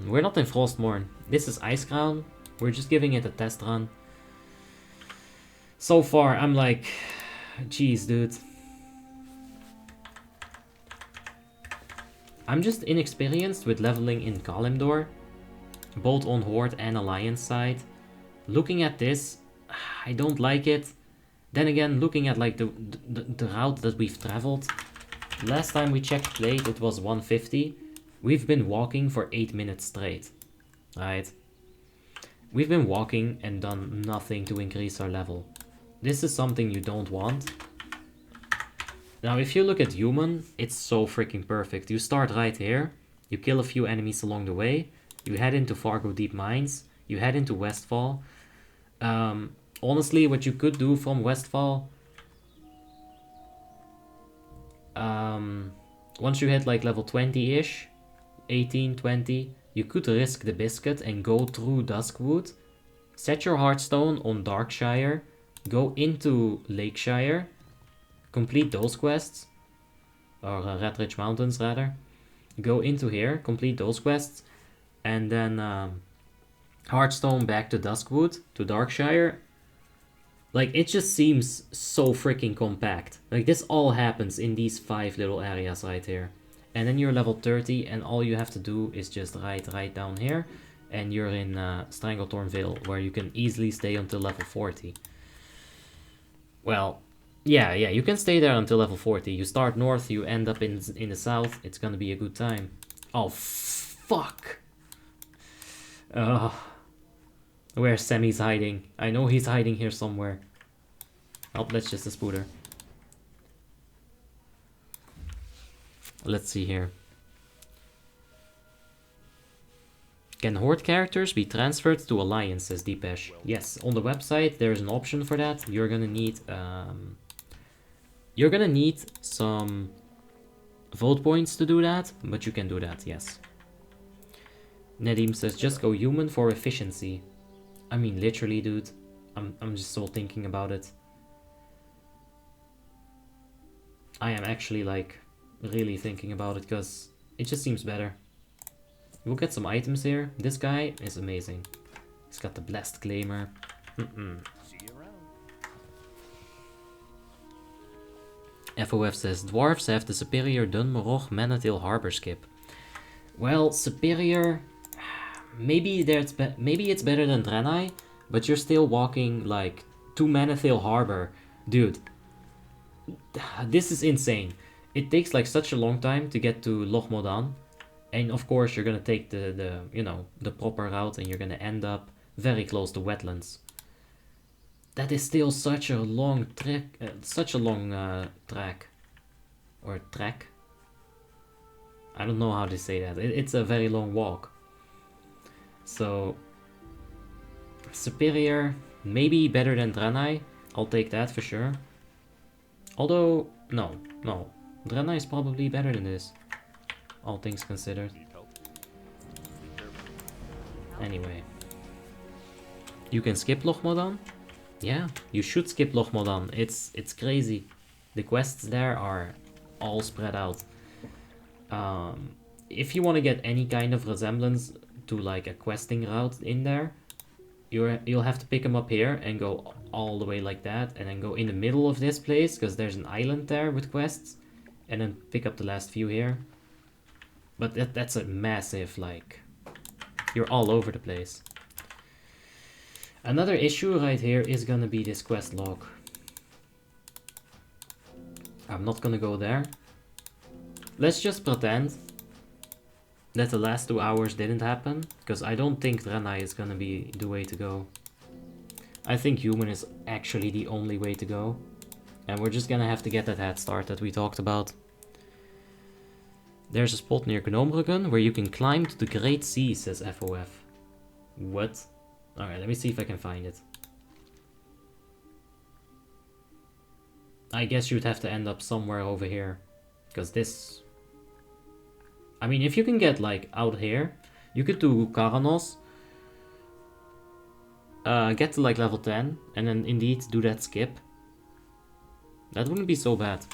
Speaker 1: We're not in Frostmourne. This is Icecrown. We're just giving it a test run. So far, I'm like, jeez, dude. I'm just inexperienced with leveling in Kalimdor, both on Horde and Alliance side. Looking at this, I don't like it. Then again, looking at like the route that we've traveled, last time we checked plate, it was 150. We've been walking for 8 minutes straight, right? We've been walking and done nothing to increase our level. This is something you don't want. Now, if you look at human, it's so freaking perfect. You start right here, you kill a few enemies along the way, you head into Fargo Deep Mines, you head into Westfall. Honestly, what you could do from Westfall, once you hit like level 20-ish, 18, 20, you could risk the biscuit and go through Duskwood, set your Hearthstone on Darkshire, go into Lakeshire, complete those quests. or Red Ridge Mountains rather. Go into here, complete those quests, and then Hearthstone back to Duskwood, to Darkshire. Like, it just seems so freaking compact. Like, this all happens in these 5 little areas right here. And then you're level 30, and all you have to do is just ride right down here, and you're in Stranglethorn Vale, where you can easily stay until level 40. Well, yeah, you can stay there until level 40. You start north, you end up in the south, it's gonna be a good time. Oh, fuck! Where's Sammy's hiding? I know he's hiding here somewhere. Oh, that's just a spooter. Let's see here. Can Horde characters be transferred to Alliance, says Deepesh. Yes, on the website there's an option for that. You're gonna need some vote points to do that, but you can do that, yes. Nadim says just go human for efficiency. I mean, literally, dude. I'm just so thinking about it. I am actually, like, really thinking about it, because it just seems better. We'll get some items here. This guy is amazing. He's got the Blessed Claimer.
Speaker 2: See you around.
Speaker 1: FOF says, dwarves have the superior Dunmarog Manatil Harbor skip. Well, superior... Maybe it's better than Draenei, but you're still walking, like, to Manatil Harbor. Dude, this is insane. It takes, like, such a long time to get to Loch Modan. And, of course, you're gonna take the proper route, and you're gonna end up very close to wetlands. That is still such a long track. Or track. I don't know how to say that. It's a very long walk. So, superior, maybe better than Draenei. I'll take that for sure. Although, no. Draenei is probably better than this. All things considered. Anyway. You can skip Loch Modan? Yeah, you should skip Loch Modan. It's crazy. The quests there are all spread out. If you want to get any kind of resemblance to like a questing route in there, you'll have to pick them up here and go all the way like that, and then go in the middle of this place because there's an island there with quests, and then pick up the last few here. But that's a massive, like, you're all over the place. Another issue right here is gonna be this quest log. I'm not gonna go there. Let's just pretend that the last 2 hours didn't happen, because I don't think Draenei is gonna be the way to go. I think human is actually the only way to go. And we're just gonna have to get that head start that we talked about. There's a spot near Gnomerugen where you can climb to the Great Sea, says FOF. What? Alright, let me see if I can find it. I guess you'd have to end up somewhere over here. Because this... I mean, if you can get, like, out here, you could do Karanos. Get to, like, level 10. And then, indeed, do that skip. That wouldn't be so bad.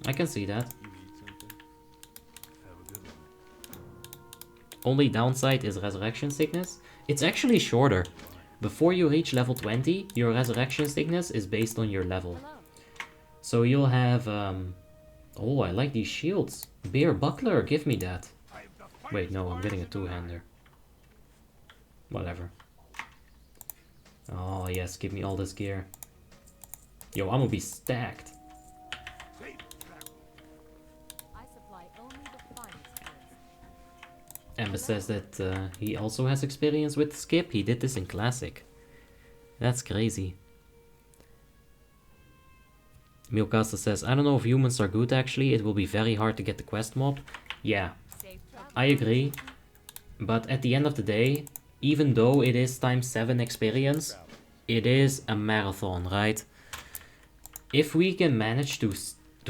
Speaker 1: I can see that. Only downside is Resurrection Sickness. It's actually shorter. Before you reach level 20, your Resurrection Sickness is based on your level. So you'll have... Oh, I like these shields. Bear Buckler, give me that. Wait, no, I'm getting a two-hander. Whatever. Oh, yes, give me all this gear. Yo, I'm gonna be stacked. Emma says that he also has experience with skip. He did this in Classic. That's crazy. Milkasta says, I don't know if humans are good actually. It will be very hard to get the quest mob. Yeah, I agree. But at the end of the day, even though it is ×7 experience, it is a marathon, right? If we can manage to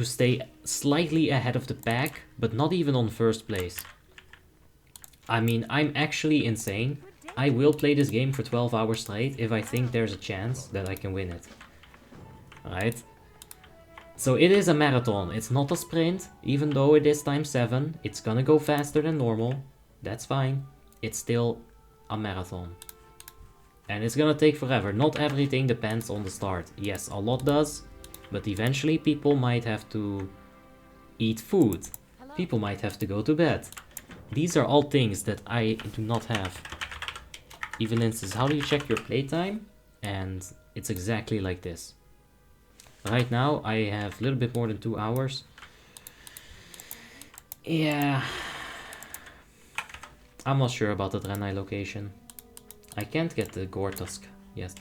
Speaker 1: stay slightly ahead of the pack, but not even on first place. I mean, I'm actually insane. I will play this game for 12 hours straight if I think there's a chance that I can win it. Alright? So it is a marathon, it's not a sprint, even though it is times 7, it's gonna go faster than normal, that's fine, it's still a marathon. And it's gonna take forever, not everything depends on the start. Yes, a lot does, but eventually people might have to eat food, people might have to go to bed. These are all things that I do not have. Even instance, how do you check your playtime? And it's exactly like this. Right now, I have a little bit more than 2 hours. Yeah. I'm not sure about the Draenei location. I can't get the Gortusk yet.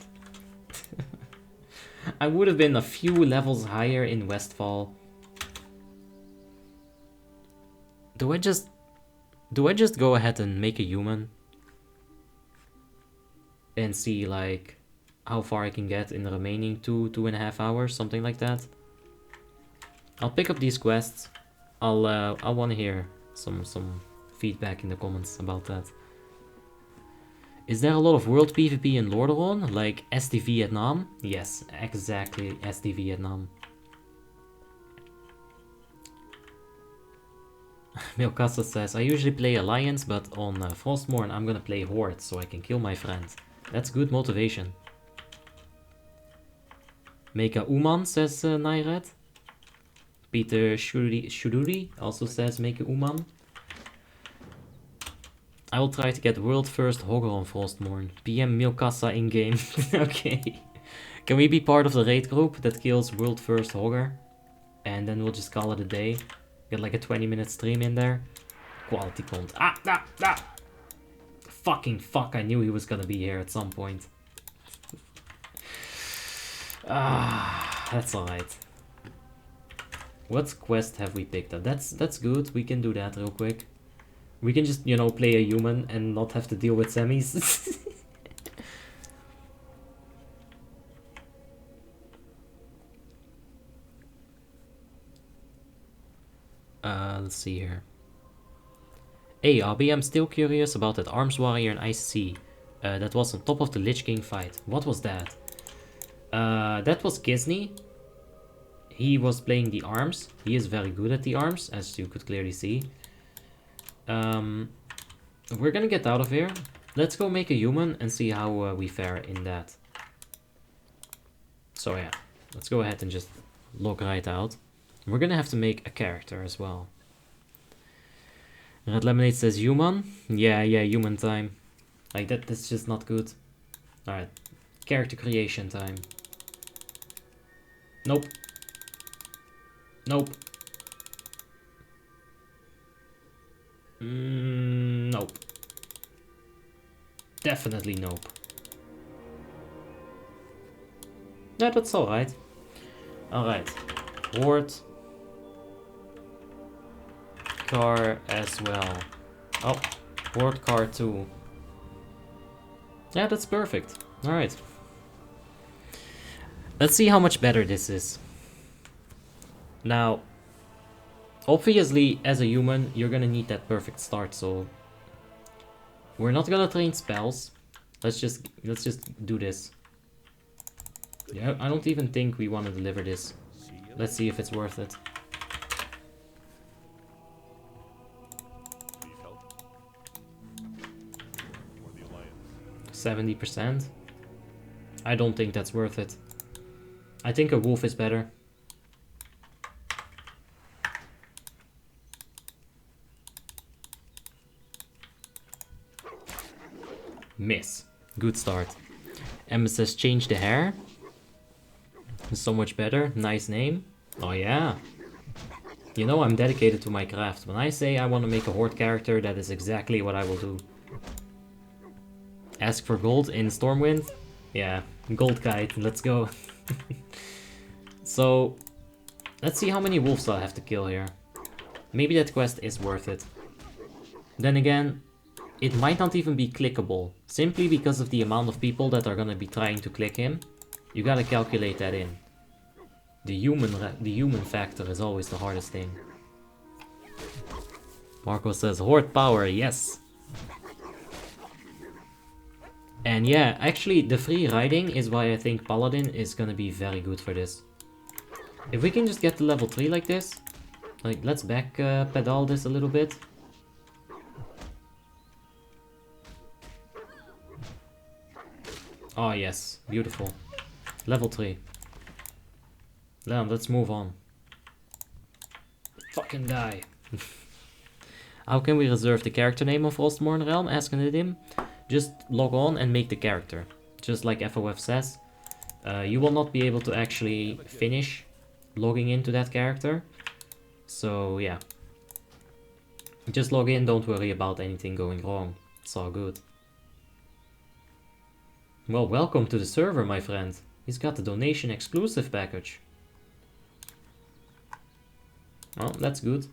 Speaker 1: I would have been a few levels higher in Westfall. Do I just go ahead and make a human? And see, like, how far I can get in the remaining 2.5 hours, something like that. I'll pick up these quests. I want to hear some feedback in the comments about that. Is there a lot of world PvP in Lordaeron, like SD Vietnam? Yes, exactly, SD Vietnam. Milkassa says, I usually play Alliance, but on Frostmourne I'm gonna play Horde, so I can kill my friend. That's good motivation. Make a Uman, says Naired. Peter Shuduri also says make a Uman. I will try to get world first Hogger on Frostmourne. PM Milkassa in-game. Okay. Can we be part of the raid group that kills world first Hogger? And then we'll just call it a day. Get like a 20-minute stream in there. Quality content. Ah! Fucking fuck, I knew he was gonna be here at some point. That's alright. What quest have we picked up? That's good, we can do that real quick. We can just, you know, play a human and not have to deal with semis. Let's see here. Hey, RB, I'm still curious about that Arms Warrior in ICC. That was on top of the Lich King fight. What was that? That was Kisney. He was playing the arms. He is very good at the arms, as you could clearly see. We're gonna get out of here. Let's go make a human and see how we fare in that. So yeah, let's go ahead and just log right out. We're gonna have to make a character as well. Red Lemonade says human. Yeah, human time. Like that's just not good. Alright, character creation time. Nope. Nope. Nope. Definitely nope. Yeah, that's alright. Alright. Horde. Car as well. Oh, Horde car 2. Yeah, that's perfect. Alright. Let's see how much better this is. Now, obviously, as a human, you're gonna need that perfect start, so we're not gonna train spells. Let's just do this. Yeah, I don't even think we want to deliver this. Let's see if it's worth it. 70%. I don't think that's worth it. I think a wolf is better. Miss. Good start. Emma says change the hair. So much better. Nice name. Oh yeah. You know I'm dedicated to my craft. When I say I want to make a horde character, that is exactly what I will do. Ask for gold in Stormwind? Yeah, gold kite, let's go. So, let's see how many wolves I have to kill here. Maybe that quest is worth it. Then again, it might not even be clickable, simply because of the amount of people that are gonna be trying to click him. You gotta calculate that in. The human factor is always the hardest thing. Marco says, horde power, yes! And yeah, actually the free riding is why I think Paladin is gonna be very good for this. If we can just get to level 3 like this, like let's back pedal this a little bit. Oh yes, beautiful. Level 3. Now let's move on. Fucking die. How can we reserve the character name of Frostmourne Realm? Asking it him. Just log on and make the character. Just like FOF says. You will not be able to actually finish logging into that character. So yeah. Just log in, don't worry about anything going wrong. It's all good. Well, welcome to the server, my friend. He's got the donation exclusive package. Well, that's good.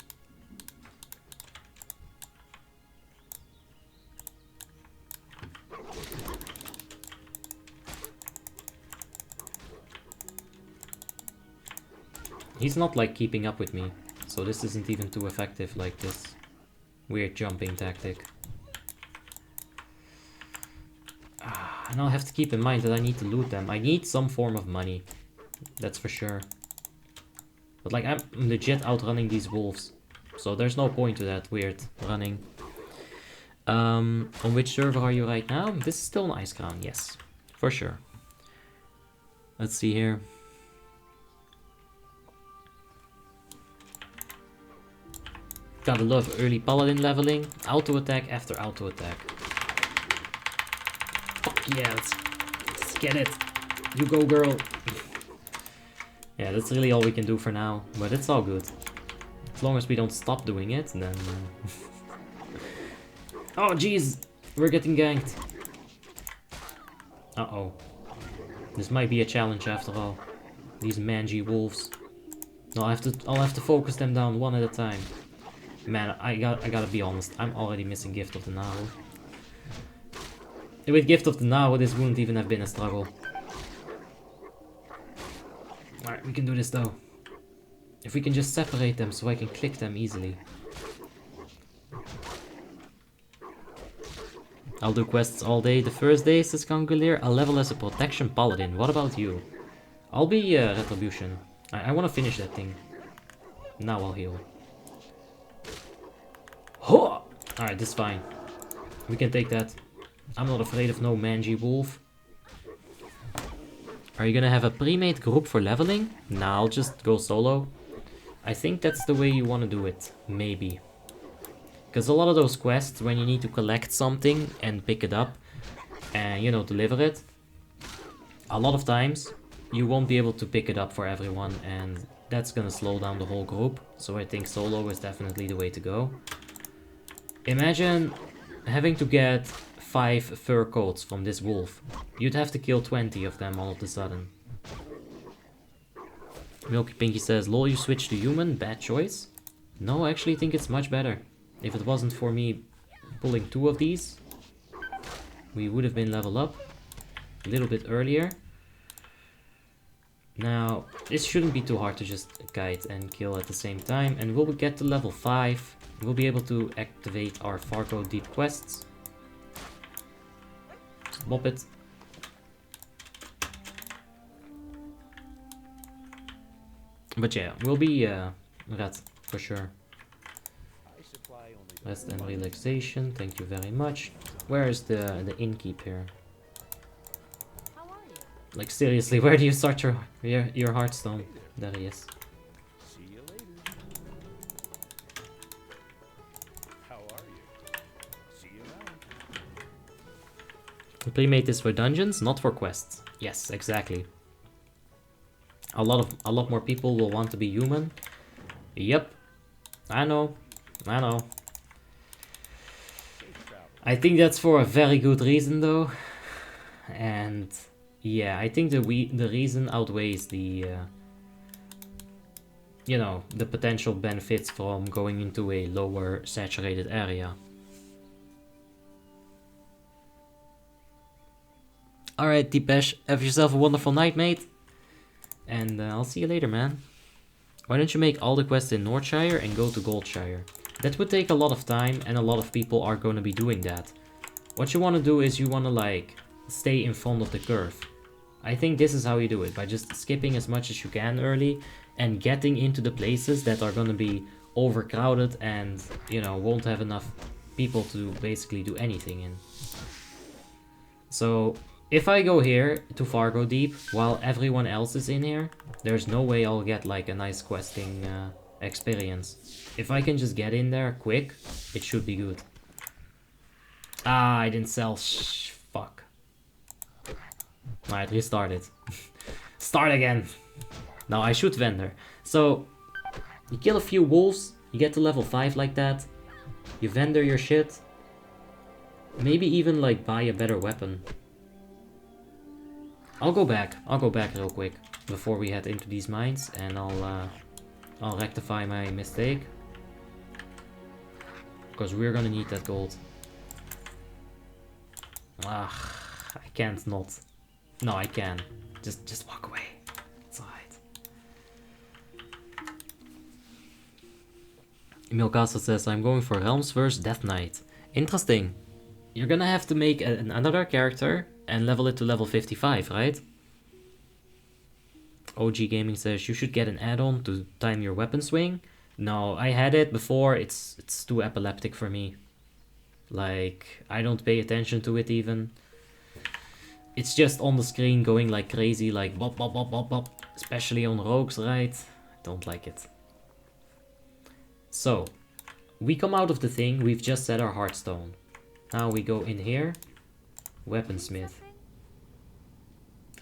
Speaker 1: He's not like keeping up with me, so this isn't even too effective like this weird jumping tactic. And I'll have to keep in mind that I need to loot them. I need some form of money, that's for sure. But like I'm legit outrunning these wolves, so there's no point to that weird running. On which server are you right now? This is still an Icecrown, yes, for sure. Let's see here. Gotta love early paladin leveling. Auto attack after auto attack. Fuck yeah, let's get it. You go, girl. Yeah, that's really all we can do for now, but it's all good. As long as we don't stop doing it, then... Oh jeez, we're getting ganked. Uh-oh. This might be a challenge after all. These mangy wolves. No, I'll have to focus them down one at a time. Man, I gotta be honest, I'm already missing Gift of the Now. With Gift of the Now, this wouldn't even have been a struggle. Alright, we can do this though. If we can just separate them so I can click them easily. I'll do quests all day. The first day, says Congulier, I'll level as a protection paladin. What about you? I'll be retribution. I want to finish that thing. Now I'll heal. Alright, this is fine. We can take that. I'm not afraid of no mangy wolf. Are you gonna have a pre-made group for leveling? Nah, I'll just go solo. I think that's the way you want to do it. Maybe. Because a lot of those quests, when you need to collect something and pick it up and, you know, deliver it, a lot of times you won't be able to pick it up for everyone, and that's gonna slow down the whole group. So I think solo is definitely the way to go. Imagine having to get 5 fur coats from this wolf. You'd have to kill 20 of them all of a sudden. Milky Pinky says, lol, you switched to human? Bad choice? No, I actually think it's much better. If it wasn't for me pulling 2 of these, we would have been leveled up a little bit earlier. Now, this shouldn't be too hard to just guide and kill at the same time. And we'll get to level 5. We'll be able to activate our Fargo Deep quests. Just bop it. But yeah, we'll be red for sure. Rest and relaxation, thank you very much. Where is the innkeep here? Like seriously, where do you start your Hearthstone? There he is.
Speaker 2: See you later. How are you? See you now.
Speaker 1: We pre-made this for dungeons, not for quests. Yes, exactly. A lot more people will want to be human. Yep. I know. I think that's for a very good reason though. And yeah, I think the reason outweighs the you know, the potential benefits from going into a lower saturated area. Alright, Deepesh, have yourself a wonderful night, mate. And I'll see you later, man. Why don't you make all the quests in Northshire and go to Goldshire? That would take a lot of time, and a lot of people are going to be doing that. What you want to do is you want to like stay in front of the curve. I think this is how you do it, by just skipping as much as you can early and getting into the places that are gonna be overcrowded and, you know, won't have enough people to basically do anything in. So if I go here to Fargo Deep while everyone else is in here, there's no way I'll get like a nice questing experience. If I can just get in there quick, it should be good. Ah, I didn't sell. Fuck. Alright, restart it. Start again. Now I should vendor. So, you kill a few wolves, you get to level 5 like that. You vendor your shit. Maybe even like buy a better weapon. I'll go back real quick before we head into these mines, and I'll rectify my mistake. Because we're gonna need that gold. Ah, I can't not. No, I can. Just walk away. It's alright. Milkasa says, I'm going for Realms vs Death Knight. Interesting. You're gonna have to make another character and level it to level 55, right? OG Gaming says, you should get an add-on to time your weapon swing. No, I had it before. It's too epileptic for me. Like, I don't pay attention to it even. It's just on the screen going like crazy, like bop bop bop bop bop. Especially on rogues, right? I don't like it. So, we come out of the thing, we've just set our Hearthstone. Now we go in here, Weaponsmith.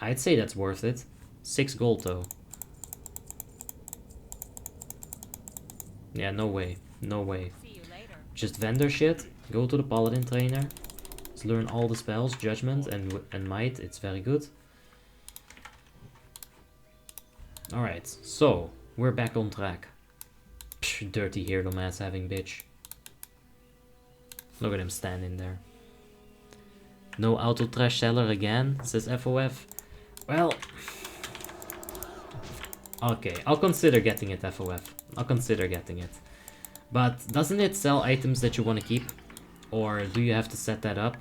Speaker 1: I'd say that's worth it. 6 gold though. Yeah, no way, no way. Just vendor shit, go to the Paladin trainer. Let's learn all the spells, Judgment and Might, it's very good. Alright, so, we're back on track. Psh, dirty Heirloom ass having bitch. Look at him standing there. No auto trash seller again, says FOF. Well, okay, I'll consider getting it, FOF. I'll consider getting it. But doesn't it sell items that you want to keep? Or do you have to set that up?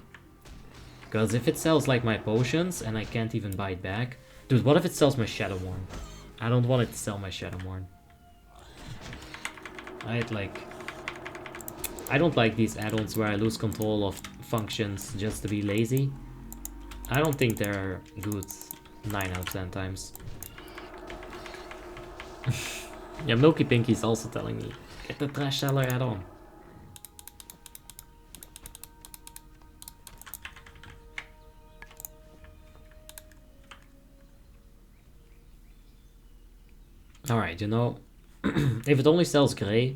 Speaker 1: Because if it sells like my potions and I can't even buy it back. Dude, what if it sells my Shadowmourne? I don't want it to sell my Shadowmourne. I don't like these add-ons where I lose control of functions just to be lazy. I don't think they're good 9 out of 10 times. Yeah, Milky Pinky is also telling me, get the trash seller add-on. Alright, you know, if it only sells grey.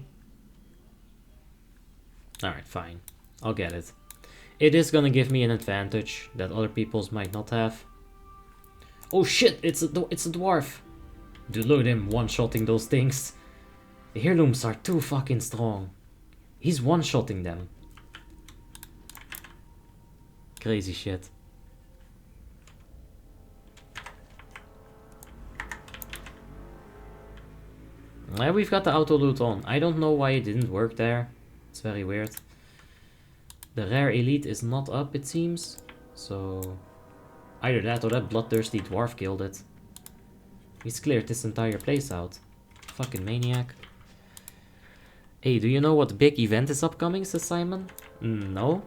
Speaker 1: Alright, fine. I'll get it. It is gonna give me an advantage that other people's might not have. Oh shit, it's a dwarf. Dude, look at him one-shotting those things. The heirlooms are too fucking strong. He's one-shotting them. Crazy shit. Yeah, we've got the auto loot on. I don't know why it didn't work there. It's very weird. The rare elite is not up, it seems. So either that or that bloodthirsty dwarf killed it. He's cleared this entire place out. Fucking maniac. Hey, do you know what big event is upcoming, says Simon? No.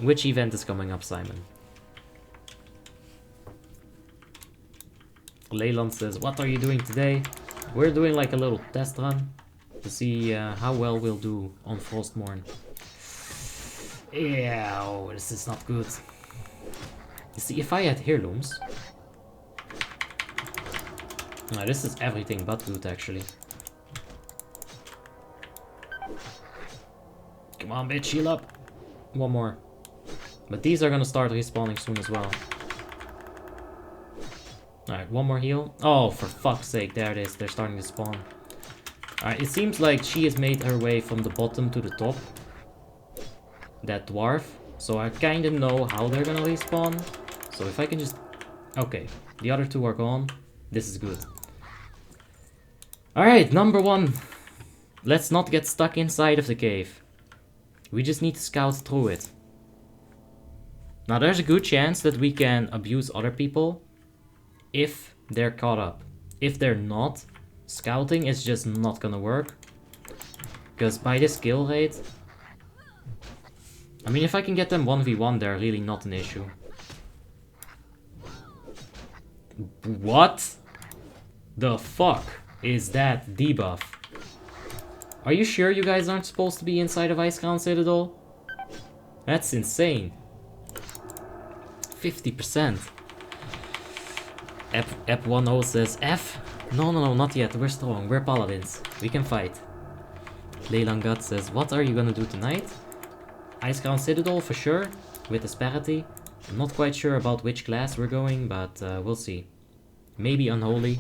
Speaker 1: Which event is coming up, Simon? Leyland says, what are you doing today? We're doing like a little test run to see how well we'll do on Frostmourne. Yeah, oh, this is not good. You see, if I had heirlooms... this is everything but good, actually. Come on, bitch, heal up. One more. But these are gonna start respawning soon as well. Alright, one more heal. Oh, for fuck's sake, there it is. They're starting to spawn. Alright, it seems like she has made her way from the bottom to the top. That dwarf. So I kinda know how they're gonna respawn. So if I can just... Okay, the other two are gone. This is good. Alright, number 1. Let's not get stuck inside of the cave. We just need to scout through it. Now there's a good chance that we can abuse other people. if they're caught up. If they're not, scouting is just not gonna work. Because by this kill rate... I mean, if I can get them 1v1, they're really not an issue. What the fuck is that debuff? Are you sure you guys aren't supposed to be inside of Icecrown Citadel? That's insane. 50%. Ep10 says F? No, not yet. We're strong. We're paladins. We can fight. Leylangat says, what are you gonna do tonight? Icecrown Citadel for sure, with Asperity. I'm not quite sure about which class we're going, but we'll see. Maybe Unholy,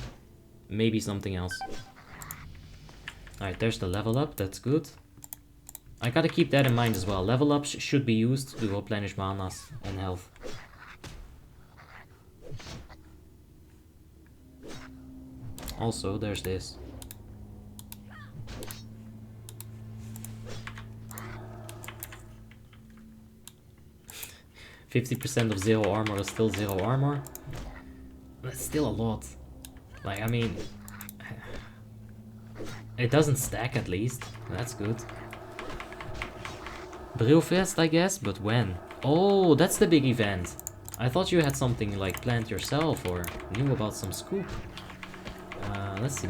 Speaker 1: maybe something else. Alright, there's the level up, that's good. I gotta keep that in mind as well. Level ups should be used to replenish manas and health. Also, there's this. %50 of 0 armor is still 0 armor. That's still a lot. Like, I mean... It doesn't stack at least. That's good. Brewfest, I guess, but when? Oh, that's the big event. I thought you had something like planned yourself or knew about some scoop. Let's see.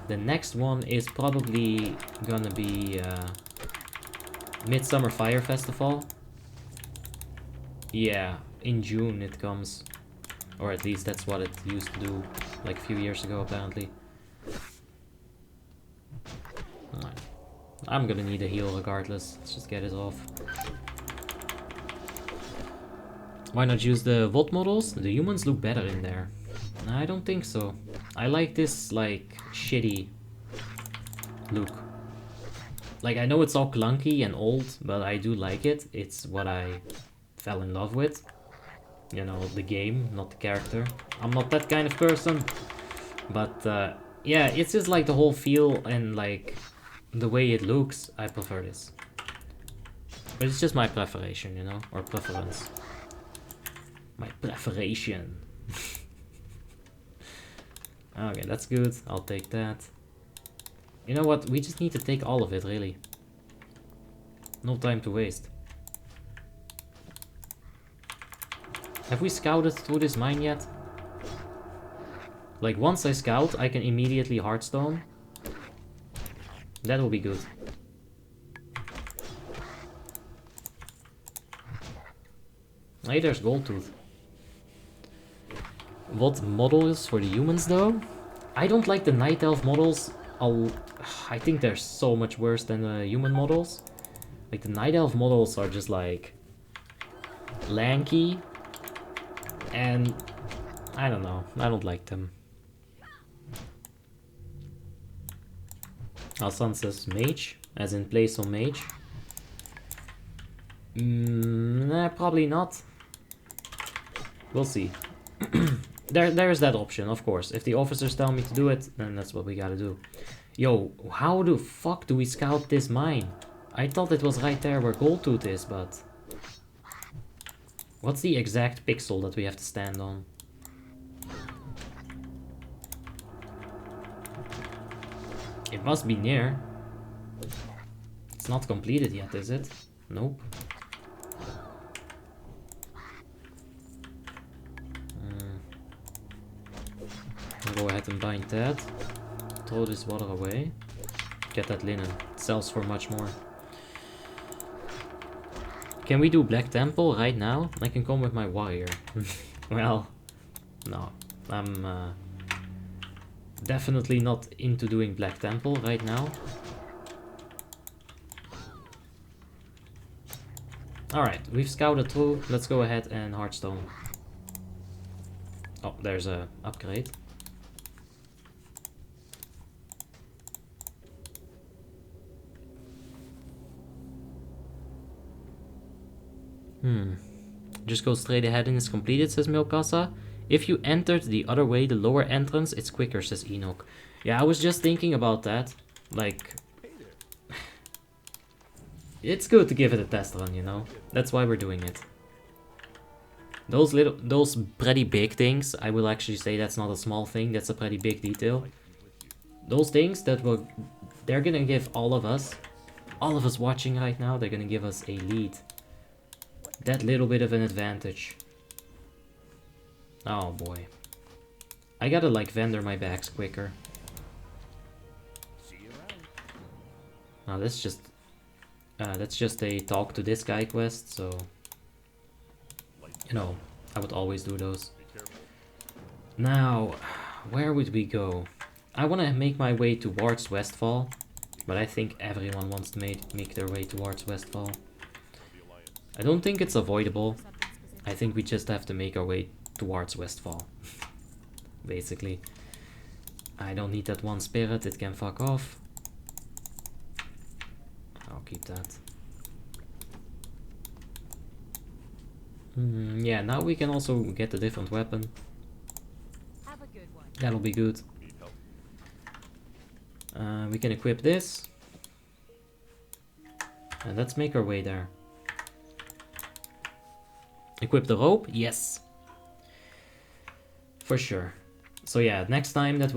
Speaker 1: The next one is probably gonna be Midsummer Fire Festival. Yeah, in June it comes. Or at least that's what it used to do like a few years ago apparently. Alright. I'm gonna need a heal regardless. Let's just get it off. Why not use the VOD models? The humans look better in there. I don't think so. I like this like shitty look. Like, I know it's all clunky and old, but I do like it. It's what I fell in love with. You know, the game, not the character. I'm not that kind of person. But yeah, it's just like the whole feel and like the way it looks. I prefer this. But it's just my preferation, you know, or preference. My preferation. Okay, that's good. I'll take that. You know what? We just need to take all of it, really. No time to waste. Have we scouted through this mine yet? Like, once I scout, I can immediately Hearthstone. That will be good. Hey, there's Goldtooth. What models for the humans, though? I don't like the Night Elf models. I think they're so much worse than the human models. Like, the Night Elf models are just, like, lanky. And I don't know. I don't like them. Alsan says Mage, as in play some Mage. Nah, probably not. We'll see. There's that option, of course. If the officers tell me to do it, then that's what we gotta do. Yo, how the fuck do we scout this mine? I thought it was right there where Goldtooth is, but... What's the exact pixel that we have to stand on? It must be near. It's not completed yet, is it? Nope. I'll go ahead and bind that. Throw this water away. Get that linen. It sells for much more. Can we do Black Temple right now? I can come with my warrior. Well, no. I'm definitely not into doing Black Temple right now. Alright, we've scouted through. Let's go ahead and Hearthstone. Oh, there's a upgrade. Just go straight ahead and it's completed, says Milkasa. If you entered the other way, the lower entrance, it's quicker, says Enoch. Yeah, I was just thinking about that. Like, it's good to give it a test run, you know? That's why we're doing it. Those pretty big things, I will actually say that's not a small thing, that's a pretty big detail. Those things they're gonna give all of us watching right now, they're gonna give us a lead. That little bit of an advantage. Oh boy. I gotta like vendor my bags quicker. Now that's just a talk to this guy quest, so you know, I would always do those. Now, where would we go? I want to make my way towards Westfall, but I think everyone wants to make their way towards Westfall. I don't think it's avoidable. I think we just have to make our way towards Westfall. Basically. I don't need that one spirit, it can fuck off. I'll keep that. Yeah, now we can also get a different weapon.
Speaker 3: Have a good one.
Speaker 1: That'll be good. We can equip this. And let's make our way there. Equip the rope? Yes. For sure. So yeah, next time that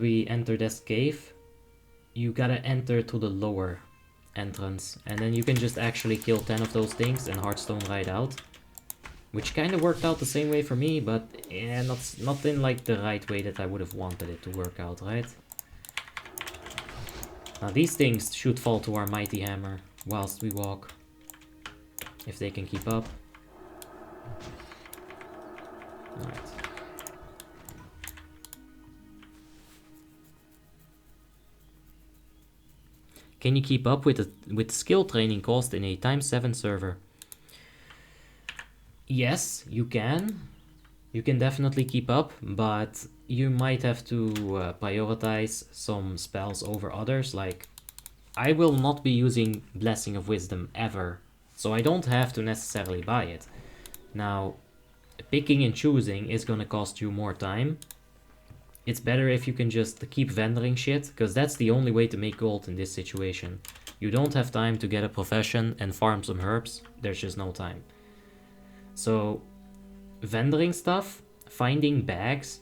Speaker 1: we enter this cave, you gotta enter to the lower entrance. And then you can just actually kill 10 of those things and Hearthstone right out. Which kind of worked out the same way for me, but yeah, not in like the right way that I would have wanted it to work out, right? Now these things should fall to our mighty hammer whilst we walk. If they can keep up. Alright. Can you keep up with skill training cost in a ×7 server? Yes, you can. You can definitely keep up, but you might have to prioritize some spells over others. Like, I will not be using Blessing of Wisdom ever, so I don't have to necessarily buy it. Now, picking and choosing is gonna cost you more time. It's better if you can just keep vendoring shit, because that's the only way to make gold in this situation. You don't have time to get a profession and farm some herbs, there's just no time. So, vendoring stuff, finding bags,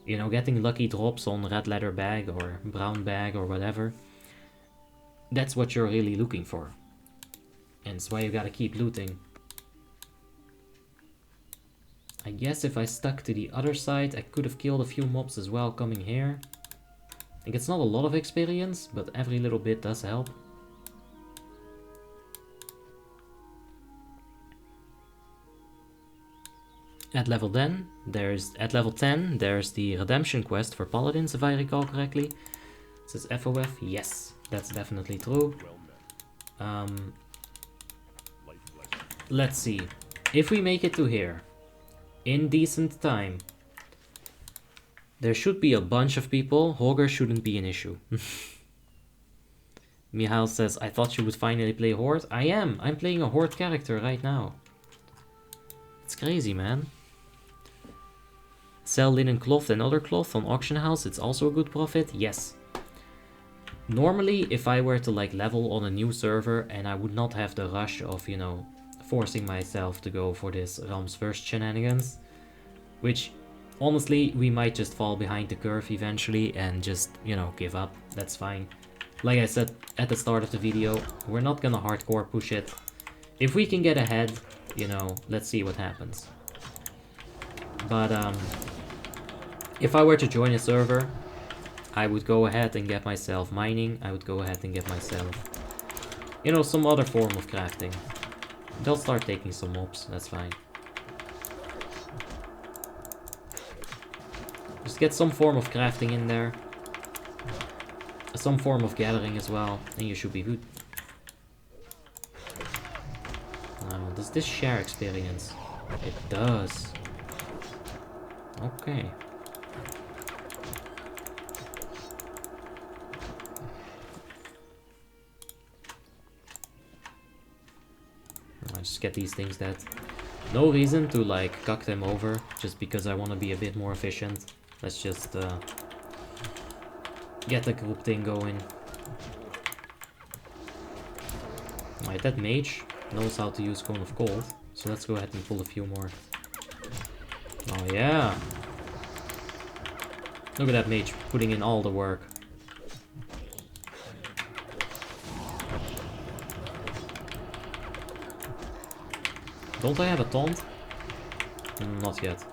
Speaker 1: you know, getting lucky drops on red leather bag or brown bag or whatever, that's what you're really looking for. And it's why you gotta keep looting. I guess if I stuck to the other side, I could have killed a few mobs as well coming here. I think it's not a lot of experience, but every little bit does help. At level 10, there's the redemption quest for paladins, if I recall correctly. It says FOF. Yes, that's definitely true. Let's see. If we make it to here in decent time, there should be a bunch of people. Hogger shouldn't be an issue. Mihail says, I thought you would finally play Horde. I am. I'm playing a Horde character right now. It's crazy, man. Sell linen cloth and other cloth on auction house. It's also a good profit. Yes. Normally, if I were to like level on a new server and I would not have the rush of, you know, forcing myself to go for this Ram's first shenanigans, which honestly we might just fall behind the curve eventually and just, you know, give up. That's fine. Like I said at the start of the video, we're not gonna hardcore push it. If we can get ahead, you know, let's see what happens. But if I were to join a server, I would go ahead and get myself mining. I would go ahead and get myself, you know, some other form of crafting. They'll start taking some mobs, that's fine. Just get some form of crafting in there. Some form of gathering as well, and you should be good. Now, does this share experience? It does. Okay. I just get these things that... No reason to like cuck them over, just because I want to be a bit more efficient. Let's just get the group thing going. Right, that mage knows how to use Cone of Cold, so let's go ahead and pull a few more. Oh yeah. Look at that mage putting in all the work. Don't I have a taunt? Not yet.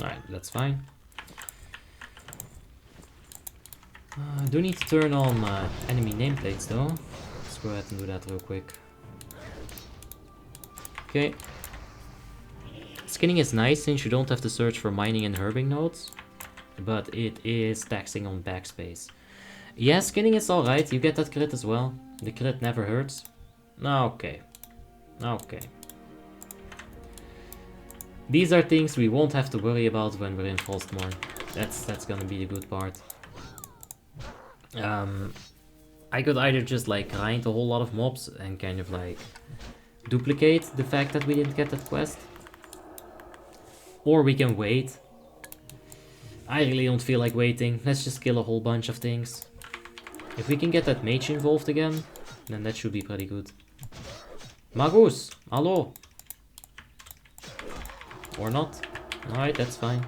Speaker 1: Alright, that's fine. I do need to turn on enemy nameplates though. Let's go ahead and do that real quick. Okay. Skinning is nice since you don't have to search for mining and herbing nodes, but it is taxing on backspace. Yeah, skinning is alright, you get that crit as well. The crit never hurts. Okay. Okay. These are things we won't have to worry about when we're in Frostmourne. That's gonna be the good part. I could either just like grind a whole lot of mobs and kind of like duplicate the fact that we didn't get that quest. Or we can wait. I really don't feel like waiting. Let's just kill a whole bunch of things. If we can get that mage involved again, then that should be pretty good. Magus, hello. Or not. Alright, that's fine.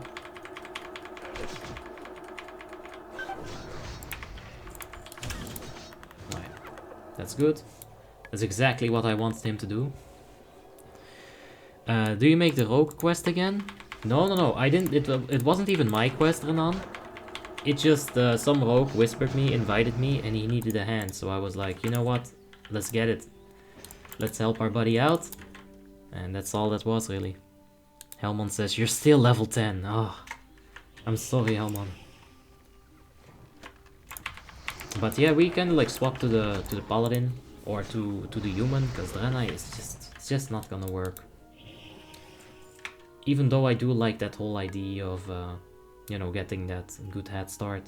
Speaker 1: Alright, that's good. That's exactly what I wanted him to do. Do you make the rogue quest again? No, I didn't. It wasn't even my quest, Renan. It just, some rogue whispered me, invited me, and he needed a hand. So I was like, you know what? Let's get it. Let's help our buddy out. And that's all that was, really. Helmon says, you're still level 10. Oh, I'm sorry, Helmon. But yeah, we can like swap to the paladin or to the human, because Draenei is just not gonna work. Even though I do like that whole idea of, you know, getting that good head start.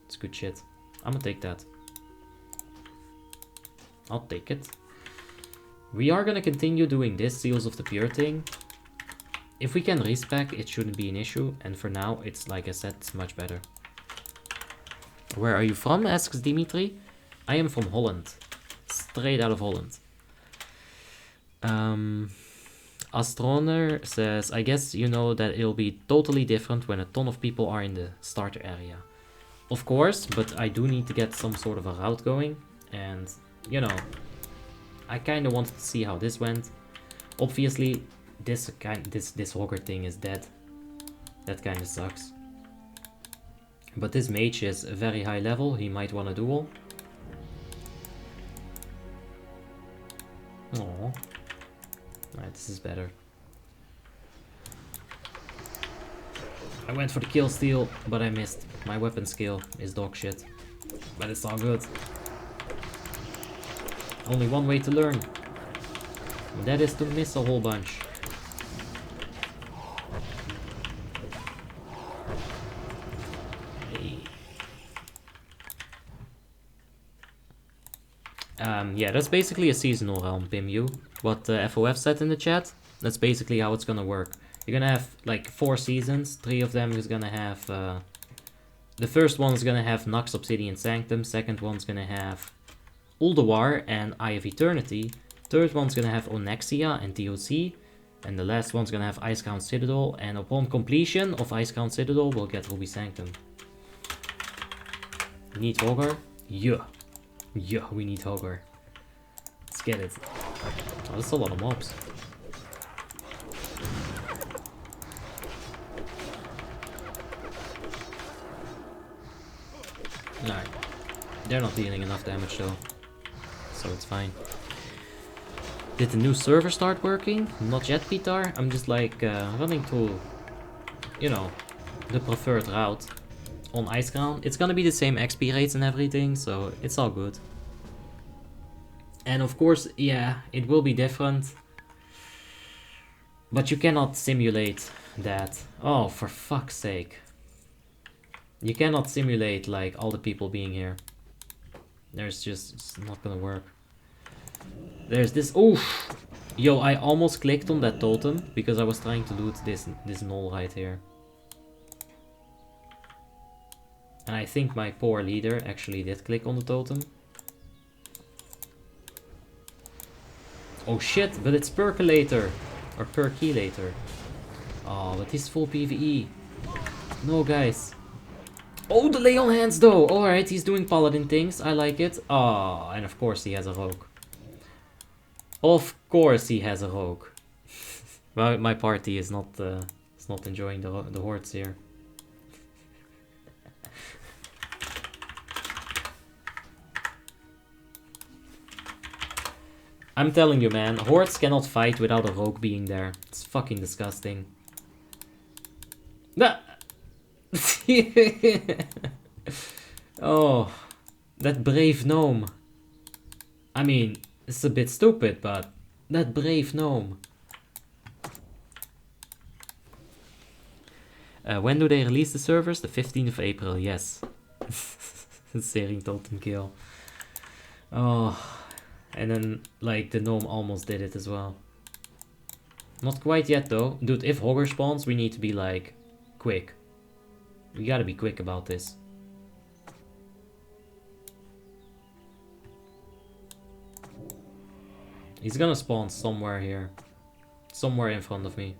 Speaker 1: It's good shit. I'm gonna take that. I'll take it. We are gonna continue doing this Seals of the Pure thing. If we can respec, it shouldn't be an issue, and for now, it's like I said, it's much better. Where are you from? Asks Dimitri. I am from Holland. Straight out of Holland. Astroner says, I guess you know that it'll be totally different when a ton of people are in the starter area. Of course, but I do need to get some sort of a route going, and, you know, I kind of wanted to see how this went. Obviously, this Hogger thing is dead. That kind of sucks. But this mage is a very high level. He might want a duel. Aww. Alright, this is better. I went for the kill steal, but I missed. My weapon skill is dog shit. But it's all good. Only one way to learn. And that is to miss a whole bunch. Yeah, that's basically a seasonal realm, Pimu. What FOF said in the chat, that's basically how it's gonna work. You're gonna have like 4 seasons, 3 of them is gonna have... the first one's gonna have Nox Obsidian Sanctum, second one's gonna have Ulduar and Eye of Eternity, third one's gonna have Onyxia and DOC, and the last one's gonna have Icecrown Citadel, and upon completion of Icecrown Citadel, we'll get Ruby Sanctum. Need Hogger? Yeah. Yeah, we need Hogger. Let's get it. Oh, that's a lot of mobs. Alright. They're not dealing enough damage though. So it's fine. Did the new server start working? Not yet, Pitar. I'm just like running through, you know, the preferred route on Icecrown. It's gonna be the same XP rates and everything, so it's all good. And of course, yeah, it will be different. But you cannot simulate that. Oh, for fuck's sake. You cannot simulate like all the people being here. There's just, it's not gonna work. There's this, oof! Yo, I almost clicked on that totem because I was trying to loot this knoll right here. And I think my poor leader actually did click on the totem. Oh shit, but it's Percolator. Or Percolator. Oh, but he's full PvE. No, guys. Oh, the lay on hands though. Alright, he's doing paladin things. I like it. Oh, and of course he has a rogue. Of course he has a rogue. My party is not enjoying the hordes here. I'm telling you, man, hordes cannot fight without a rogue being there. It's fucking disgusting. Nah. Oh, that brave gnome. I mean, it's a bit stupid, but that brave gnome. When do they release the servers? The 15th of April, yes. Sering Totem Kill. Oh, and then, like, the gnome almost did it as well. Not quite yet, though. Dude, if Hogger spawns, we need to be, like, quick. We gotta be quick about this. He's gonna spawn somewhere here. Somewhere in front of me.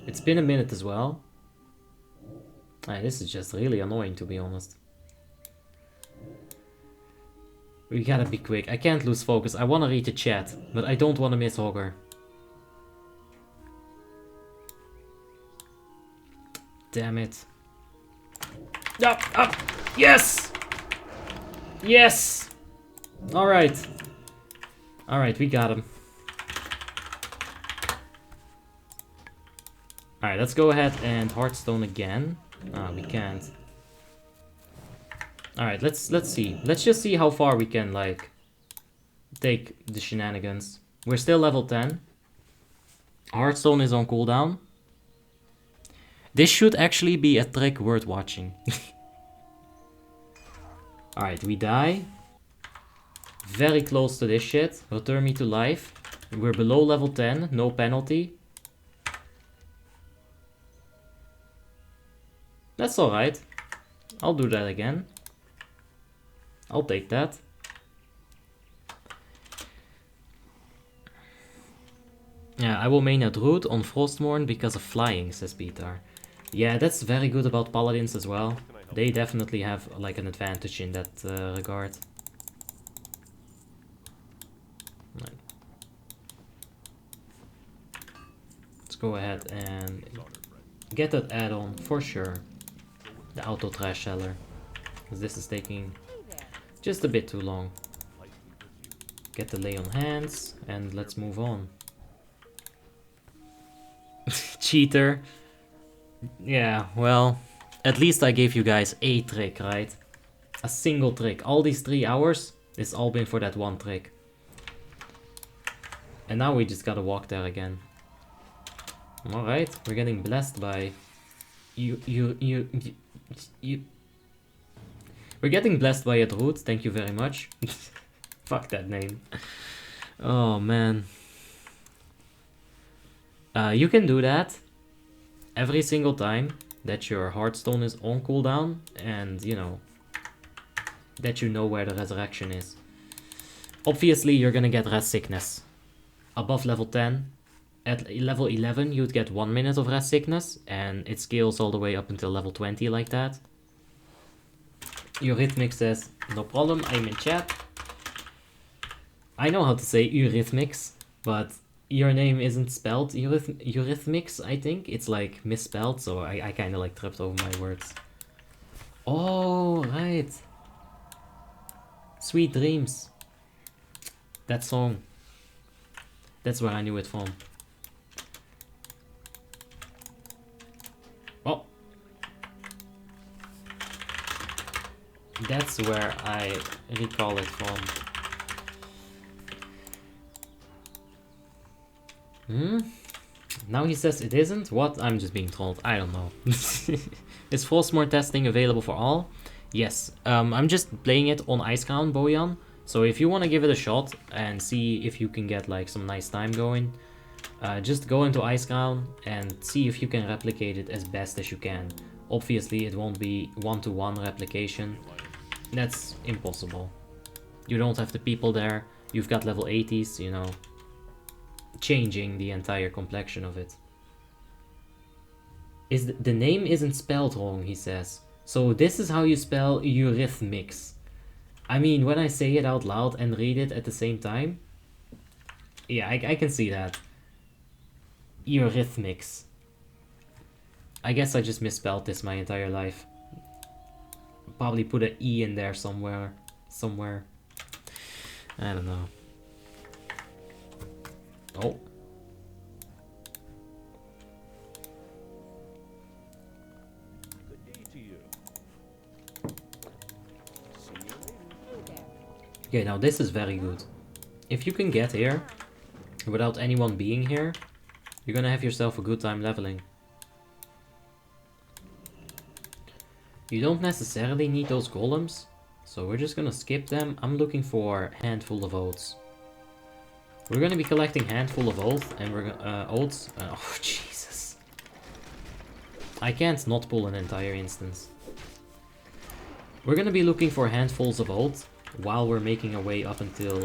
Speaker 1: It's been a minute as well. This is just really annoying, to be honest. We gotta be quick. I can't lose focus. I wanna read the chat, but I don't wanna miss Hogger. Damn it. Up, up! Yes! Yes! Alright. Alright, we got him. Alright, let's go ahead and Hearthstone again. We can't. Alright, let's see. Let's just see how far we can, like, take the shenanigans. We're still level 10. Hearthstone is on cooldown. This should actually be a trick worth watching. Alright, we die. Very close to this shit. Return me to life. We're below level 10, no penalty. That's alright. I'll do that again. I'll take that. Yeah, I will main a Druid on Frostmourne because of flying, says Peter. Yeah, that's very good about Paladins as well. They definitely have like an advantage in that regard. Right. Let's go ahead and get that add-on for sure. The auto trash seller. Because this is taking just a bit too long. Get the lay on hands and let's move on. Cheater. Yeah, well, at least I gave you guys a trick, right? A single trick. All these 3 hours, it's all been for that one trick. And now we just gotta walk there again. Alright, we're getting blessed by... You... We're getting blessed by a Druid, thank you very much. Fuck that name. Oh, man. You can do that every single time that your Hearthstone is on cooldown and, you know, that you know where the resurrection is. Obviously, you're gonna get rest sickness. Above level 10, at level 11, you'd get 1 minute of rest sickness, and it scales all the way up until level 20 like that. Eurythmic says, no problem, I'm in chat. I know how to say Eurythmics, but your name isn't spelled Eurythmics, I think. It's like misspelled, so I kind of like tripped over my words. Oh, right. Sweet Dreams. That song. That's where I knew it from. Oh. That's where I recall it from. Now he says it isn't? What? I'm just being trolled. I don't know. Is Frostmourne testing available for all? Yes. I'm just playing it on Icecrown, Bojan. So if you want to give it a shot and see if you can get like some nice time going, just go into Icecrown and see if you can replicate it as best as you can. Obviously it won't be one-to-one replication. That's impossible. You don't have the people there. You've got level 80s, you know. changing the entire complexion of it. The name isn't spelled wrong, he says. So this is how you spell Eurythmics. I mean, when I say it out loud and read it at the same time, yeah, I can see that. Eurythmics. I guess I just misspelled this my entire life. Probably put an E in there somewhere. I don't know. Oh.
Speaker 2: Good day to you. See you later.
Speaker 1: Okay, now this is very good. If you can get here without anyone being here, you're gonna have yourself a good time leveling. You don't necessarily need those golems, so we're just gonna skip them. I'm looking for handful of oats. We're gonna be collecting handful of oats, and we're oats. Oh Jesus! I can't not pull an entire instance. We're gonna be looking for handfuls of oats while we're making our way up until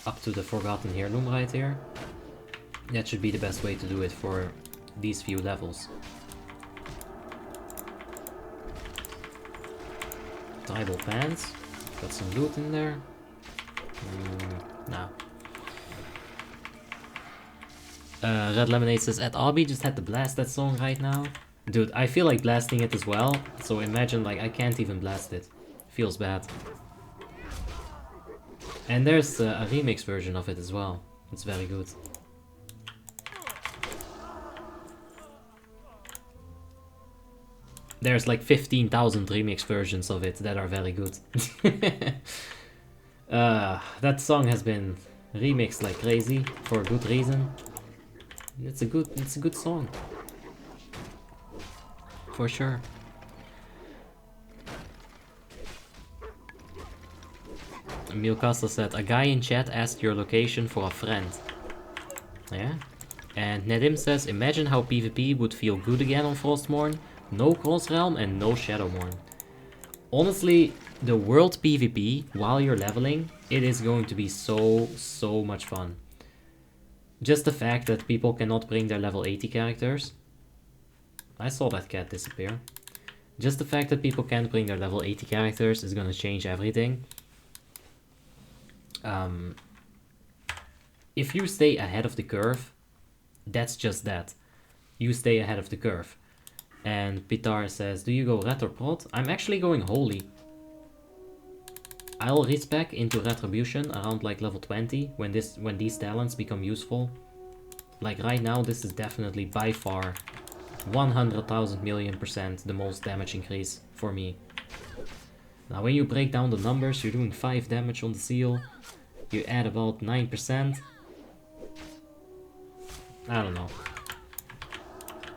Speaker 1: up to the Forgotten Heirloom right here. That should be the best way to do it for these few levels. Tribal pants. Got some loot in there. No. Red Lemonade says, at Obby just had to blast that song right now. Dude, I feel like blasting it as well. So imagine, like, I can't even blast it. Feels bad. And there's a remix version of it as well. It's very good. There's like 15,000 remix versions of it that are very good. That song has been remixed like crazy for a good reason. It's a good song. For sure. Emil Castle said, a guy in chat asked your location for a friend. Yeah. And Nedim says, imagine how PvP would feel good again on Frostmourne. No Cross Realm and no Shadowmourne. Honestly, the world PvP, while you're leveling, it is going to be so much fun. Just the fact that people cannot bring their level 80 characters. I saw that cat disappear. Just the fact that people can't bring their level 80 characters is gonna change everything. If you stay ahead of the curve, that's just that. You stay ahead of the curve. And Pitar says, do you go ret or prot? I'm actually going holy. I'll respec into retribution around like level 20 when these talents become useful. Like right now, this is definitely by far 100,000 million% the most damage increase for me. Now when you break down the numbers, you're doing 5 damage on the seal. You add about 9%. I don't know.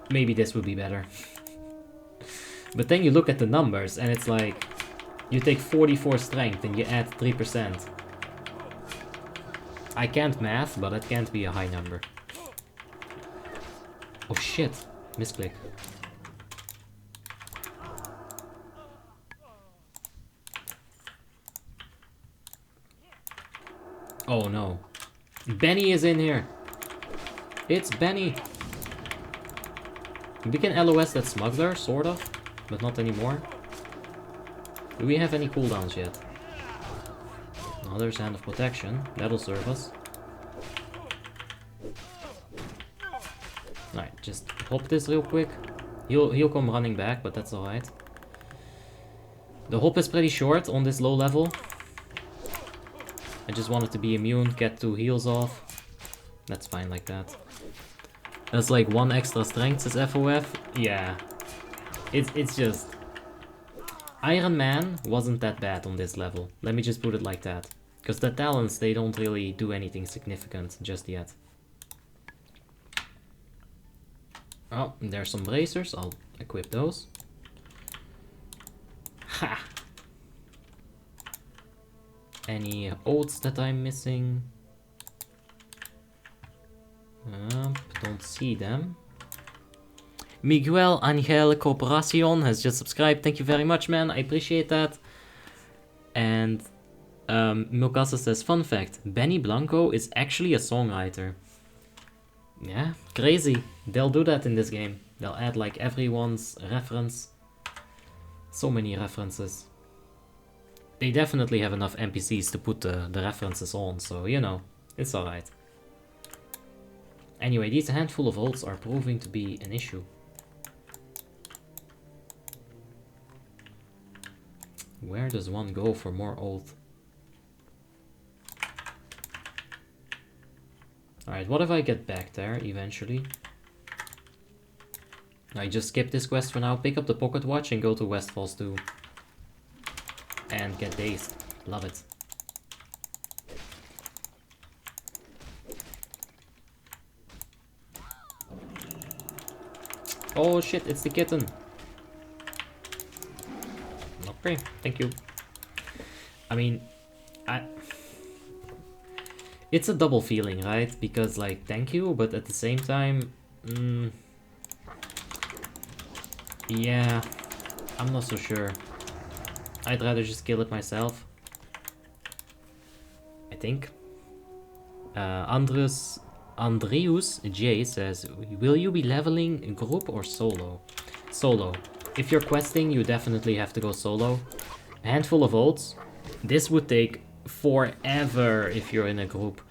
Speaker 1: Maybe this would be better. But then you look at the numbers and it's like, you take 44 strength and you add 3%. I can't math, but it can't be a high number. Oh shit, misclick. Oh no. Benny is in here. It's Benny. We can LOS that smuggler, sort of, but not anymore. Do we have any cooldowns yet? No, there's Hand of Protection. That'll serve us. Alright, just hop this real quick. He'll come running back, but that's alright. The hop is pretty short on this low level. I just wanted to be immune, get 2 heals off. That's fine like that. That's like 1 extra strength, says FOF. Yeah. It's just... Iron Man wasn't that bad on this level. Let me just put it like that. Because the talents, they don't really do anything significant just yet. Oh, there's some bracers. I'll equip those. Ha! Any oats that I'm missing? Don't see them. Miguel Angel Corporacion has just subscribed. Thank you very much, man. I appreciate that. And Milkasa says, fun fact, Benny Blanco is actually a songwriter. Yeah, crazy. They'll do that in this game. They'll add like everyone's reference. So many references. They definitely have enough NPCs to put the references on, so you know, it's alright. Anyway, these handful of holds are proving to be an issue. Where does one go for more old? Alright, what if I get back there eventually? I just skip this quest for now, pick up the pocket watch and go to Westfalls 2. And get dazed. Love it. Oh shit, it's the kitten. Okay, thank you. I mean, it's a double feeling, right? Because like, thank you, but at the same time, yeah, I'm not so sure. I'd rather just kill it myself. I think. Andreus J says, will you be leveling group or solo? Solo. If you're questing, you definitely have to go solo. A handful of ults. This would take forever if you're in a group.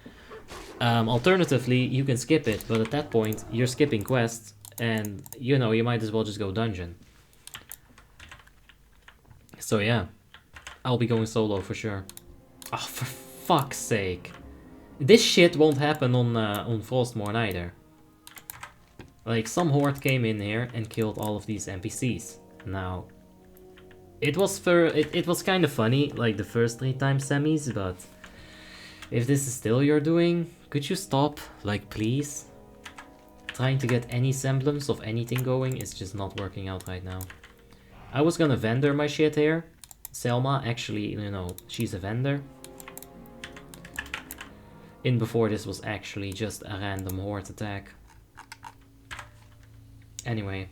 Speaker 1: Alternatively, you can skip it, but at that point, you're skipping quests, and you know, you might as well just go dungeon. So yeah, I'll be going solo for sure. Oh, for fuck's sake. This shit won't happen on Frostmourne either. Like, some horde came in here and killed all of these NPCs. Now, it was kind of funny, like the first 3 times semis, but if this is still you're doing, could you stop? Like, please? Trying to get any semblance of anything going is just not working out right now. I was gonna vendor my shit here. Selma, actually, you know, she's a vendor. In before this was actually just a random horde attack. Anyway.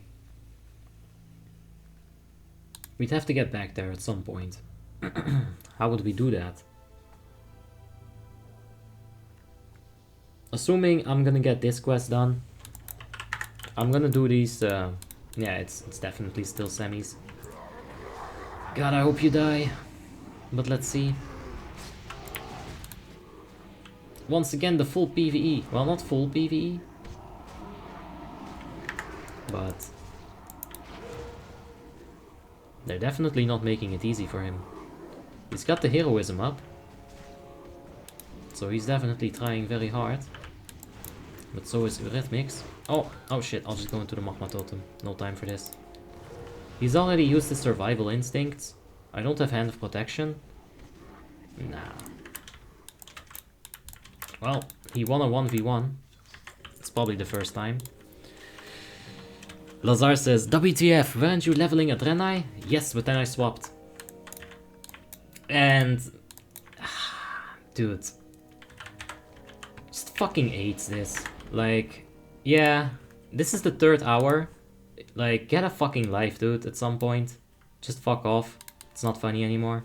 Speaker 1: We'd have to get back there at some point. How would we do that? Assuming I'm gonna get this quest done. I'm gonna do these, yeah, it's definitely still semis. God, I hope you die. But let's see. Once again, the full PvE. Well, not full PvE. But they're definitely not making it easy for him. He's got the heroism up. So he's definitely trying very hard. But so is Rhythmix. Oh shit, I'll just go into the Magma Totem. No time for this. He's already used his survival instincts. I don't have Hand of Protection. Nah. Well, he won a 1v1. It's probably the first time. Lazar says, WTF, weren't you leveling at Renai? Yes, but then I swapped. And... dude. Just fucking hates this. Like, yeah, this is the 3rd hour. Like, get a fucking life, dude, at some point. Just fuck off. It's not funny anymore.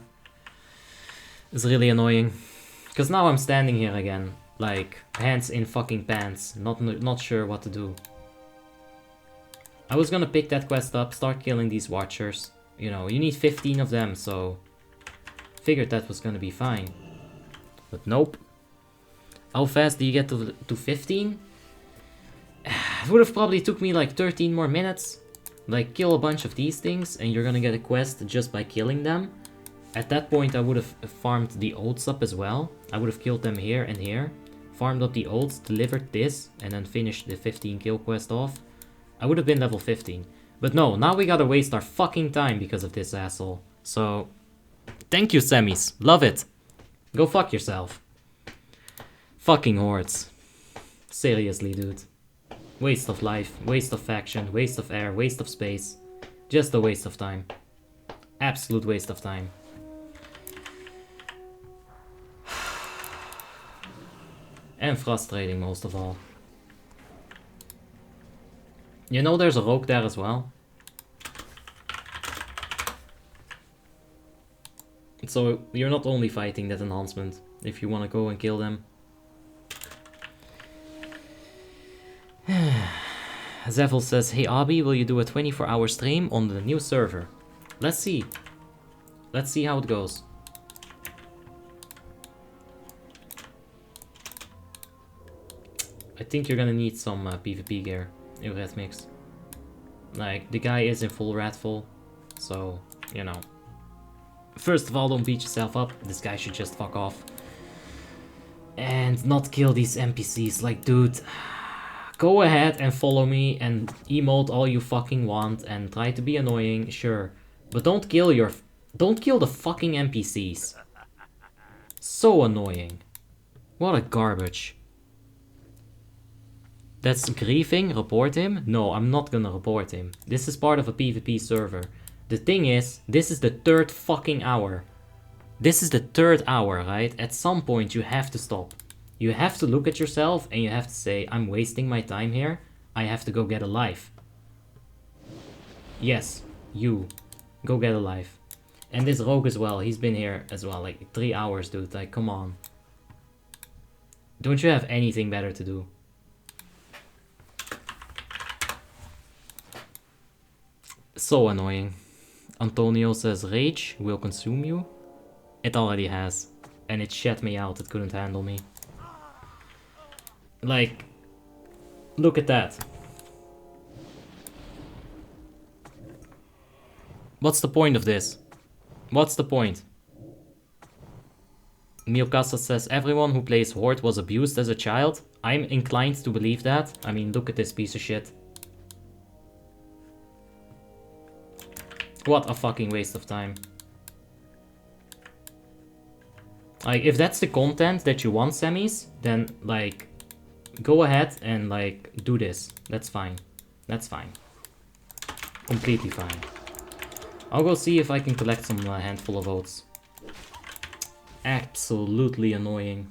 Speaker 1: It's really annoying. Because now I'm standing here again. Like, hands in fucking pants. Not sure what to do. I was gonna pick that quest up, start killing these watchers. You know, you need 15 of them, so... figured that was gonna be fine. But nope. How fast do you get to 15? It would have probably took me like 13 more minutes. Like, kill a bunch of these things and you're gonna get a quest just by killing them. At that point I would have farmed the ults up as well. I would have killed them here and here. Farmed up the ults, delivered this, and then finished the 15 kill quest off. I would have been level 15. But no, now we gotta waste our fucking time because of this asshole. So, thank you semis. Love it. Go fuck yourself. Fucking hordes. Seriously, dude. Waste of life, waste of faction, waste of air, waste of space. Just a waste of time. Absolute waste of time. And frustrating most of all. You know there's a rogue there as well. So you're not only fighting that enhancement if you want to go and kill them. Zevil says, hey Abi, will you do a 24-hour stream on the new server? Let's see. Let's see how it goes. I think you're gonna need some PvP gear in Red Mix. Like, the guy is in full Ratful, so, you know. First of all, don't beat yourself up. This guy should just fuck off. And not kill these NPCs. Like, dude, go ahead and follow me and emote all you fucking want and try to be annoying, sure. But don't kill the fucking NPCs. So annoying. What a garbage. That's griefing, report him? No, I'm not gonna report him. This is part of a PvP server. The thing is, this is the 3rd fucking hour. This is the 3rd hour, right? At some point you have to stop. You have to look at yourself and you have to say, I'm wasting my time here. I have to go get a life. Yes, you. Go get a life. And this rogue as well, he's been here as well, like 3 hours, dude. Like, come on. Don't you have anything better to do? So annoying. Antonio says, rage will consume you. It already has. And it shut me out, it couldn't handle me. Like, look at that. What's the point of this? What's the point? Miokasa says, everyone who plays Horde was abused as a child. I'm inclined to believe that. I mean, look at this piece of shit. What a fucking waste of time. Like, if that's the content that you want, semis, then, like, go ahead and, like, do this. That's fine. That's fine. Completely fine. I'll go see if I can collect some handful of votes. Absolutely annoying.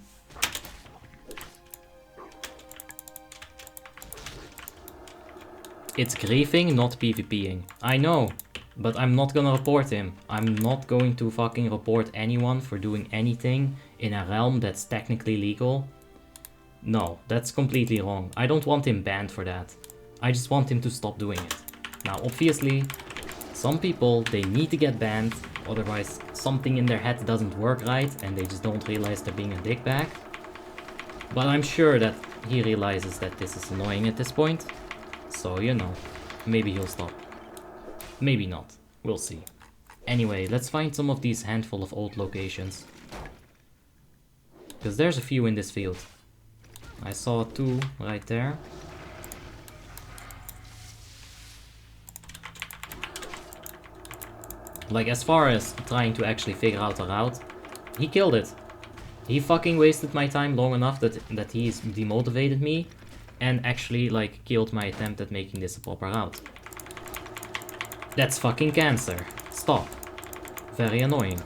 Speaker 1: It's griefing, not PvPing. I know. But I'm not gonna report him. I'm not going to fucking report anyone for doing anything in a realm that's technically legal. No, that's completely wrong. I don't want him banned for that. I just want him to stop doing it. Now, obviously, some people, they need to get banned, otherwise something in their head doesn't work right and they just don't realize they're being a dickbag. But I'm sure that he realizes that this is annoying at this point. So, you know, maybe he'll stop. Maybe not. We'll see. Anyway, let's find some of these handful of old locations. Because there's a few in this field. I saw 2 right there. Like, as far as trying to actually figure out a route, he killed it. He fucking wasted my time long enough that he's demotivated me and actually, like, killed my attempt at making this a proper route. That's fucking cancer. Stop. Very annoying.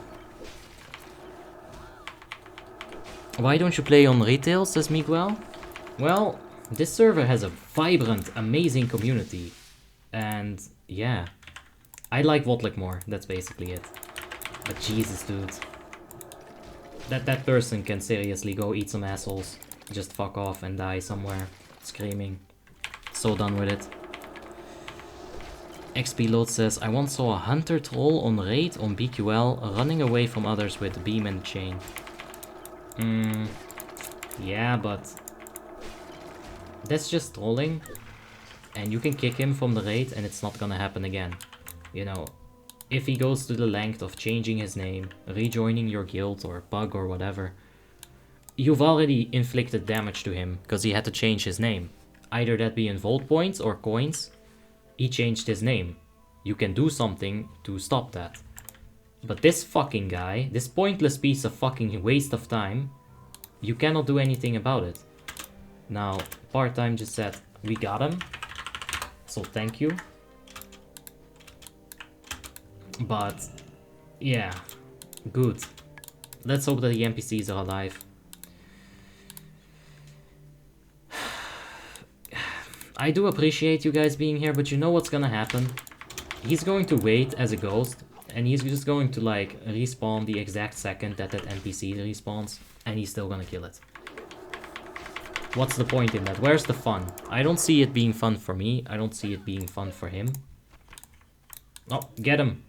Speaker 1: Why don't you play on retail, says Miguel? Well, this server has a vibrant, amazing community. And, yeah. I like WoTLK more, that's basically it. But Jesus, dude. That person can seriously go eat some assholes. Just fuck off and die somewhere, screaming. So done with it. XP Load says, I once saw a hunter troll on raid on BQL running away from others with a beam and chain. Yeah, but that's just trolling. And you can kick him from the raid and it's not gonna happen again. You know, if he goes to the length of changing his name, rejoining your guild or pug or whatever, you've already inflicted damage to him because he had to change his name. Either that be in vault points or coins. He changed his name. You can do something to stop that. But this fucking guy, this pointless piece of fucking waste of time, you cannot do anything about it. Now, Part-Time just said, we got him. So thank you. But, yeah, good. Let's hope that the NPCs are alive. I do appreciate you guys being here, but you know what's gonna happen? He's going to wait as a ghost, and he's just going to, like, respawn the exact second that that NPC respawns, and he's still gonna kill it. What's the point in that? Where's the fun? I don't see it being fun for me. I don't see it being fun for him. Oh, get him.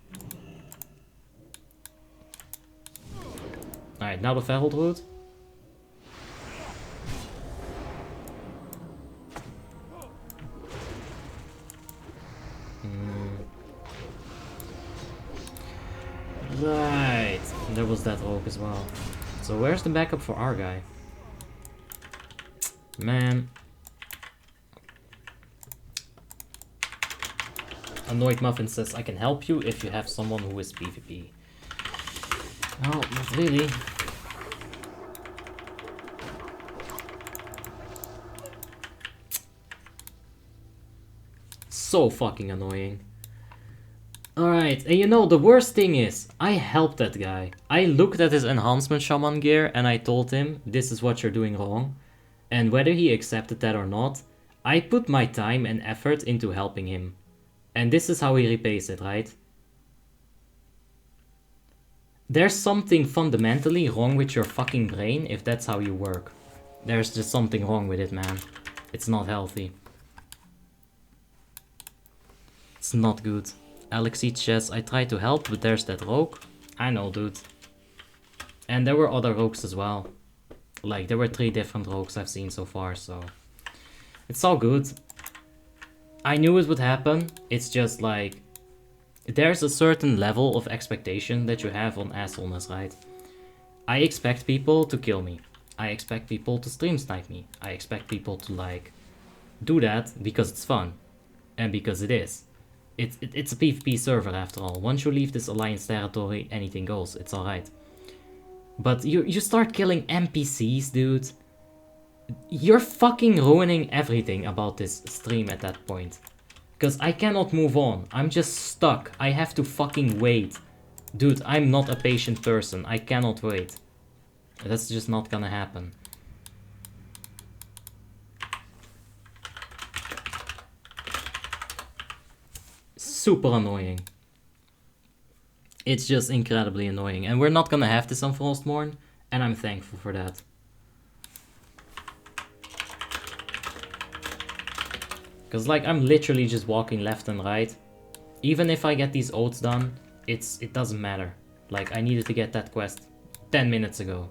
Speaker 1: Alright, now the Ferald route. Right. There was that rogue as well. So where's the backup for our guy? Man. Annoyed Muffin says, I can help you if you have someone who is PvP. No, not really. So fucking annoying. Alright, and you know, the worst thing is, I helped that guy. I looked at his enhancement shaman gear and I told him, this is what you're doing wrong. And whether he accepted that or not, I put my time and effort into helping him. And this is how he repays it, right? There's something fundamentally wrong with your fucking brain if that's how you work. There's just something wrong with it, man. It's not healthy. It's not good. Alexi says, I tried to help, but there's that rogue. I know, dude. And there were other rogues as well. Like, there were 3 different rogues I've seen so far, so... It's all good. I knew it would happen. It's just like... There's a certain level of expectation that you have on assholeness, right? I expect people to kill me. I expect people to stream snipe me. I expect people to, like, do that because it's fun. And because it is. It's a PvP server after all. Once you leave this alliance territory, anything goes. It's alright. But you start killing NPCs, dude. You're fucking ruining everything about this stream at that point. Because I cannot move on. I'm just stuck. I have to fucking wait. Dude, I'm not a patient person. I cannot wait. That's just not gonna happen. Super annoying. It's just incredibly annoying. And we're not gonna have this on Frostmourne, and I'm thankful for that. Because, like, I'm literally just walking left and right. Even if I get these oaths done, it doesn't matter. Like, I needed to get that quest 10 minutes ago.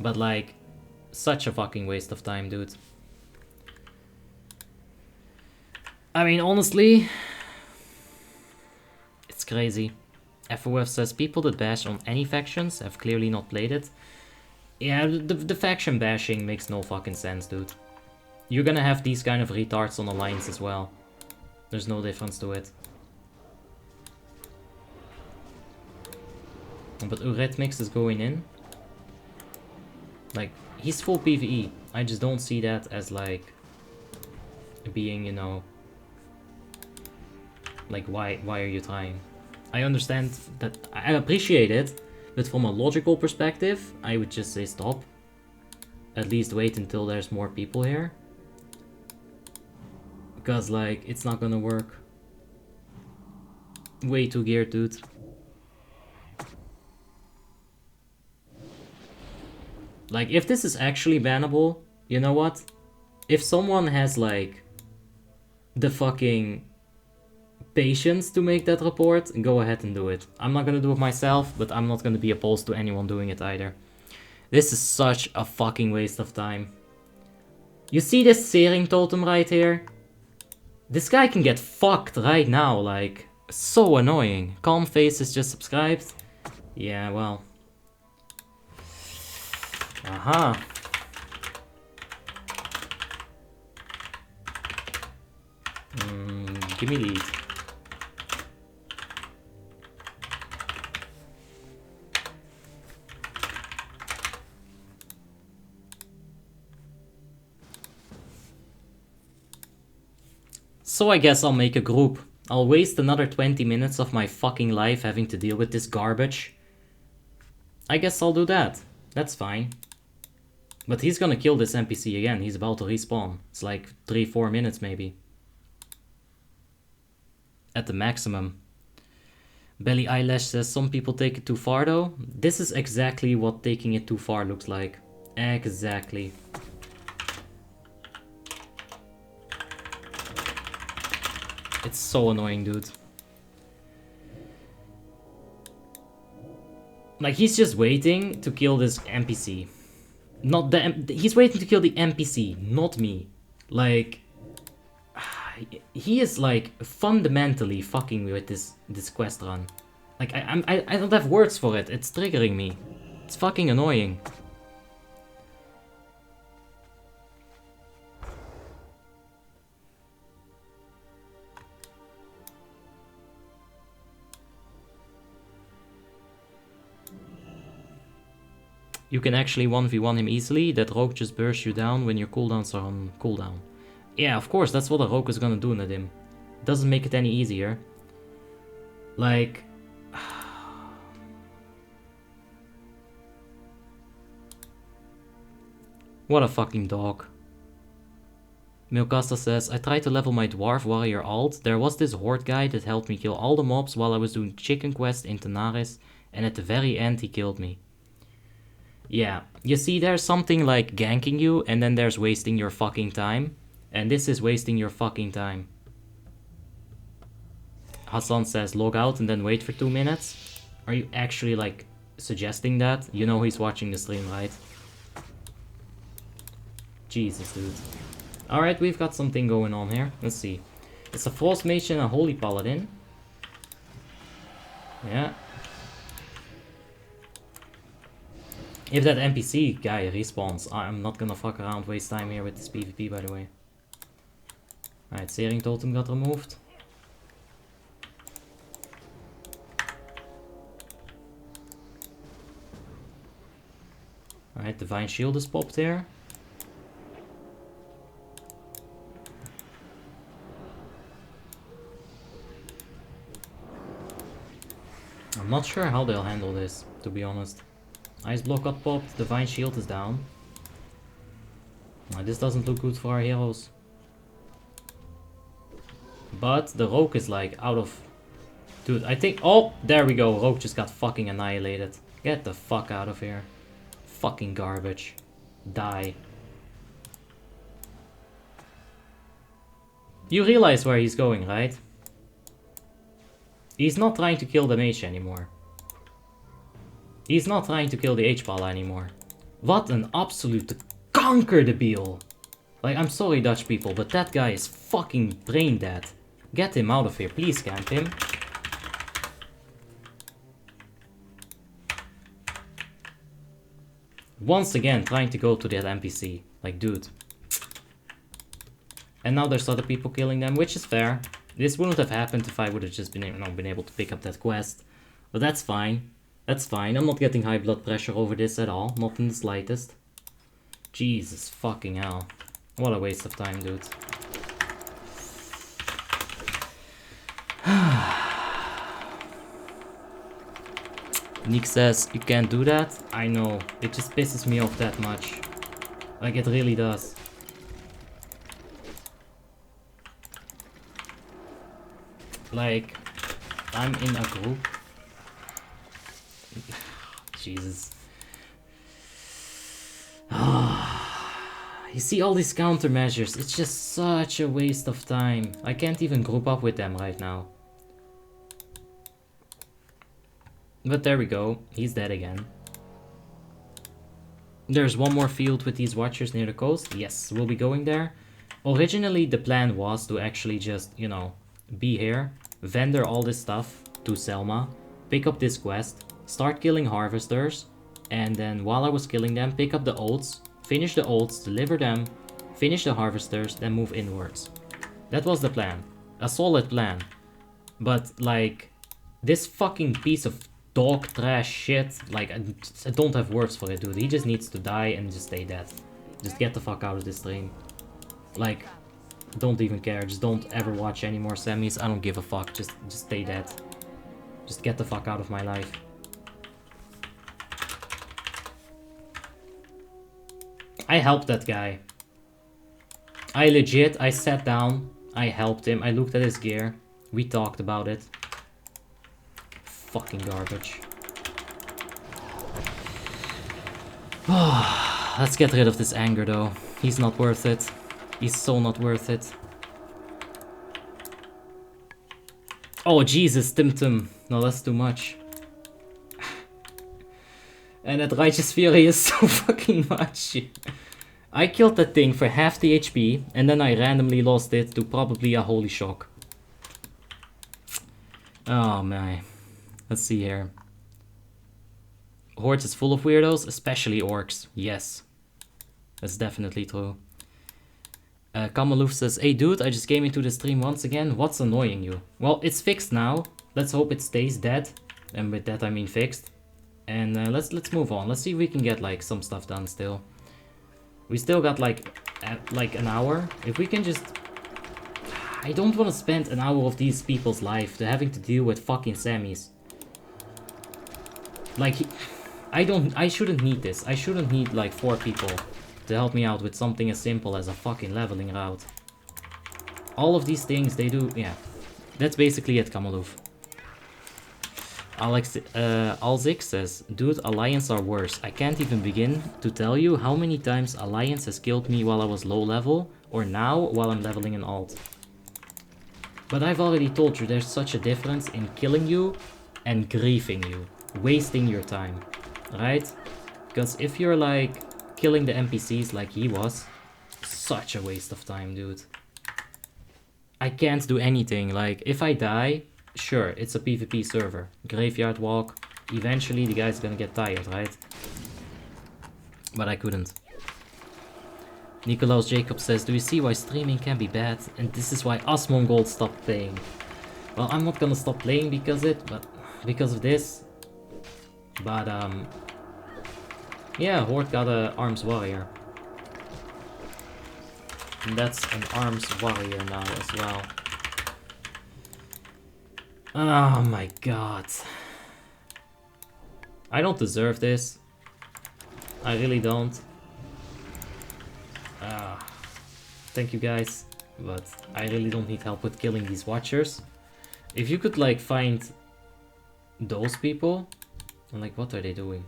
Speaker 1: But, like, such a fucking waste of time, dude. I mean, honestly... It's crazy. FOF says, people that bash on any factions have clearly not played it. Yeah, the faction bashing makes no fucking sense, dude. You're gonna have these kind of retards on Alliance as well. There's no difference to it. But Eurythmix is going in. Like, he's full PvE. I just don't see that as, like, being, you know... Like, why are you trying? I understand that, I appreciate it, but from a logical perspective, I would just say stop. At least wait until there's more people here. Because, like, it's not gonna work. Way too geared, dude. Like, if this is actually bannable, you know what? If someone has, like, the fucking patience to make that report, go ahead and do it. I'm not gonna do it myself, but I'm not gonna be opposed to anyone doing it either. This is such a fucking waste of time. You see this searing totem right here? This guy can get fucked right now, like, so annoying. Calm Face is just subscribed. Yeah, well. Aha. Give me lead. So I guess I'll make a group. I'll waste another 20 minutes of my fucking life having to deal with this garbage. I guess I'll do that. That's fine. But he's gonna kill this NPC again. He's about to respawn. It's like 3-4 minutes maybe. At the maximum. Belly Eyelash says some people take it too far though. This is exactly what taking it too far looks like. Exactly. It's so annoying, dude. Like, he's just waiting to kill this NPC. Not the... He's waiting to kill the NPC, not me. Like... He is, like, fundamentally fucking with this quest run. Like, I don't have words for it. It's triggering me. It's fucking annoying. You can actually 1v1 him easily. That rogue just bursts you down when your cooldowns are on cooldown. Yeah, of course, that's what a rogue is gonna do, Nadim. Doesn't make it any easier. Like... What a fucking dog. Milkasta says, I tried to level my dwarf warrior alt. There was this horde guy that helped me kill all the mobs while I was doing chicken quest in Tenaris, and at the very end he killed me. Yeah, you see, there's something like ganking you, and then there's wasting your fucking time. And this is wasting your fucking time. Hassan says, log out and then wait for 2 minutes. Are you actually, like, suggesting that? You know he's watching the stream, right? Jesus, dude. Alright, we've got something going on here. Let's see. It's a Frost Mage and a Holy Paladin. Yeah. If that NPC guy respawns, I'm not gonna fuck around, waste time here with this PvP, by the way. Alright, Searing Totem got removed. Alright, Divine Shield is popped here. I'm not sure how they'll handle this, to be honest. Ice Block got popped, Divine Shield is down. This doesn't look good for our heroes. But the Rogue is like out of... Dude, I think... Oh, there we go. Rogue just got fucking annihilated. Get the fuck out of here. Fucking garbage. Die. You realize where he's going, right? He's not trying to kill the mage anymore. He's not trying to kill the H-Pala anymore. What an absolute conquer debil. Like, I'm sorry Dutch people, but that guy is fucking brain dead. Get him out of here, please camp him. Once again, trying to go to that NPC. Like, dude. And now there's other people killing them, which is fair. This wouldn't have happened if I would have just been, been able to pick up that quest. But that's fine. That's fine. I'm not getting high blood pressure over this at all. Not in the slightest. Jesus fucking hell. What a waste of time, dude. Nick says, you can't do that. I know. It just pisses me off that much. Like, it really does. Like, I'm in a group. Jesus. You see all these countermeasures. It's just such a waste of time. I can't even group up with them right now. But there we go. He's dead again. There's one more field with these watchers near the coast. Yes, we'll be going there. Originally, the plan was to actually just, you know, be here, vendor all this stuff to Selma, pick up this quest, start killing harvesters, and then while I was killing them, pick up the oats, finish the oats, deliver them, finish the harvesters, then move inwards. That was the plan. A solid plan. But, like, this fucking piece of dog trash shit, like, I don't have words for it, dude. He just needs to die and just stay dead. Just get the fuck out of this stream. Like, don't even care. Just don't ever watch any more semis. I don't give a fuck. Just stay dead. Just get the fuck out of my life. I helped that guy. I sat down. I helped him. I looked at his gear. We talked about it. Fucking garbage. Let's get rid of this anger though. He's not worth it. He's so not worth it. Oh, Jesus, Tim. No, that's too much. And that Righteous Fury is so fucking much. I killed that thing for half the HP, and then I randomly lost it to probably a Holy Shock. Oh, man. Let's see here. Hordes is full of weirdos, especially orcs. Yes. That's definitely true. Kamaloof says, hey dude, I just came into the stream once again. What's annoying you? Well, it's fixed now. Let's hope it stays dead. And with that I mean fixed. And let's move on. Let's see if we can get like some stuff done still. We still got like an hour. If we can just... I don't want to spend an hour of these people's life to having to deal with fucking Sammys. Like, I shouldn't need this. I shouldn't need like 4 people to help me out with something as simple as a fucking leveling route. All of these things, they do... Yeah. That's basically it, Kamaloof. Alzik says, dude, Alliance are worse. I can't even begin to tell you how many times Alliance has killed me while I was low level, or now while I'm leveling an alt. But I've already told you there's such a difference in killing you and griefing you. Wasting your time. Right? Because if you're like killing the NPCs like he was, such a waste of time, dude. I can't do anything. Like, if I die... Sure, it's a PvP server. Graveyard walk. Eventually the guy's gonna get tired, right? But I couldn't. Nicolaus Jacob says, do you see why streaming can be bad? And this is why Asmongold stopped playing. Well, I'm not gonna stop playing because of this. But, yeah, Horde got a Arms Warrior. And that's an Arms Warrior now as well. Oh my god. I don't deserve this. I really don't. Thank you guys, but I really don't need help with killing these watchers. If you could like find those people, I'm like, what are they doing?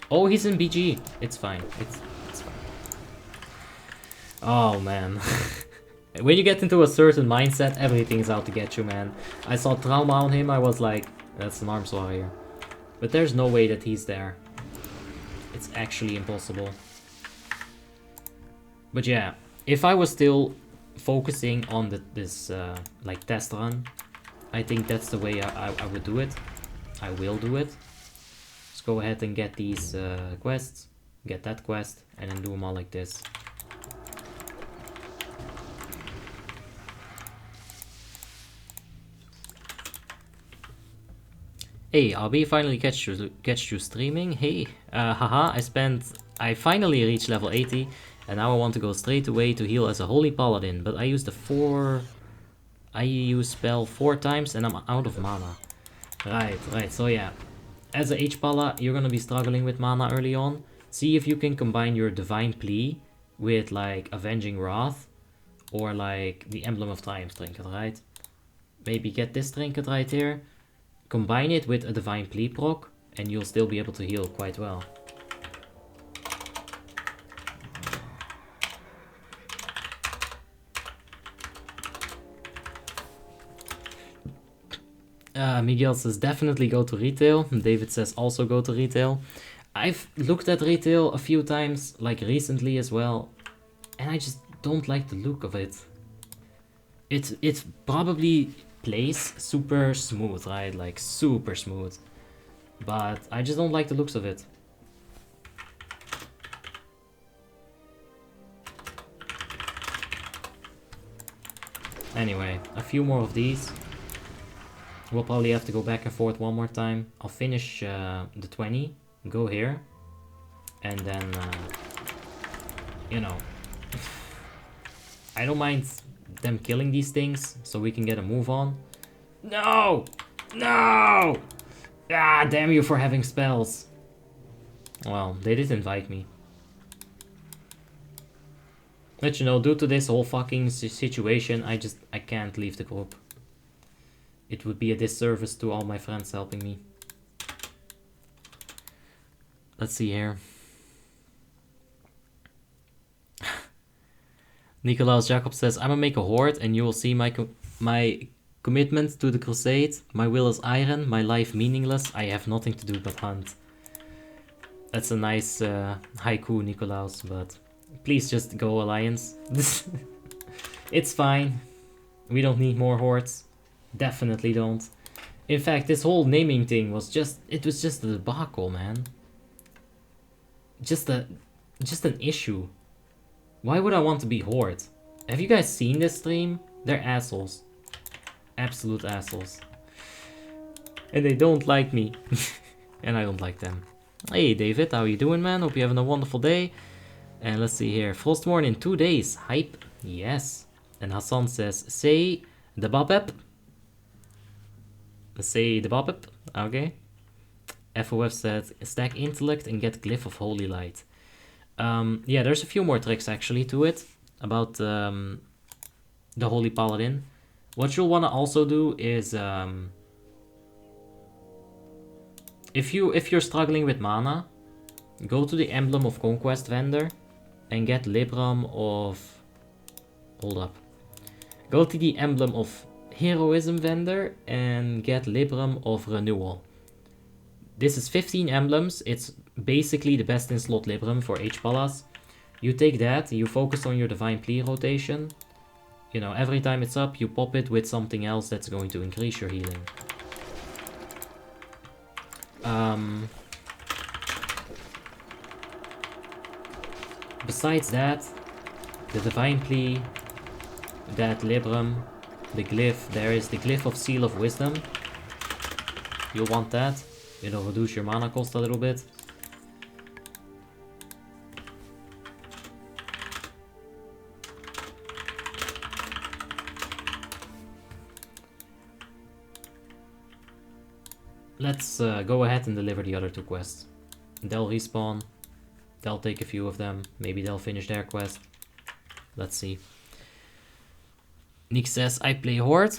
Speaker 1: Oh, he's in BG. It's fine. It's fine. Oh man. When you get into a certain mindset, everything's out to get you, man. I saw Trauma on him, I was like, that's an Arms Warrior. But there's no way that he's there. It's actually impossible. But yeah, if I was still focusing on this like test run, I think that's the way I would do it. I will do it. Let's go ahead and get these quests, get that quest, and then do them all like this. Hey, RB finally catch you streaming. Hey, haha, I finally reached level 80, and now I want to go straight away to heal as a holy paladin, but I used I use spell 4 times and I'm out of mana. Right, so yeah. As a H-Pala, you're gonna be struggling with mana early on. See if you can combine your Divine Plea with like Avenging Wrath, or like the Emblem of Triumph trinket, right? Maybe get this trinket right here. Combine it with a Divine Plea proc, and you'll still be able to heal quite well. Miguel says definitely go to retail. David says also go to retail. I've looked at retail a few times, like recently as well, and I just don't like the look of it. It probably plays super smooth, right? Like super smooth. But I just don't like the looks of it. Anyway, a few more of these. We'll probably have to go back and forth one more time. I'll finish the 20, go here, and then, you know, I don't mind them killing these things so we can get a move on. No! No! Ah, damn you for having spells. Well, they did invite me. But you know, due to this whole fucking situation, I can't leave the group. It would be a disservice to all my friends helping me. Let's see here. Nicolaus Jacob says, I'm gonna make a horde and you will see my commitment to the crusade. My will is iron, my life meaningless. I have nothing to do but hunt. That's a nice haiku, Nicolaus, but please just go Alliance. It's fine. We don't need more hordes. Definitely don't. In fact, this whole naming thing was just a debacle, man. Just an issue. Why would I want to be horde? Have you guys seen this stream? They're assholes. Absolute assholes. And they don't like me. And I don't like them. Hey David, how you doing, man? Hope you're having a wonderful day. And let's see here. Frostmourne in 2 days. Hype. Yes. And Hassan says, say the bopep. Say the bopep. Okay. FOF said, stack intellect and get glyph of holy light. Yeah, there's a few more tricks actually to it. About the holy paladin. What you'll want to also do is if you're struggling with mana, go to the emblem of conquest vendor and get Libram of... Hold up. Go to the emblem of heroism vendor and get Libram of renewal. This is 15 emblems. It's basically the best in slot Libram for H-Palas. You take that, you focus on your divine plea rotation. You know, every time it's up, you pop it with something else that's going to increase your healing. Besides that, the divine plea, that Libram, the glyph, there is the glyph of seal of wisdom. You'll want that. It'll reduce your mana cost a little bit. Let's go ahead and deliver the other 2 quests. They'll respawn. They'll take a few of them. Maybe they'll finish their quest. Let's see. Nick says, I play Horde.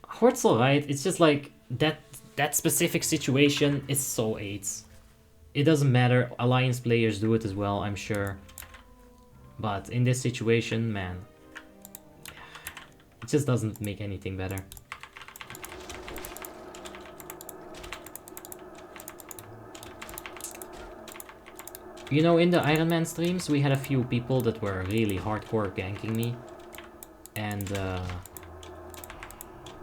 Speaker 1: Horde's alright. It's just like that specific situation is so AIDS. It doesn't matter. Alliance players do it as well, I'm sure. But in this situation, man, it just doesn't make anything better. You know, in the Iron Man streams, we had a few people that were really hardcore ganking me. And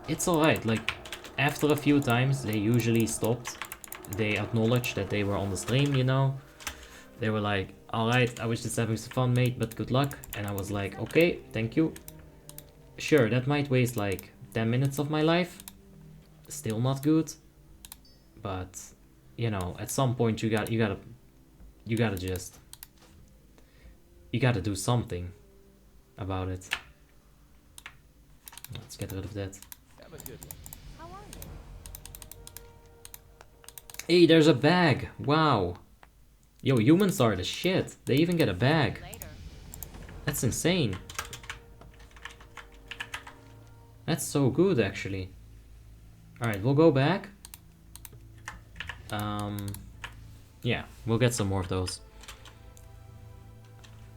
Speaker 1: it's alright, like, after a few times, they usually stopped. They acknowledged that they were on the stream, you know. They were like, alright, I was just having some fun, mate, but good luck. And I was like, okay, thank you. Sure, that might waste like 10 minutes of my life. Still not good. But, you know, at some point you gotta do something about it. Let's get rid of that.
Speaker 2: Have a good one.
Speaker 3: How are you?
Speaker 1: Hey, there's a bag. Wow. Yo, humans are the shit. They even get a bag.
Speaker 3: Later.
Speaker 1: That's insane. That's so good, actually. Alright, we'll go back. Yeah, we'll get some more of those.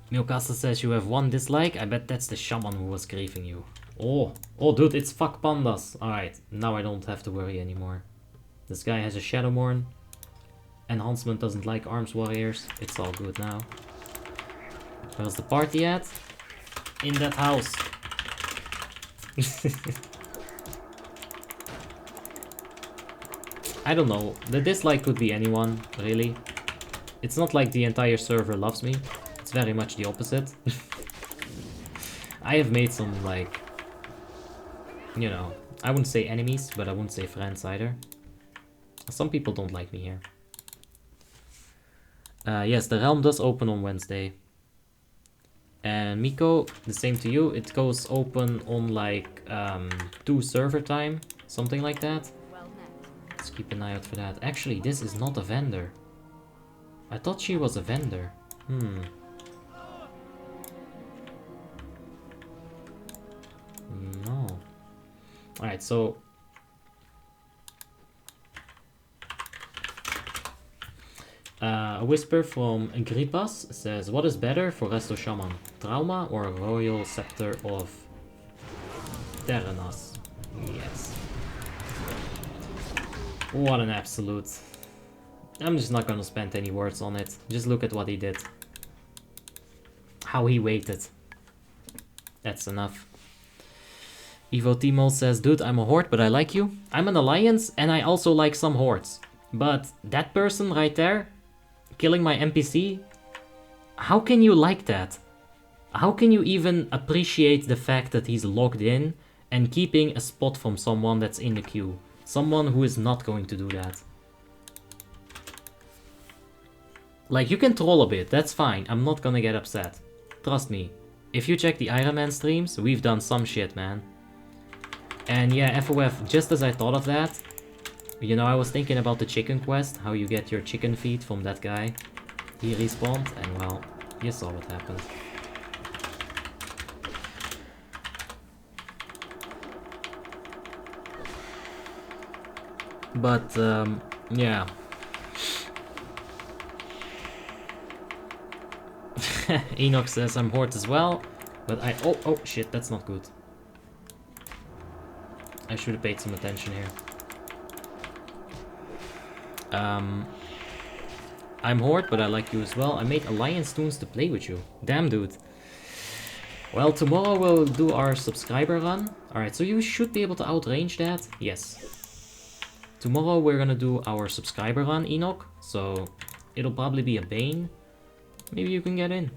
Speaker 1: Milkasa says you have 1 dislike. I bet that's the shaman who was griefing you. Oh, dude, it's fuck pandas. Alright, now I don't have to worry anymore. This guy has a Shadowmourne. Enhancement doesn't like arms warriors. It's all good now. Where's the party at? In that house. I don't know. The dislike could be anyone, really. It's not like the entire server loves me. It's very much the opposite. I have made some, like, you know, I wouldn't say enemies, but I wouldn't say friends either. Some people don't like me here. Yes, the realm does open on Wednesday. And Miko, the same to you. It goes open on like 2 server time, something like that.
Speaker 3: Well met.
Speaker 1: Let's keep an eye out for that. Actually, this is not a vendor. I thought she was a vendor. No. Alright, so... A whisper from Gripas says, what is better for Resto Shaman? Trauma or Royal Scepter of Terranas? Yes. What an absolute. I'm just not gonna spend any words on it. Just look at what he did. How he waited. That's enough. Evo Timo says, dude, I'm a horde, but I like you. I'm an alliance, and I also like some hordes. But that person right there, killing my NPC, how can you like that? How can you even appreciate the fact that he's logged in and keeping a spot from someone that's in the queue? Someone who is not going to do that. Like, you can troll a bit, that's fine. I'm not gonna get upset. Trust me. If you check the Iron Man streams, we've done some shit, man. And yeah, FOF, just as I thought of that, you know, I was thinking about the chicken quest, how you get your chicken feet from that guy. He respawned, and well, you saw what happened. But, yeah. Enoch says I'm horde as well, but oh shit, that's not good. I should have paid some attention here. I'm horde, but I like you as well. I made alliance tunes to play with you. Damn, dude. Well, tomorrow we'll do our subscriber run. Alright, so you should be able to outrange that. Yes. Tomorrow we're gonna do our subscriber run, Enoch. So it'll probably be a Bane. Maybe you can get in.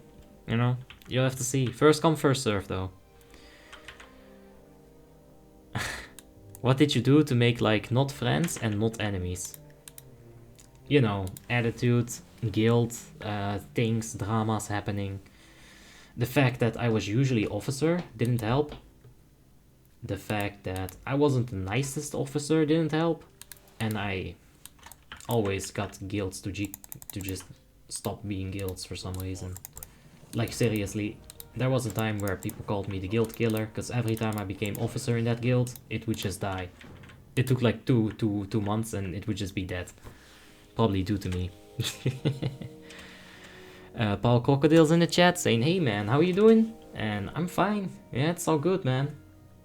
Speaker 1: You know, you'll have to see. First come, first serve, though. What did you do to make, like, not friends and not enemies? You know, attitude, guild, things, dramas happening. The fact that I was usually officer didn't help. The fact that I wasn't the nicest officer didn't help. And I always got guilds to just stop being guilds for some reason. Like, seriously, there was a time where people called me the guild killer, because every time I became officer in that guild, it would just die. It took like two months and it would just be dead. Probably due to me. Paul Crocodile's in the chat saying, hey man, how you doing? And I'm fine. Yeah, it's all good, man.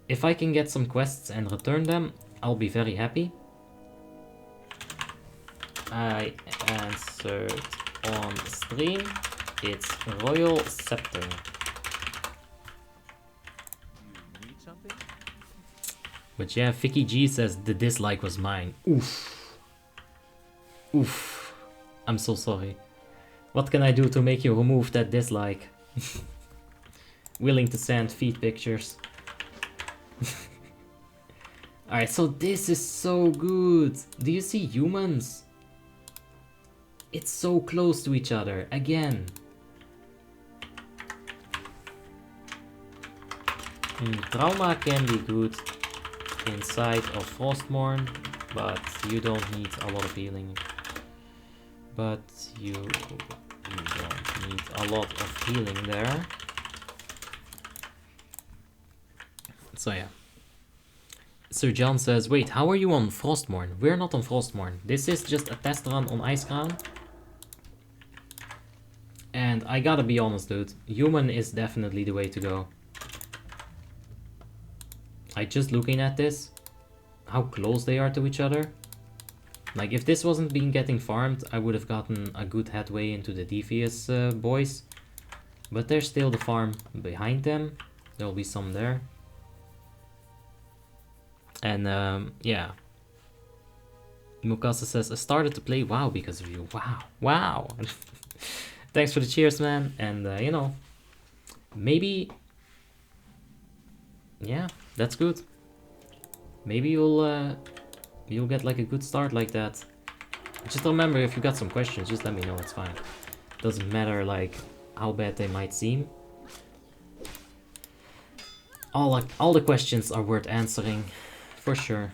Speaker 1: If I can get some quests and return them, I'll be very happy. I answered on stream. It's Royal Scepter.
Speaker 2: You need something?
Speaker 1: But yeah, Vicky G says the dislike was mine. Oof. Oof. I'm so sorry. What can I do to make you remove that dislike? Willing to send feed pictures. Alright, so this is so good. Do you see humans? It's so close to each other, again. Trauma can be good inside of Frostmourne, but you don't need a lot of healing. But you don't need a lot of healing there. So yeah. Sir John says, wait, how are you on Frostmourne? We're not on Frostmourne. This is just a test run on Icecrown. And I gotta be honest, dude. Human is definitely the way to go. Just looking at this, how close they are to each other. Like, if this wasn't getting farmed, I would have gotten a good headway into the Devious boys. But there's still the farm behind them. There'll be some there. And yeah. Mukasa says, I started to play WoW because of you. Wow. Wow. Thanks for the cheers, man. And you know, maybe, yeah, that's good. Maybe you'll get like a good start like that. Just remember, if you got some questions, just let me know. It's fine. Doesn't matter like how bad they might seem. All the questions are worth answering, for sure.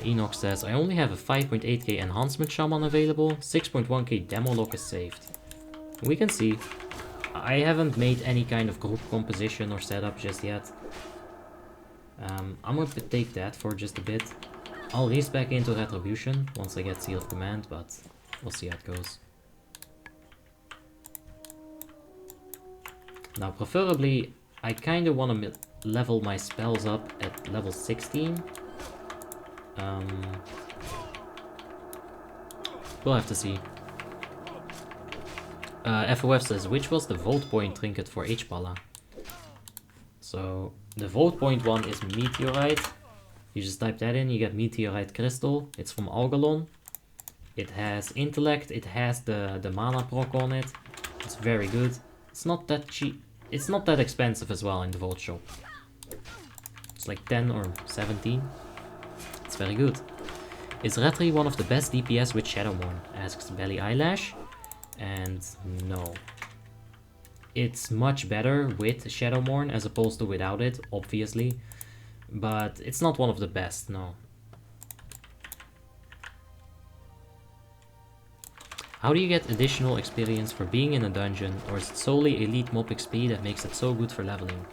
Speaker 1: Enoch says, I only have a 5.8k enhancement shaman available, 6.1k demo lock is saved. We can see. I haven't made any kind of group composition or setup just yet. I'm gonna take that for just a bit. I'll race back into Retribution once I get Seal of Command, but we'll see how it goes. Now, preferably, I kind of want to level my spells up at level 16. We'll have to see. FOF says, which was the Volt Point trinket for H-Pala? So, the Volt Point one is Meteorite. You just type that in, you get Meteorite Crystal. It's from Algalon. It has Intellect, it has the mana proc on it. It's very good. It's not that cheap. It's not that expensive as well in the Vault shop. It's like 10 or 17. It's very good. Is Retri one of the best DPS with Shadowmourne? Asks Belly Eyelash. And no. It's much better with Shadowmourne as opposed to without it, obviously. But it's not one of the best, no. How do you get additional experience for being in a dungeon, or is it solely elite mob XP that makes it so good for leveling?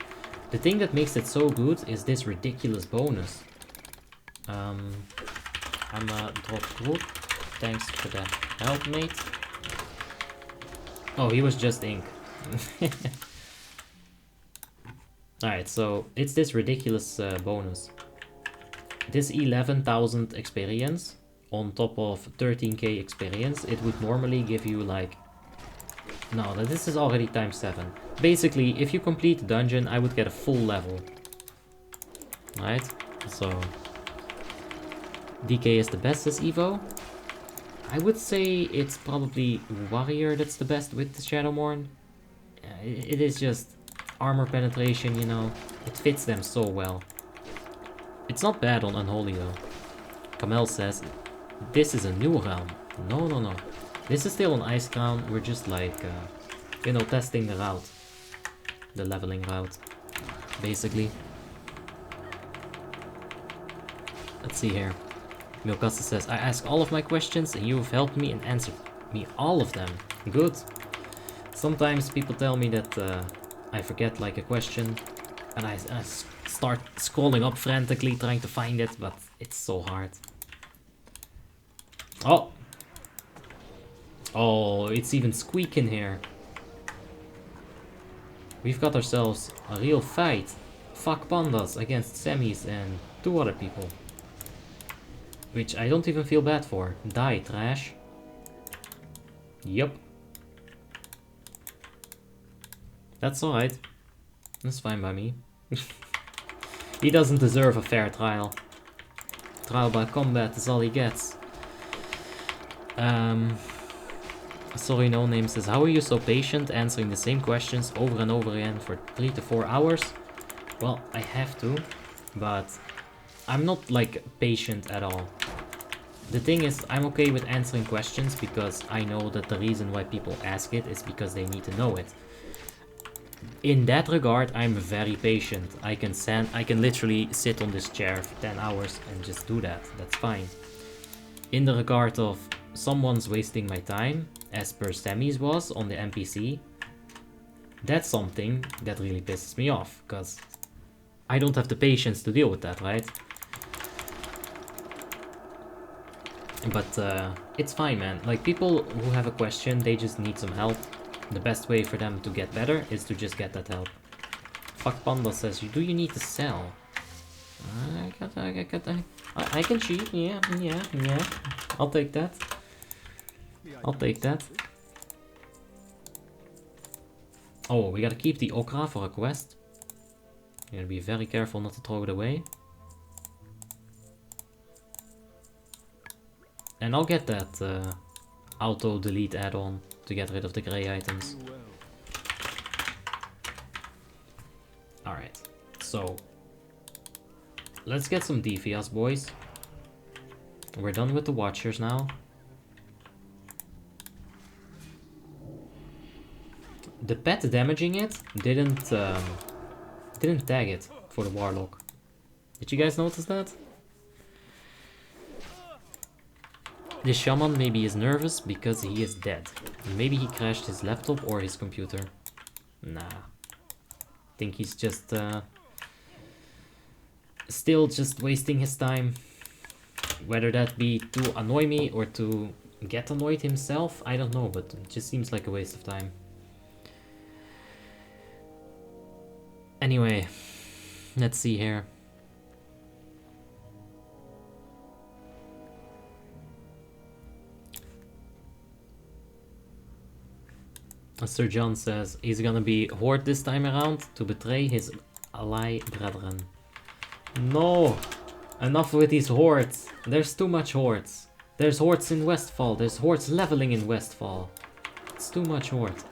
Speaker 1: The thing that makes it so good is this ridiculous bonus. I'm a drop group. Thanks for the help, mate. Oh, he was just ink. Alright, so it's this ridiculous bonus. This 11,000 experience on top of 13k experience, it would normally give you like... No, this is already times 7. Basically, if you complete the dungeon, I would get a full level. Right? So... DK is the best as Evo. I would say it's probably Warrior that's the best with the Shadowmourne. It is just armor penetration, you know. It fits them so well. It's not bad on Unholy though. Kamel says, this is a new realm. No, no, no. This is still an Icecrown. We're just like, you know, testing the route. The leveling route. Basically. Let's see here. Milkasta says, I ask all of my questions and you have helped me and answered me all of them. Good. Sometimes people tell me that I forget like a question and I start scrolling up frantically trying to find it, but it's so hard. Oh! Oh, it's even squeaking here. We've got ourselves a real fight. Fuck pandas against semis and 2 other people. Which I don't even feel bad for. Die, trash. Yup. That's alright. That's fine by me. He doesn't deserve a fair trial. Trial by combat is all he gets. Sorry, no name says, how are you so patient answering the same questions over and over again for 3 to 4 hours? Well, I have to, but I'm not like patient at all. The thing is, I'm okay with answering questions because I know that the reason why people ask it is because they need to know it. In that regard, I'm very patient. I can literally sit on this chair for 10 hours and just do that. That's fine. In the regard of someone's wasting my time, as per Sammy's was on the NPC, that's something that really pisses me off, because I don't have the patience to deal with that, right? But it's fine, man. Like, people who have a question, they just need some help. The best way for them to get better is to just get that help. Fuck Panda says, do you need to sell? I can cheat, yeah. I'll take that. I'll take that. Oh, we gotta keep the Okra for a quest. You gotta be very careful not to throw it away. And I'll get that auto delete add-on to get rid of the grey items. Alright, so let's get some Defias, boys. We're done with the Watchers now. The pet damaging it didn't tag it for the Warlock. Did you guys notice that? The Shaman maybe is nervous because he is dead. Maybe he crashed his laptop or his computer. Nah. I think he's just still just wasting his time. Whether that be to annoy me or to get annoyed himself, I don't know, but it just seems like a waste of time. Anyway, let's see here. Sir John says he's gonna be Horde this time around to betray his ally brethren. No! Enough with these hordes. There's too much hordes. There's hordes in Westfall. There's hordes leveling in Westfall. It's too much horde.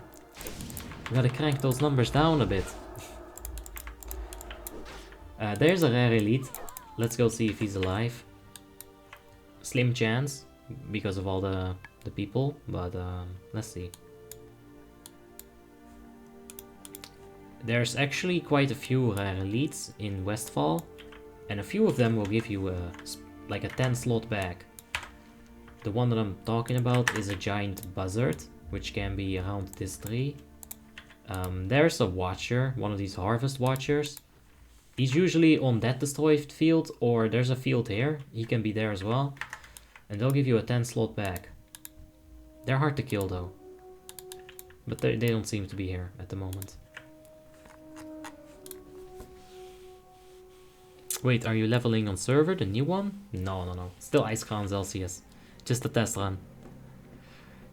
Speaker 1: We gotta crank those numbers down a bit. There's a rare elite. Let's go see if he's alive. Slim chance because of all the people, but let's see. There's actually quite a few rare elites in Westfall, and a few of them will give you like a 10 slot bag. The one that I'm talking about is a giant buzzard, which can be around this tree. There's a watcher, one of these harvest watchers. He's usually on that destroyed field, or there's a field here. He can be there as well. And they'll give you a 10 slot bag. They're hard to kill though. But they don't seem to be here at the moment. Wait, are you leveling on server, the new one? No. Still Icecrown's LCS. Just a test run.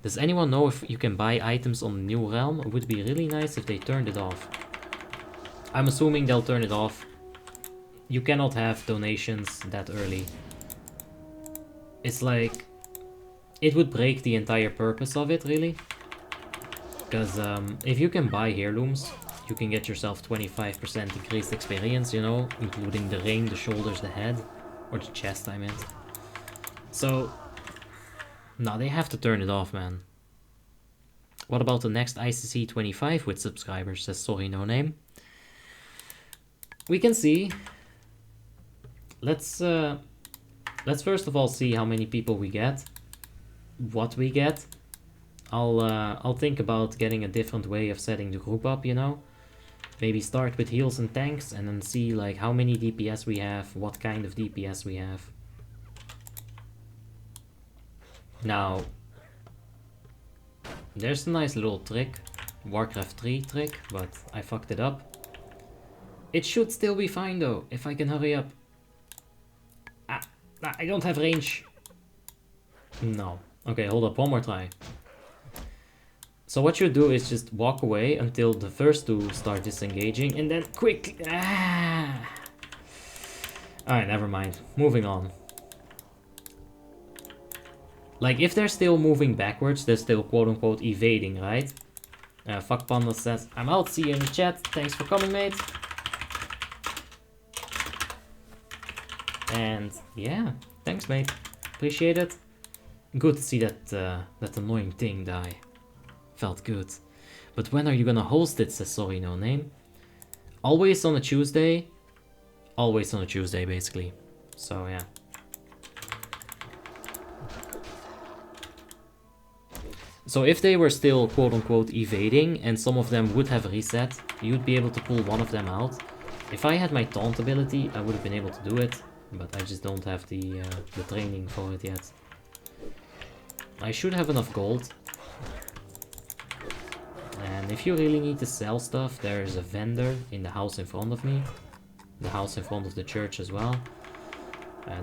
Speaker 1: Does anyone know if you can buy items on the new realm? It would be really nice if they turned it off. I'm assuming they'll turn it off. You cannot have donations that early. It's like... it would break the entire purpose of it, really. Because if you can buy heirlooms, you can get yourself 25% increased experience, you know, including the ring, the shoulders, the head, or the chest, I meant. So, no, they have to turn it off, man. What about the next ICC 25 with subscribers, says sorry no name. We can see. Let's first of all see how many people we get, what we get. I'll think about getting a different way of setting the group up, you know. Maybe start with heals and tanks and then see like how many DPS we have, what kind of DPS we have. Now, there's a nice little trick, Warcraft 3 trick, but I fucked it up. It should still be fine though, if I can hurry up. I don't have range. No. Okay, hold up, one more try. So what you do is just walk away until the first two start disengaging and then quickly... Alright, never mind. Moving on. Like, if they're still moving backwards, they're still quote-unquote evading, right? Fuck Panda says, I'm out, see you in the chat. Thanks for coming, mate. And yeah, thanks, mate. Appreciate it. Good to see that that annoying thing die. Felt good. But when are you gonna host it, says sorry no name. Always on a Tuesday. Always on a Tuesday, basically. So yeah. So if they were still quote-unquote evading and some of them would have reset, you'd be able to pull one of them out. If I had my taunt ability, I would have been able to do it, but I just don't have the training for it yet. I should have enough gold. And if you really need to sell stuff, there's a vendor in the house in front of me. The house in front of the church as well.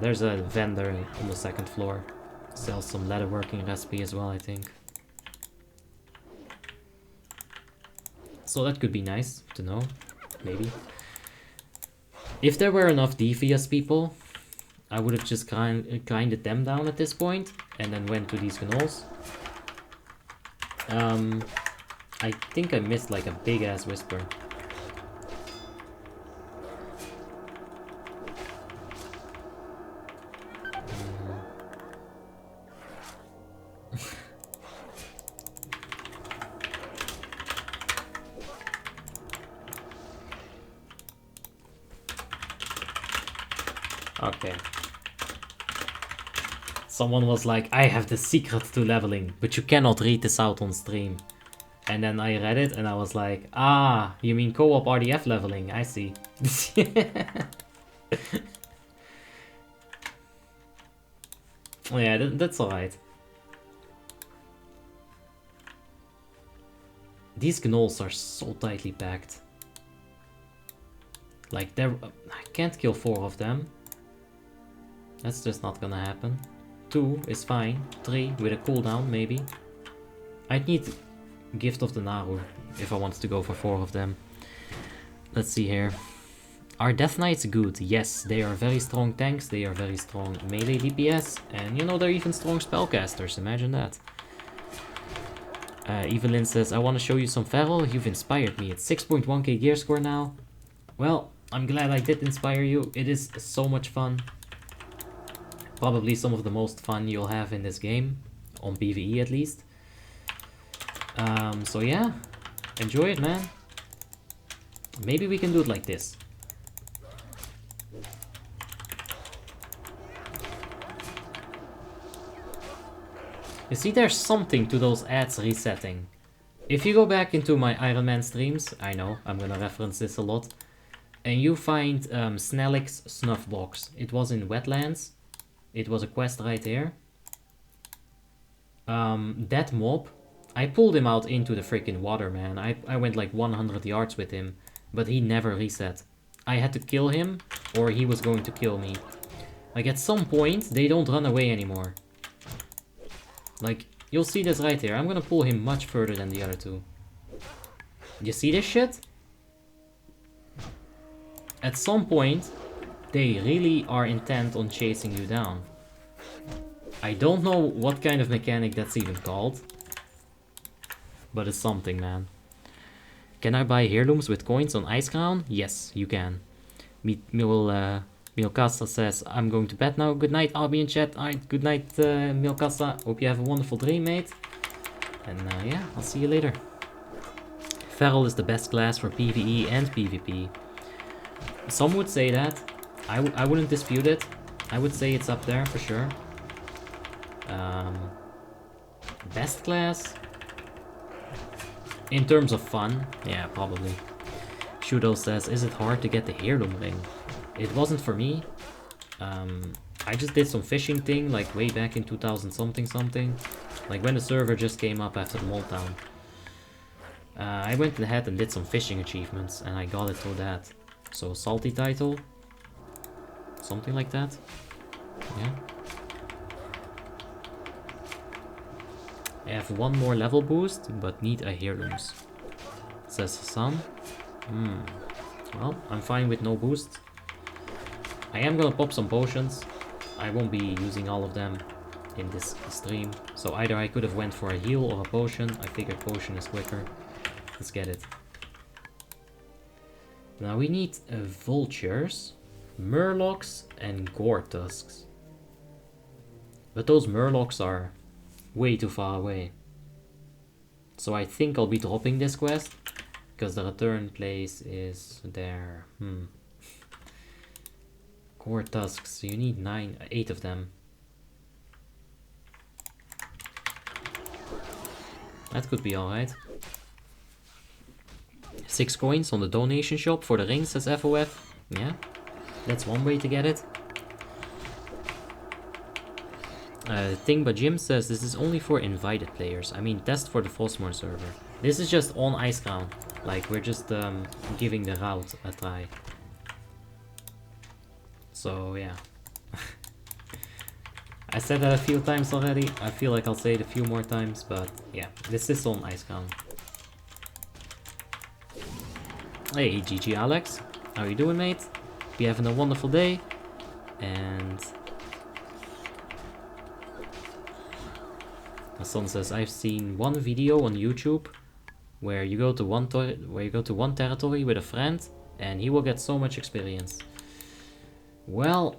Speaker 1: There's a vendor on the second floor. Sells some leatherworking recipe as well, I think. So that could be nice to know, maybe. If there were enough devious people, I would have just grinded them down at this point and then went to these gnolls. I think I missed like a big ass whisper. Okay. Someone was like, I have the secret to leveling, but you cannot read this out on stream. And then I read it and I was like, ah, you mean co-op RDF leveling, I see. Oh, yeah, that's alright. These gnolls are so tightly packed. Like, I can't kill 4 of them. That's just not gonna happen. 2 is fine. 3 with a cooldown, maybe. I'd need Gift of the Naru if I wanted to go for 4 of them. Let's see here. Are Death Knights good? Yes, they are very strong tanks, they are very strong melee DPS, and you know, they're even strong spellcasters, imagine that. Evelyn says, I want to show you some Feral, you've inspired me. It's 6.1k gear score now. Well, I'm glad I did inspire you, it is so much fun. Probably some of the most fun you'll have in this game, on PvE at least. So yeah, enjoy it, man. Maybe we can do it like this. You see, there's something to those ads resetting. If you go back into my Iron Man streams, I know, I'm gonna reference this a lot, and you find Snellick's Snuff Box. It was in Wetlands. It was a quest right here. That mob, I pulled him out into the freaking water, man. I went like 100 yards with him, but he never reset. I had to kill him, or he was going to kill me. Like, at some point, they don't run away anymore. Like, you'll see this right here. I'm gonna pull him much further than the other two. You see this shit? At some point, they really are intent on chasing you down. I don't know what kind of mechanic that's even called. But it's something, man. Can I buy heirlooms with coins on Icecrown? Yes, you can. Milkasa says, I'm going to bed now. Good night, I'll be in chat. Alright, good night, Milkasa. Hope you have a wonderful dream, mate. And yeah, I'll see you later. Feral is the best class for PvE and PvP. Some would say that. I wouldn't dispute it. I would say it's up there for sure. Best class? In terms of fun, yeah, probably. Shudo says, is it hard to get the heirloom ring? It wasn't for me. I just did some fishing thing, like way back in 2000 something. Like when the server just came up after the Moltown. I went ahead and did some fishing achievements, and I got it for that. So, salty title. Something like that. Yeah. I have one more level boost, but need a heirlooms. Says Hassan. Well, I'm fine with no boost. I am gonna pop some potions. I won't be using all of them in this stream. So either I could have went for a heal or a potion. I figured potion is quicker. Let's get it. Now we need vultures, murlocs, and gore tusks. But those murlocs are way too far away. So I think I'll be dropping this quest, because the return place is there. Gore tusks, you need 8 of them. That could be alright. 6 coins on the donation shop for the ring, says FOF. Yeah, that's one way to get it. Thing but Jim says this is only for invited players. I mean, test for the Frostmourne server. This is just on Icecrown. Like, we're just giving the route a try. So, yeah. I said that a few times already. I feel like I'll say it a few more times, but yeah, this is on Icecrown. Hey, GG Alex. How you doing, mate? Be having a wonderful day. And Hassan says, I've seen one video on YouTube where you go to one territory with a friend and he will get so much experience. Well,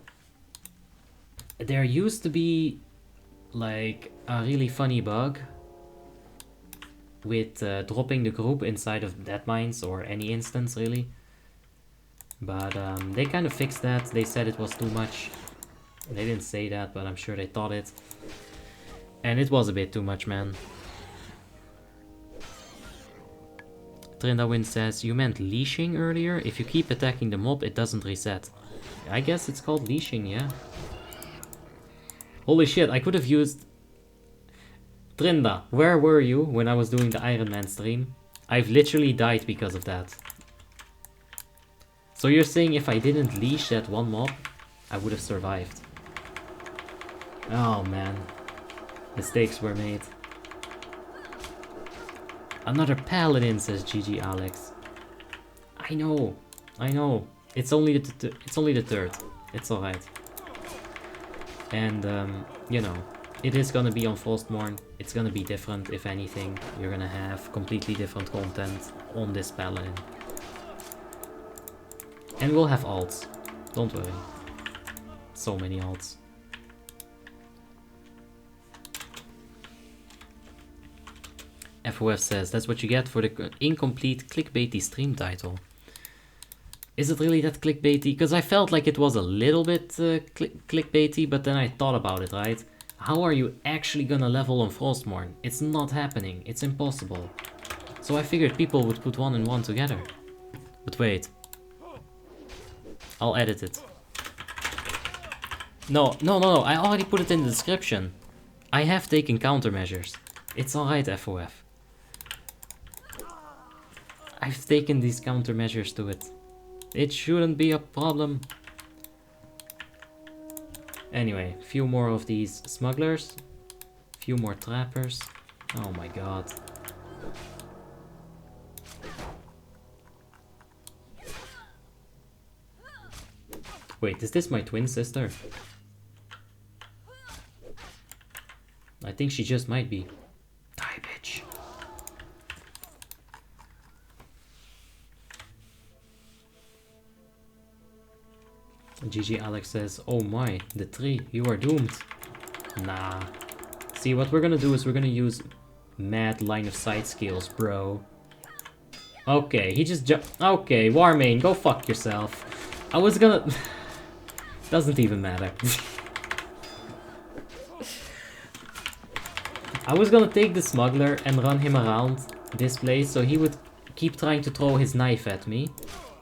Speaker 1: there used to be like a really funny bug with dropping the group inside of dead mines or any instance really. But they kind of fixed that. They said it was too much. They didn't say that, but I'm sure they thought it. And it was a bit too much, man. Trindawin says, you meant leashing earlier? If you keep attacking the mob, it doesn't reset. I guess it's called leashing, yeah. Holy shit, I could have used... Trinda, where were you when I was doing the Iron Man stream? I've literally died because of that. So you're saying if I didn't leash that one mob, I would have survived. Oh man. Mistakes were made. Another paladin, says GG Alex. I know. It's only the third. It's alright. And you know, it is gonna be on Frostmourne. It's gonna be different, if anything. You're gonna have completely different content on this paladin. And we'll have alts. Don't worry. So many alts. FOF says, that's what you get for the incomplete clickbaity stream title. Is it really that clickbaity? Because I felt like it was a little bit clickbaity, but then I thought about it, right? How are you actually gonna level on Frostmourne? It's not happening. It's impossible. So I figured people would put 1 and 1 together. But wait. I'll edit it. No. I already put it in the description. I have taken countermeasures. It's alright, FOF. I've taken these countermeasures to it. It shouldn't be a problem. Anyway, few more of these smugglers. Few more trappers. Oh my god. Wait, is this my twin sister? I think she just might be. Die, bitch. GG Alex says, oh my, the tree, you are doomed. Nah. See, what we're gonna do is we're gonna use mad line of sight skills, bro. Okay, he just jumped. Okay, Warmane, go fuck yourself. I was gonna... Doesn't even matter. I was gonna take the smuggler and run him around this place so he would keep trying to throw his knife at me.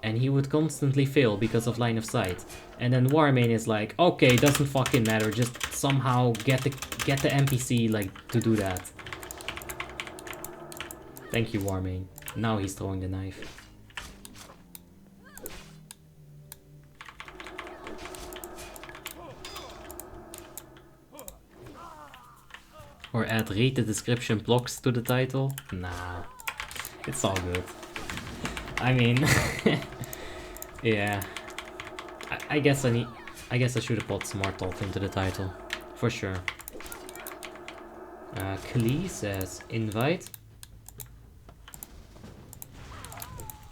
Speaker 1: And he would constantly fail because of line of sight. And then Warmane is like, okay, doesn't fucking matter, just somehow get the NPC like to do that. Thank you, Warmane. Now he's throwing the knife. Or add read the description blocks to the title? Nah, it's all good. I mean, yeah. I guess I should have put some more thought into the title, for sure. Klee says invite.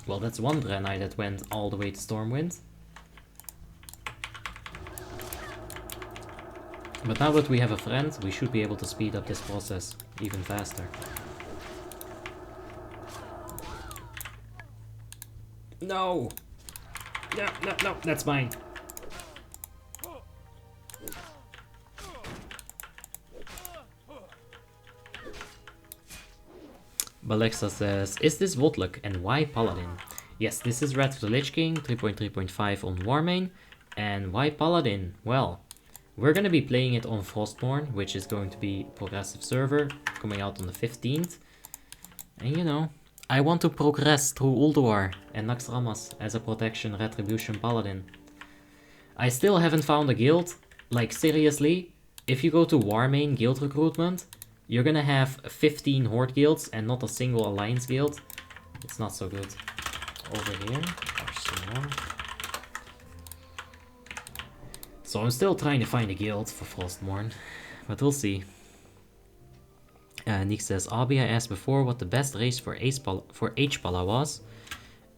Speaker 1: Well, that's one Draenei that went all the way to Stormwind. But now that we have a friend, we should be able to speed up this process even faster. No! No, that's mine. Balexa says, is this WoTLK and why Paladin? Yes, this is Red of the Lich King, 3.3.5 on Warmain. And why Paladin? Well, we're gonna be playing it on Frostmourne, which is going to be progressive server, coming out on the 15th. And you know, I want to progress through Ulduar and Naxxramas as a protection retribution paladin. I still haven't found a guild. Like seriously, if you go to Warmain guild recruitment, you're gonna have 15 horde guilds and not a single alliance guild. It's not so good. Over here, there's some more. So I'm still trying to find a guild for Frostmourne, but we'll see. Nick says, Abi, I asked before what the best race for H-Pala was,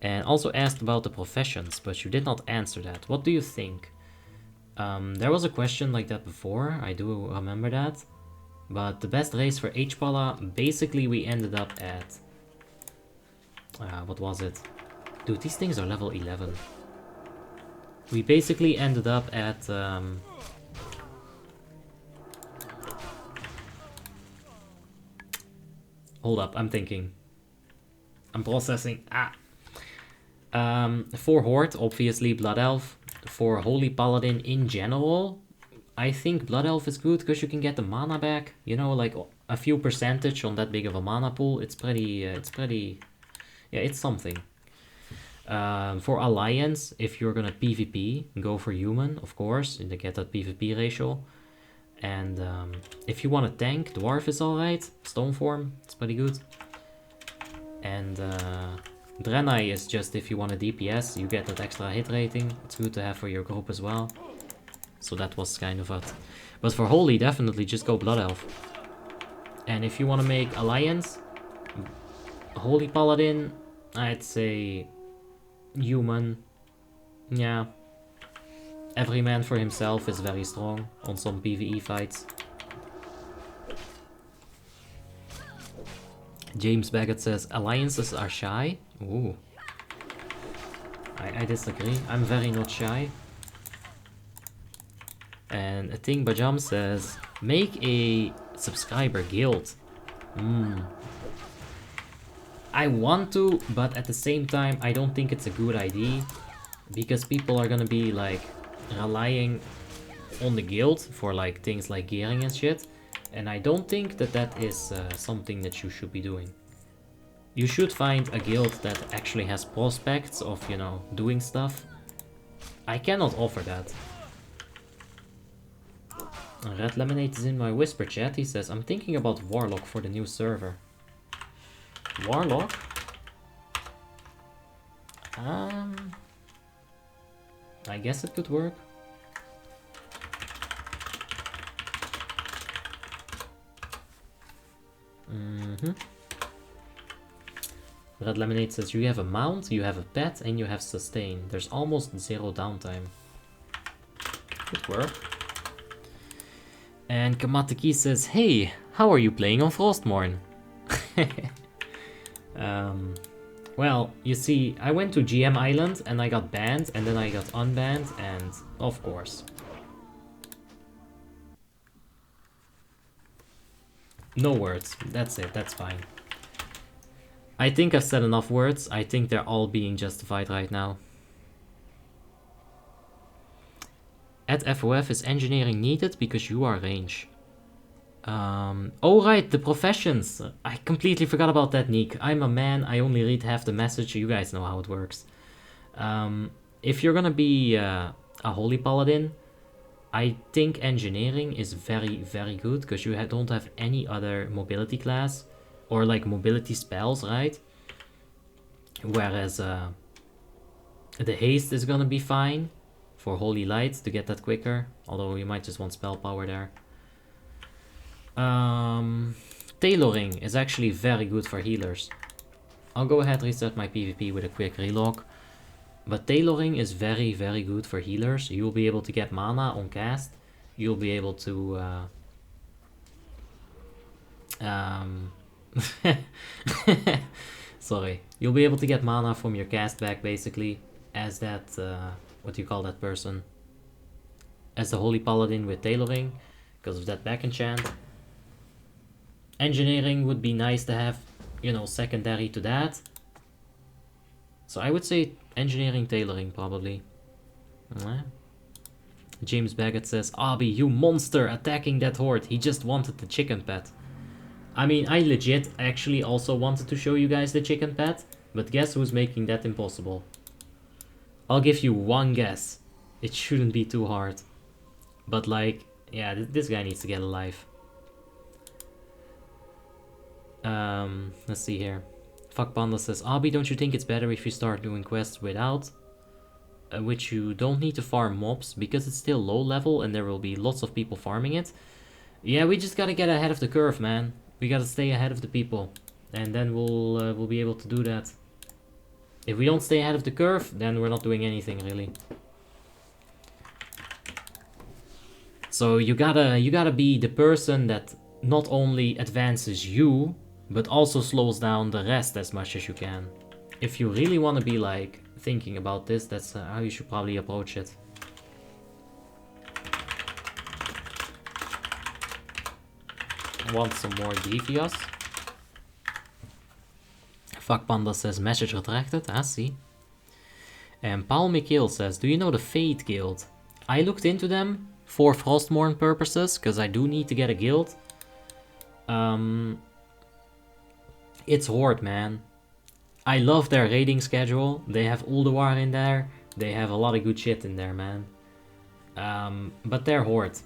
Speaker 1: and also asked about the professions, but you did not answer that. What do you think? There was a question like that before, I do remember that. But the best race for H-Pala, basically we ended up at... what was it? Dude, these things are level 11. We basically ended up at... Hold up, I'm thinking. I'm processing. For Horde, obviously Blood Elf. For Holy Paladin in general, I think Blood Elf is good because you can get the mana back. You know, like a few percentage on that big of a mana pool. It's pretty, yeah, it's something. For Alliance, if you're gonna PvP, go for Human, of course, to get that PvP ratio. And if you want to tank, Dwarf is alright. Stoneform, it's pretty good. And Draenei is just if you want a DPS, you get that extra hit rating. It's good to have for your group as well. So that was kind of it. But for Holy, definitely just go Blood Elf. And if you want to make Alliance, Holy Paladin, I'd say Human. Yeah. Every man for himself is very strong on some PvE fights. James Baggett says, alliances are shy. Ooh. I disagree. I'm very not shy. And a thing Bajam says, make a subscriber guild. I want to, but at the same time, I don't think it's a good idea. Because people are gonna be like relying on the guild for like things like gearing and shit. And I don't think that that is something that you should be doing. You should find a guild that actually has prospects of, you know, doing stuff. I cannot offer that. Red Lemonade is in my whisper chat. He says, I'm thinking about Warlock for the new server. Warlock? I guess it could work. Red Lemonade says, you have a mount, you have a pet, and you have sustain. There's almost zero downtime. Could work. And Kamateki says, hey, how are you playing on Frostmourne? Well, you see, I went to GM Island and I got banned, and then I got unbanned, and of course. No words, that's it, that's fine. I think I've said enough words. I think they're all being justified right now. At FOF, is engineering needed because you are range? Oh right, the professions. I completely forgot about that, Nick. I'm a man, I only read half the message. You guys know how it works. If you're gonna be a Holy Paladin, I think engineering is very, very good because you don't have any other mobility class or like mobility spells, right? Whereas the haste is gonna be fine for Holy Light to get that quicker, although you might just want spell power there. Tailoring is actually very good for healers. I'll go ahead and reset my PvP with a quick relog. But tailoring is very, very good for healers. You'll be able to get mana on cast. You'll be able to... Sorry. You'll be able to get mana from your cast back, basically, as that... what do you call that person? As the Holy Paladin with tailoring, because of that back enchant. Engineering would be nice to have, you know, secondary to that. So I would say engineering, tailoring, probably. James Baggett says, Abi, you monster, attacking that horde. He just wanted the chicken pet. I mean, I legit actually also wanted to show you guys the chicken pet, but guess who's making that impossible? I'll give you one guess. It shouldn't be too hard. But like, yeah, this guy needs to get a life. Let's see here. Fuck Panda says, Abi, don't you think it's better if you start doing quests without? Which you don't need to farm mobs, because it's still low level and there will be lots of people farming it. Yeah, we just gotta get ahead of the curve, man. We gotta stay ahead of the people. And then we'll be able to do that. If we don't stay ahead of the curve, then we're not doing anything, really. So you gotta be the person that not only advances you, but also slows down the rest as much as you can. If you really want to be like thinking about this, that's how you should probably approach it. Want some more Devious? Fuck Panda says message retracted. I see. And Paul Mikhail says, do you know the Fate Guild? I looked into them. for Frostmourne purposes, because I do need to get a guild. It's Horde, man. I love their raiding schedule. They have Ulduar in there. They have a lot of good shit in there, man. But they're Horde.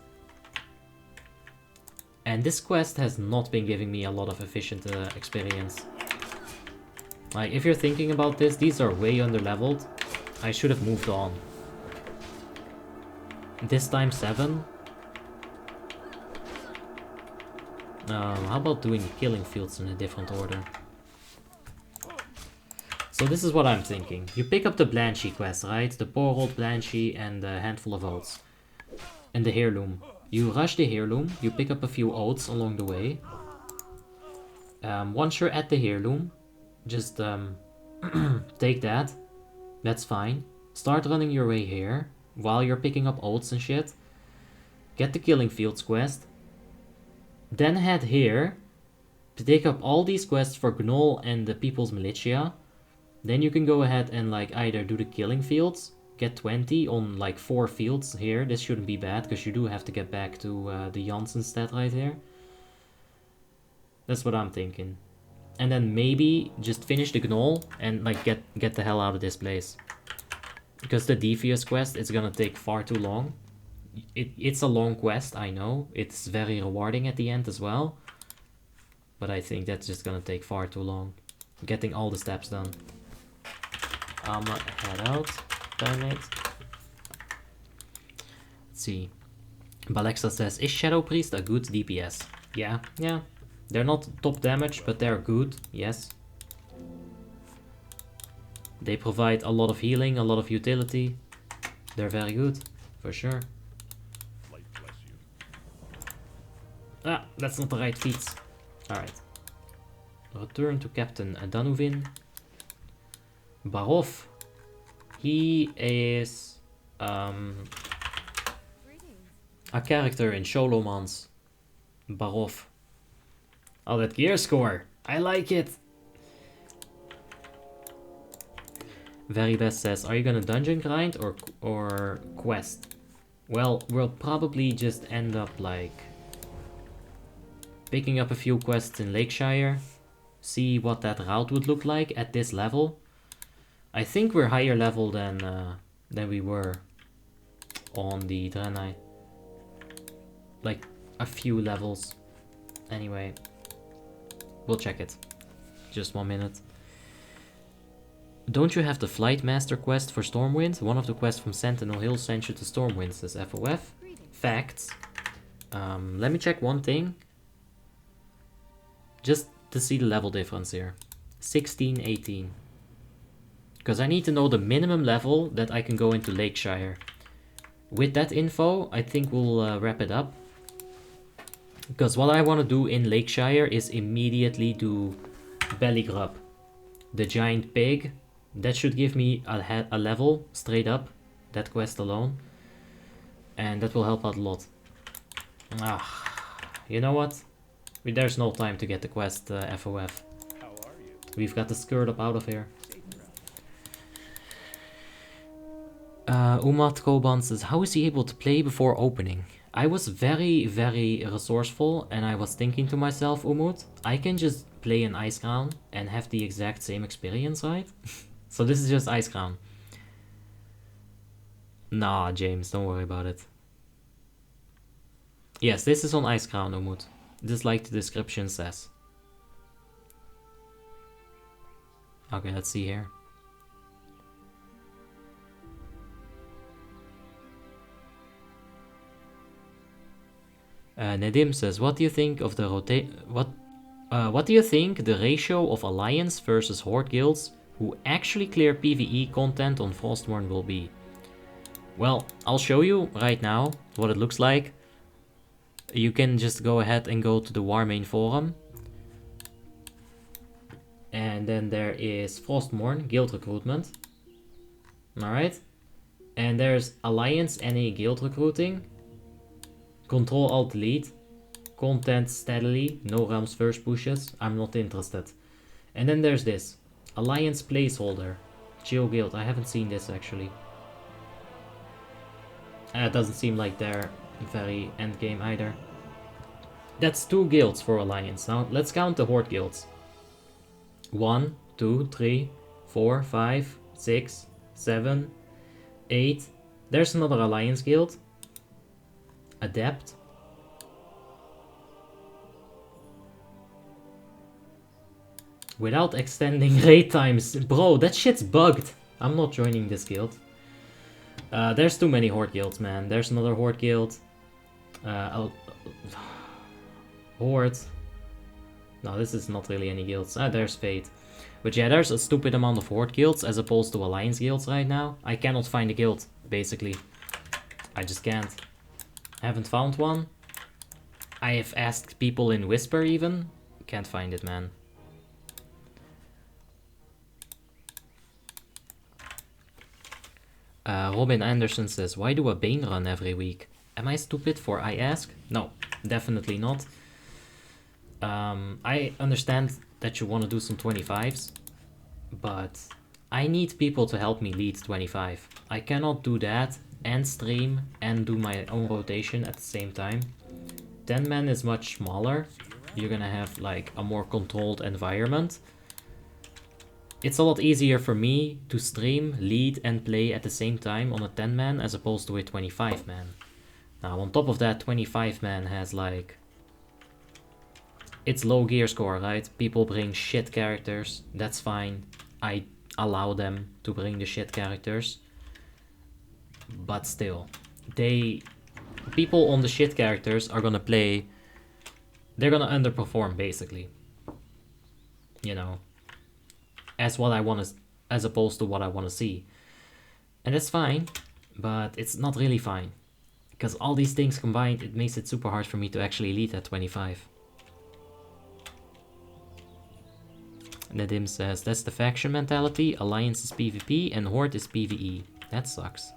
Speaker 1: And this quest has not been giving me a lot of efficient experience. Like, if you're thinking about this, these are way under-leveled. I should have moved on. This time 7. How about doing the killing fields in a different order? So this is what I'm thinking. You pick up the Blanchy quest, right? The poor old Blanchy and a handful of oats. And the heirloom. You rush the heirloom, you pick up a few oats along the way. Once you're at the heirloom, just take that. That's fine. Start running your way here while you're picking up oats and shit. Get the killing fields quest. Then head here to take up all these quests for Gnoll and the People's Militia. Then you can go ahead and like either do the killing fields, get 20 on like 4 fields here. This shouldn't be bad because you do have to get back to the Janssen stat right here. That's what I'm thinking. And then maybe just finish the Gnoll and like get the hell out of this place. Because the Devious quest is gonna take far too long. It's a long quest, I know. It's very rewarding at the end as well. But I think that's just gonna take far too long. Getting all the steps done. I'ma head out. Damn it. Let's see. Balexa says, is Shadow Priest a good DPS? Yeah. They're not top damage, but they're good, yes. They provide a lot of healing, a lot of utility. They're very good, for sure. Ah, that's not the right feat. Alright. Return to Captain Danuvin. Barov. He is a character in Sholomans. Barov. Oh, that gear score. I like it. Very Best says, are you gonna dungeon grind or quest? Well, we'll probably just end up like picking up a few quests in Lakeshire. See what that route would look like at this level. I think we're higher level than we were on the Draenei. Like a few levels. Anyway, we'll check it. Just 1 minute. Don't you have the Flight Master quest for Stormwind? One of the quests from Sentinel Hill sent you to Stormwind, says FOF. Facts. Let me check one thing. Just to see the level difference here. 16, 18. Because I need to know the minimum level that I can go into Lakeshire. With that info, I think we'll wrap it up. Because what I want to do in Lakeshire is immediately do Belly Grub. The giant pig. That should give me a level straight up. That quest alone. And that will help out a lot. You know what? There's no time to get the quest FOF.
Speaker 2: How are you?
Speaker 1: We've got to skirt up out of here. Umat Koban says, how is he able to play before opening? I was very, very resourceful and I was thinking to myself, Umut, I can just play an Icecrown and have the exact same experience, right? So this is just Icecrown. Nah, James, don't worry about it. Yes, this is on Icecrown, Umut. Just like the description says. Okay, let's see here. Nedim says, what do you think of the what do you think the ratio of Alliance versus Horde guilds who actually clear PvE content on Frostmourne will be? Well, I'll show you right now what it looks like. You can just go ahead and go to the Warmane forum. And then there is Frostmourne guild recruitment. Alright. And there's Alliance NA guild recruiting. Control Alt Delete. Content steadily. No realms first pushes. I'm not interested. And then there's this. Alliance placeholder. Chill guild. I haven't seen this actually. It doesn't seem like they're very endgame either. That's 2 guilds for Alliance. Now let's count the Horde guilds. 1, 2, 3, 4, 5, 6, 7, 8. There's another Alliance guild. Adept. Without extending raid times. Bro, that shit's bugged. I'm not joining this guild. There's too many Horde guilds, man. There's another Horde guild. Horde. No, this is not really any guilds. There's Fate. But yeah, there's a stupid amount of Horde guilds as opposed to Alliance guilds right now. I cannot find a guild, basically. I just can't. Haven't found one. I have asked people in Whisper even. Can't find it, man. Robin Anderson says, why do a Bane run every week? Am I stupid for I ask? No, definitely not. I understand that you want to do some 25s, but I need people to help me lead 25. I cannot do that and stream and do my own rotation at the same time. 10 man is much smaller. You're gonna have like a more controlled environment. It's a lot easier for me to stream, lead and play at the same time on a 10 man as opposed to a 25 man. Now on top of that, 25 man has like... It's low gear score, right? People bring shit characters, that's fine. I allow them to bring the shit characters. But still, people on the shit characters are gonna play... They're gonna underperform basically. You know. As opposed to what I want to see. And that's fine, but it's not really fine. Because all these things combined, it makes it super hard for me to actually lead at 25. Nadim says, that's the faction mentality, Alliance is PvP and Horde is PvE. That sucks.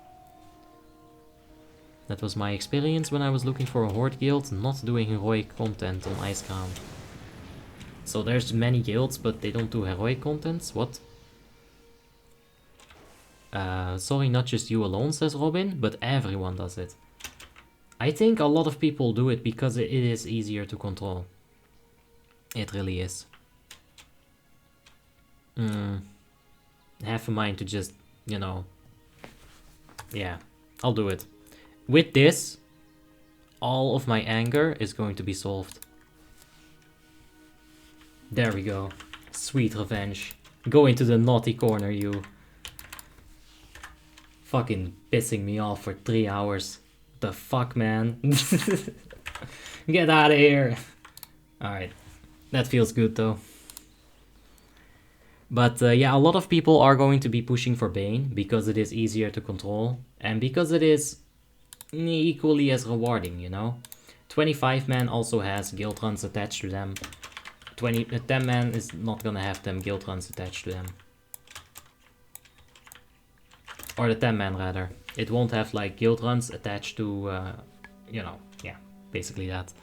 Speaker 1: That was my experience when I was looking for a Horde guild, not doing heroic content on Icecrown. So there's many guilds, but they don't do heroic contents. What? Sorry, not just you alone, says Robin, but everyone does it. I think a lot of people do it because it is easier to control. It really is. Half a mind to just, you know... Yeah, I'll do it. With this, all of my anger is going to be solved. There we go. Sweet revenge. Go into the naughty corner, you. Fucking pissing me off for 3 hours. The fuck, man. Get out of here. Alright. That feels good, though. But yeah, a lot of people are going to be pushing for Bane because it is easier to control. And because it is equally as rewarding, you know? 25 man also has guild runs attached to them. 10 man is not gonna have them guild runs attached to them. Or the 10 man rather. It won't have like guild runs attached to, you know, yeah, basically that.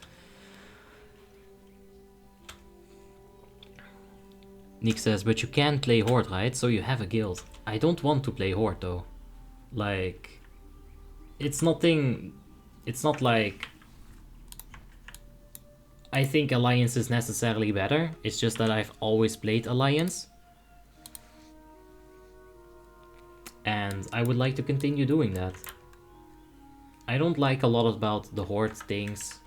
Speaker 1: Nick says, but you can play Horde, right? So you have a guild. I don't want to play Horde though. Like, it's not like... I think Alliance is necessarily better. It's just that I've always played Alliance. And I would like to continue doing that. I don't like a lot about the Horde things.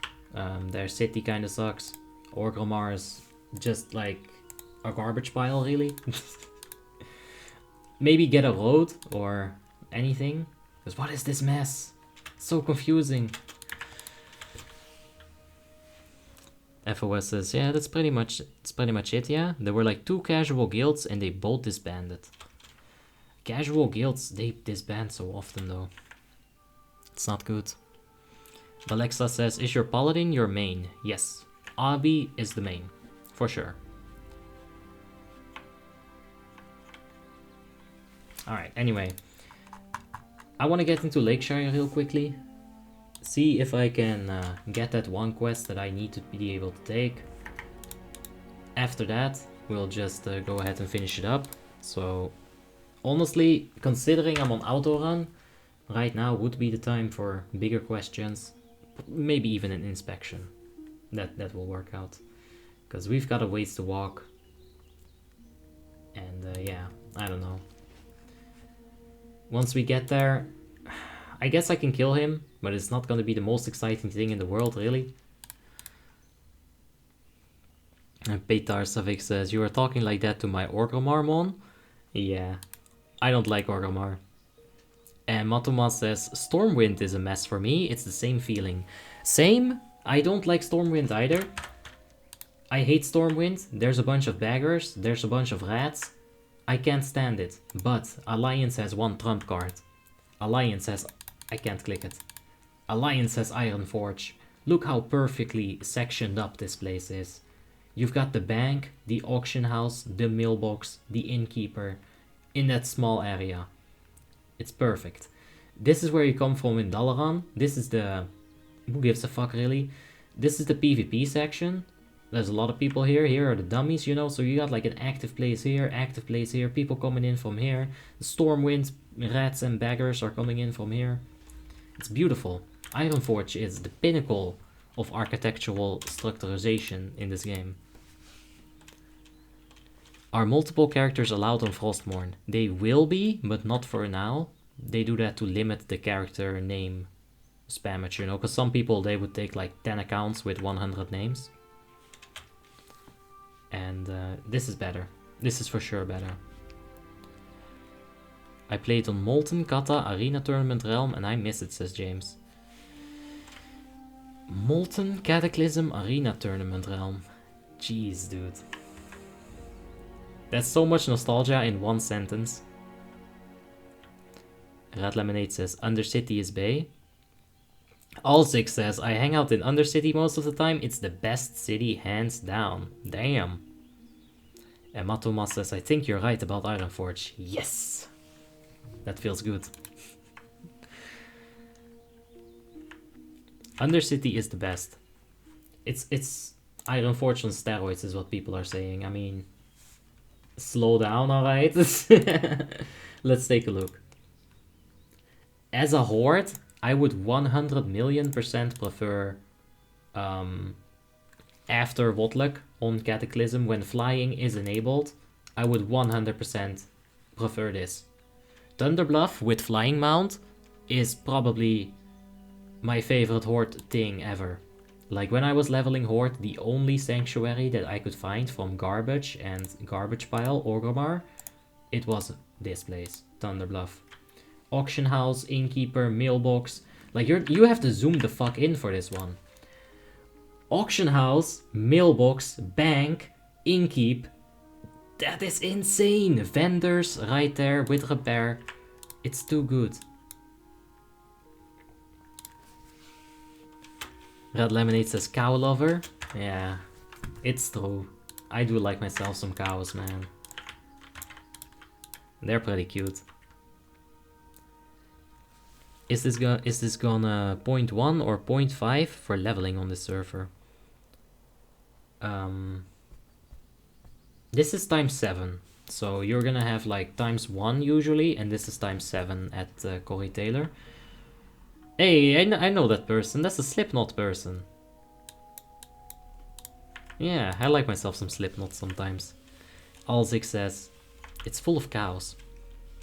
Speaker 1: Their city kind of sucks. Orgrimmar is just like a garbage pile, really. Maybe get a road or anything. Because what is this mess? So confusing. FOS says, yeah, that's pretty much it, yeah. There were like 2 casual guilds and they both disbanded. Casual guilds, they disband so often though. It's not good. Alexa says, is your paladin your main? Yes. Abi is the main, for sure. Alright, anyway. I want to get into Lakeshire real quickly. See if I can get that one quest that I need to be able to take. After that, we'll just go ahead and finish it up. So, honestly, considering I'm on auto run, right now would be the time for bigger questions. maybe even an inspection. That will work out. Because we've got a ways to walk. And yeah, I don't know. Once we get there, I guess I can kill him, but it's not going to be the most exciting thing in the world, really. And Petar Savik says, you are talking like that to my Orgrimmar, Mon? Yeah, I don't like Orgrimmar. And Matoma says, Stormwind is a mess for me, it's the same feeling. Same, I don't like Stormwind either. I hate Stormwind, there's a bunch of baggers, there's a bunch of rats. I can't stand it, but Alliance has one trump card. Alliance has... I can't click it. Alliance has Ironforge. Look how perfectly sectioned up this place is. You've got the bank, the auction house, the mailbox, the innkeeper, in that small area. It's perfect. This is where you come from in Dalaran. This is the... who gives a fuck, really? This is the PvP section. There's a lot of people here. Here are the dummies, you know. So you got like an active place here, people coming in from here. The Stormwind, rats and baggers are coming in from here. It's beautiful. Ironforge is the pinnacle of architectural structurization in this game. Are multiple characters allowed on Frostmourne? They will be, but not for now. They do that to limit the character name spammage, you know, because some people, they would take like 10 accounts with 100 names. And this is better. This is for sure better. I played on Molten Kata Arena Tournament Realm and I miss it, says James. Molten Cataclysm Arena Tournament Realm. Jeez, dude. That's so much nostalgia in one sentence. Red Lemonade says, Undercity is Bay. Alzik says, I hang out in Undercity most of the time. It's the best city, hands down. Damn. And Matoma says, I think you're right about Ironforge. Yes! That feels good. Undercity is the best. It's Ironforge on steroids is what people are saying. I mean, slow down, alright? Let's take a look. As a horde, I would 100,000,000% prefer after WoTLK on Cataclysm when flying is enabled. I would 100% prefer this. Thunderbluff with flying mount is probably my favorite horde thing ever. Like when I was leveling horde, the only sanctuary that I could find from garbage and garbage pile Orgrimmar, it was this place, Thunderbluff. Auction house, innkeeper, mailbox. Like you have to zoom the fuck in for this one. Auction house, mailbox, bank, innkeep. That is insane. Vendors right there with repair. It's too good. Red Lemonade says cow lover. Yeah, it's true. I do like myself some cows, man. They're pretty cute. Is this gonna 0.1 or 0.5 for leveling on this server? This is times 7. So you're gonna have like times 1 usually, and this is times 7 at Corey Taylor. Hey, I know that person. That's a Slipknot person. Yeah, I like myself some Slipknot sometimes. Alzik says, it's full of cows.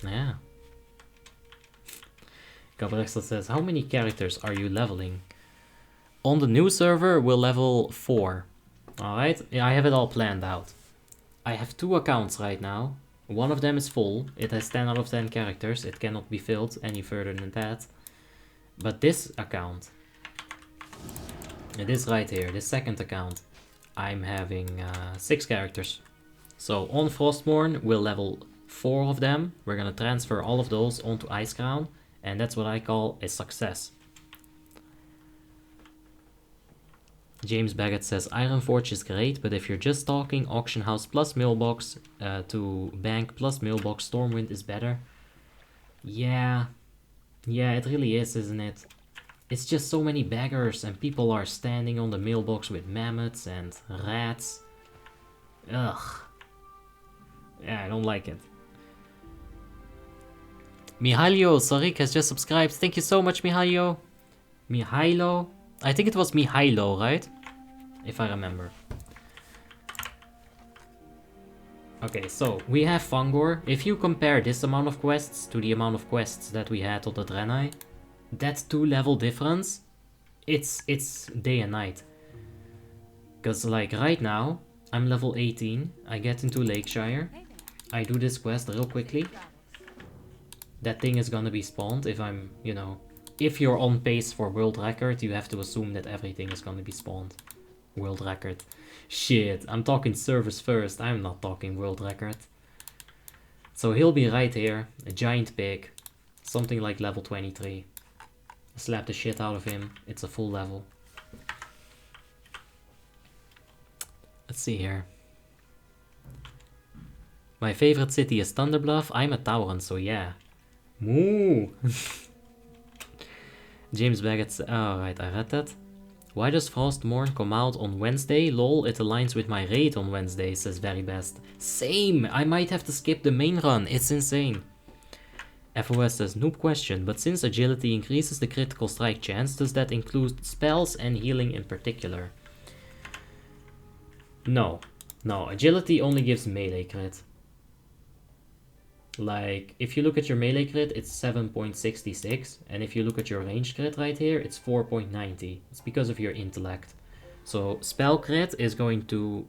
Speaker 1: Yeah. Gabrexel says, how many characters are you leveling? On the new server, we'll level 4. Alright, yeah, I have it all planned out. I have 2 accounts right now. One of them is full. It has 10 out of 10 characters. It cannot be filled any further than that. But this account, this right here, this second account, I'm having 6 characters. So on Frostmourne, we'll level 4 of them. We're gonna transfer all of those onto Icecrown. And that's what I call a success. James Baggett says, Ironforge is great, but if you're just talking auction house plus mailbox to bank plus mailbox, Stormwind is better. Yeah, it really is, isn't it? It's just so many beggars and people are standing on the mailbox with mammoths and rats. Ugh. Yeah, I don't like it. Mihailo Sorik has just subscribed. Thank you so much, Mihailo. I think it was Mihailo, right? If I remember. Okay, so we have Fangor. If you compare this amount of quests to the amount of quests that we had on the Draenei, that 2-level difference, it's day and night. Because like right now, I'm level 18, I get into Lakeshire, I do this quest real quickly. That thing is gonna be spawned if I'm, you know, if you're on pace for world record, you have to assume that everything is gonna be spawned. World record. Shit, I'm talking service first, I'm not talking world record. So he'll be right here, a giant pig, something like level 23. Slap the shit out of him, it's a full level. Let's see here. My favorite city is Thunderbluff. I'm a Tauren, so yeah. Moo! James Baggett. Alright, I read that. Why does Frostmourne come out on Wednesday? Lol, it aligns with my raid on Wednesday, says Very Best. Same! I might have to skip the main run. It's insane. FOS says, noob question, but since agility increases the critical strike chance, does that include spells and healing in particular? No. No, agility only gives melee crit. Like, if you look at your melee crit, it's 7.66, and if you look at your range crit right here, it's 4.90. It's because of your intellect. So, spell crit is going to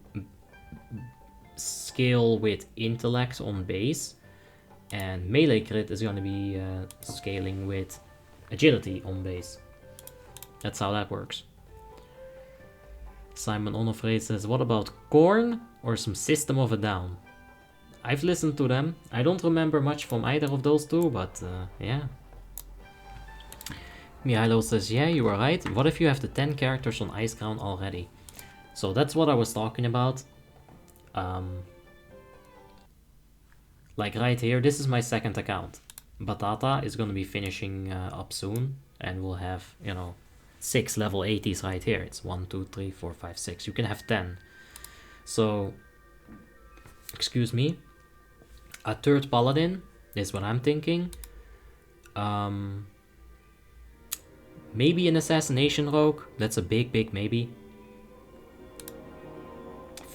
Speaker 1: scale with intellect on base, and melee crit is going to be scaling with agility on base. That's how that works. Simon Onofre says, what about Korn or some System of a Down? I've listened to them. I don't remember much from either of those two, but yeah. Mihailo says, yeah, you are right. What if you have the 10 characters on Icecrown already? So that's what I was talking about. Like right here, this is my second account. Batata is going to be finishing up soon, and we'll have, you know, 6 level 80s right here. It's 1, 2, 3, 4, 5, 6. You can have 10. So, excuse me. A third paladin is what I'm thinking. Maybe an assassination rogue. That's a big maybe.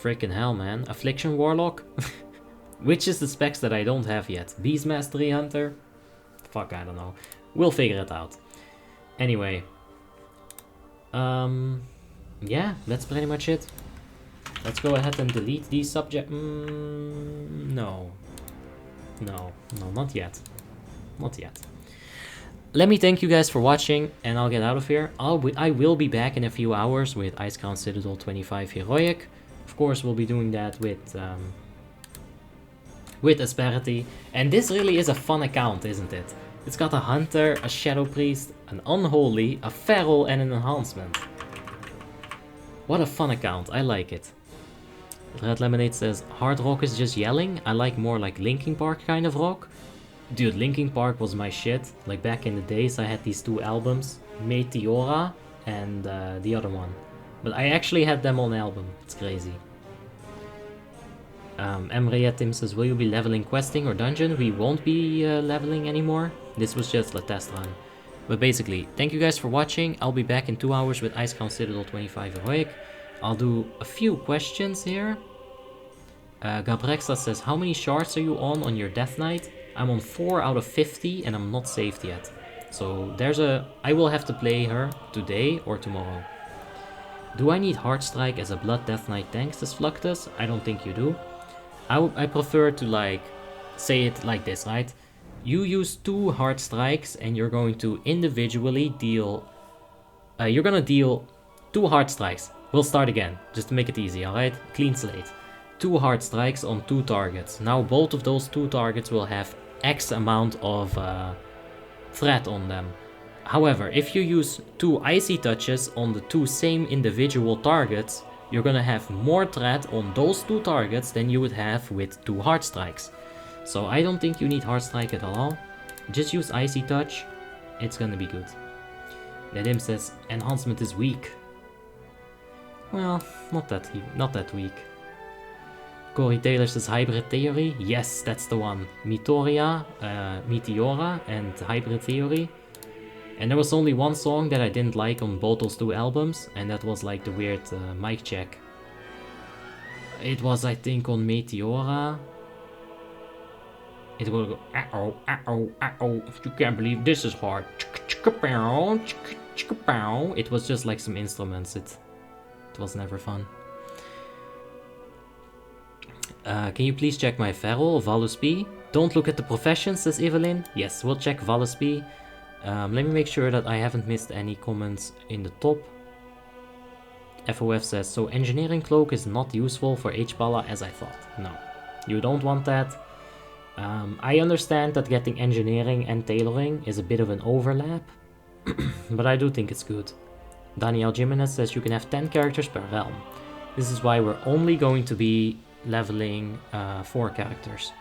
Speaker 1: Freaking hell, man. Affliction warlock. Which is the specs that I don't have yet. Beast Mastery Hunter. Fuck, I don't know. We'll figure it out. Anyway. Yeah, that's pretty much it. Let's go ahead and delete these subject. No, not yet. Not yet. Let me thank you guys for watching, and I'll get out of here. I will be back in a few hours with Icecrown Citadel 25 Heroic. Of course, we'll be doing that with Asperity. And this really is a fun account, isn't it? It's got a Hunter, a Shadow Priest, an Unholy, a Feral, and an Enhancement. What a fun account, I like it. Red Lemonade says, hard rock is just yelling? I like more like Linkin Park kind of rock. Dude, Linkin Park was my shit. Like back in the days I had these 2 albums, Meteora and the other one. But I actually had them on album, it's crazy. Emre Tim says, will you be leveling questing or dungeon? We won't be leveling anymore. This was just a test run. But basically, thank you guys for watching. I'll be back in 2 hours with Icecrown Citadel 25 Heroic. I'll do a few questions here. Gabrexa says, how many shards are you on your Death Knight? I'm on 4 out of 50 and I'm not saved yet. So I will have to play her today or tomorrow. Do I need Heartstrike as a Blood Death Knight tank, says Fluctus? I don't think you do. I prefer to like say it like this, right? You use 2 Heartstrikes and you're going to individually deal... you're gonna deal 2 Heartstrikes. We'll start again, just to make it easy, alright? Clean slate. 2 Heartstrikes on 2 targets. Now both of those 2 targets will have X amount of threat on them. However, if you use 2 Icy Touches on the 2 same individual targets, you're gonna have more threat on those 2 targets than you would have with 2 Heartstrikes. So I don't think you need Heartstrike at all. Just use Icy Touch, it's gonna be good. Nedim says, enhancement is weak. Well, not that weak. Corey Taylor says Hybrid Theory. Yes, that's the one. Meteora and Hybrid Theory. And there was only one song that I didn't like on both those two albums, and that was like the weird mic check. It was, I think, on Meteora. It will go, uh-oh, uh-oh, uh-oh, you can't believe this is hard. It was just like some instruments, it was never fun. Can you please check my feral, Valuspi? Don't look at the professions, says Evelyn. Yes, we'll check Valuspi. Let me make sure that I haven't missed any comments in the top. FOF says, so engineering cloak is not useful for H-Pala as I thought. No, you don't want that. I understand that getting engineering and tailoring is a bit of an overlap, but I do think it's good. Daniel Jimenez says you can have 10 characters per realm. This is why we're only going to be leveling 4 characters.